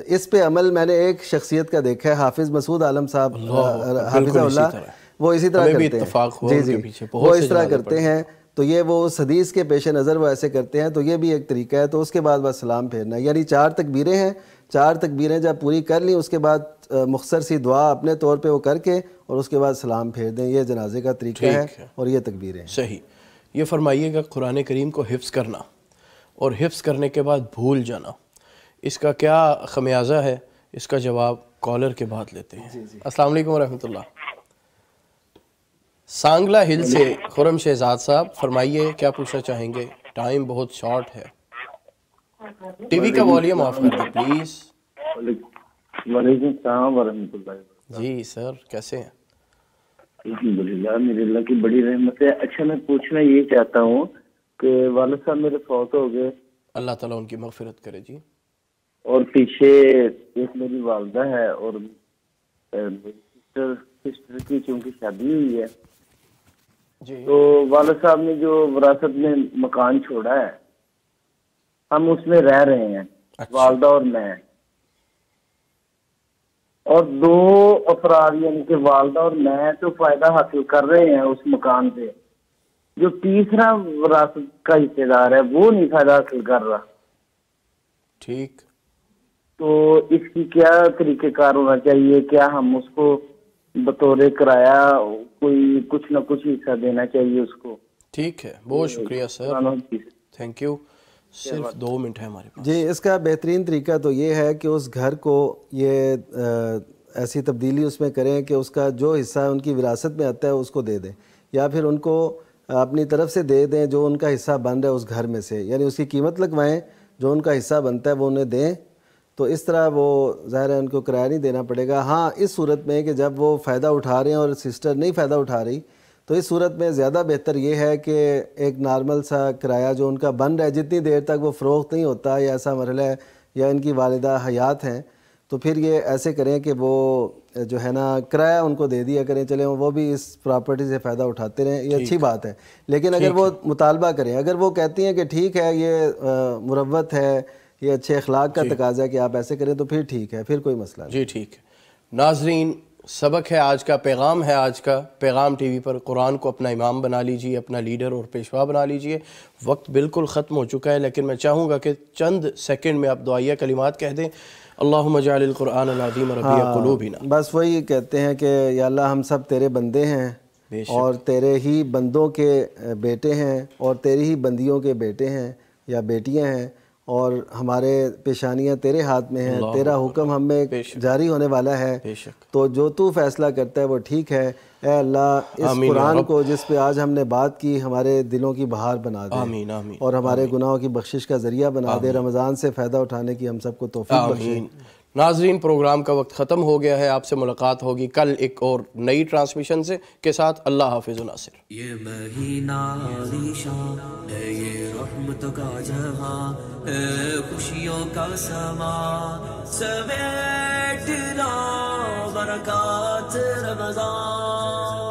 Speaker 3: اس پہ عمل میں نے ایک شخصیت کا دیکھا ہے، حافظ مسعود عالم صاحب حافظہ اللہ، وہ اسی طرح کرتے ہیں. جی وہ اس طرح کرتے ہیں. تو یہ وہ اس حدیث کے پیش نظر وہ ایسے کرتے ہیں. تو یہ بھی ایک طریقہ ہے. تو اس کے بعد بس سلام پھیرنا ہے. یعنی 4 تکبیریں ہیں. 4 تکبیریں جب پوری کر لیں اس کے بعد مختصر سی دعا اپنے طور پہ وہ کر کے اور اس کے بعد سلام پھیر دیں. یہ جنازے کا طریقہ ہے اور یہ تکبیریں.
Speaker 2: صحیح. یہ فرمائیے گا قرآن کریم کو حفظ کرنا اور حفظ کرنے کے بعد بھول جانا، اس کا کیا خمیازہ ہے؟ اس کا جواب کالر کے بعد لیتے ہیں. السلام علیکم ورحمۃ اللہ. سانگلہ ہل سے خرم شہزاد صاحب، فرمائیے کیا پوچھنا چاہیں گے؟ ٹائم بہت شارٹ ہے. ٹی وی کا والیوم آف کر دیں پلیز.
Speaker 10: وعلیکم السلام ورحمۃ اللہ.
Speaker 2: جی سر کیسے ہیں؟
Speaker 10: الحمدللہ، میرے اللہ کی بڑی رحمت ہے. اچھا میں پوچھنا یہ چاہتا ہوں کہ والد صاحب میرے فوت ہو گئے،
Speaker 2: اللہ تعالیٰ ان کی مغفرت کرے. جی
Speaker 20: اور پیچھے ایک میری والدہ ہے اور سسٹر کی چونکہ شادی ہوئی ہے تو والد صاحب نے جو وراثت میں مکان چھوڑا ہے ہم اس میں رہ رہے ہیں، والدہ اور میں، اور دو افراد یعنی کہ والدہ اور میں تو فائدہ حاصل کر رہے ہیں اس مکان سے، جو تیسرا وراثت کا حصے دار ہے وہ نہیں فائدہ حاصل کر رہا.
Speaker 2: ٹھیک،
Speaker 20: تو اس کی کیا طریقہ کار ہونا چاہیے؟ کیا ہم اس کو بطور کرایہ کوئی کچھ نہ کچھ حصہ دینا چاہیے اس کو؟
Speaker 2: ٹھیک ہے، بہت شکریہ سر، تھینک یو. صرف 2 منٹ ہے ہمارے پاس.
Speaker 3: جی، اس کا بہترین طریقہ تو یہ ہے کہ اس گھر کو یہ ایسی تبدیلی اس میں کریں کہ اس کا جو حصہ ان کی وراثت میں آتا ہے اس کو دے دیں، یا پھر ان کو اپنی طرف سے دے دیں جو ان کا حصہ بن رہا ہے اس گھر میں سے، یعنی اس کی قیمت لگوائیں، جو ان کا حصہ بنتا ہے وہ انہیں دیں. تو اس طرح وہ ظاہر ہے ان کو کرایہ نہیں دینا پڑے گا. ہاں اس صورت میں کہ جب وہ فائدہ اٹھا رہے ہیں اور سسٹر نہیں فائدہ اٹھا رہی، تو اس صورت میں زیادہ بہتر یہ ہے کہ ایک نارمل سا کرایہ جو ان کا بن رہا ہے جتنی دیر تک وہ فروخت نہیں ہوتا یا ایسا مرحلہ ہے یا ان کی والدہ حیات ہیں، تو پھر یہ ایسے کریں کہ وہ جو ہے نا کرایہ ان کو دے دیا کریں، چلیں وہ بھی اس پراپرٹی سے فائدہ اٹھاتے رہیں، یہ اچھی بات ہے. لیکن اگر وہ مطالبہ کریں، اگر وہ کہتی ہیں کہ ٹھیک ہے یہ مروت ہے، یہ اچھے اخلاق کا تقاضا ہے کہ آپ ایسے کریں، تو پھر ٹھیک ہے، پھر کوئی مسئلہ نہیں.
Speaker 2: جی ٹھیک ہے. ناظرین، سبق ہے آج کا، پیغام ہے آج کا. پیغام ٹی وی پر قرآن کو اپنا امام بنا لیجئے، اپنا لیڈر اور پیشوا بنا لیجئے. وقت بالکل ختم ہو چکا ہے، لیکن میں چاہوں گا کہ چند سیکنڈ میں آپ دعائیہ کلمات کہہ دیں. اللہم اجعل القرآن العظیم ربیع قلوبنا.
Speaker 3: بس وہی کہتے ہیں کہ یا اللہ ہم سب تیرے بندے ہیں اور تیرے ہی بندوں کے بیٹے ہیں اور تیری ہی بندیوں کے بیٹے ہیں یا بیٹیاں ہیں، اور ہمارے پیشانیاں تیرے ہاتھ میں ہیں، تیرا حکم ہم میں جاری ہونے والا ہے، تو جو تو فیصلہ کرتا ہے وہ ٹھیک ہے. اے اللہ اس قرآن کو جس پہ آج ہم نے بات کی ہمارے دلوں کی بہار بنا دے اور ہمارے گناہوں کی بخشش کا ذریعہ بنا دے. رمضان سے فائدہ اٹھانے کی ہم سب کو توفیق بخشے.
Speaker 2: ناظرین، پروگرام کا وقت ختم ہو گیا ہے. آپ سے ملاقات ہوگی کل ایک اور نئی ٹرانسمیشن سے کے ساتھ. اللہ حافظ و ناصر.
Speaker 1: یہ مہینہ عالیشان ہے، یہ رحمت کا جہاں ہے، خوشیوں کا سما سمیٹنا برکات رمضان.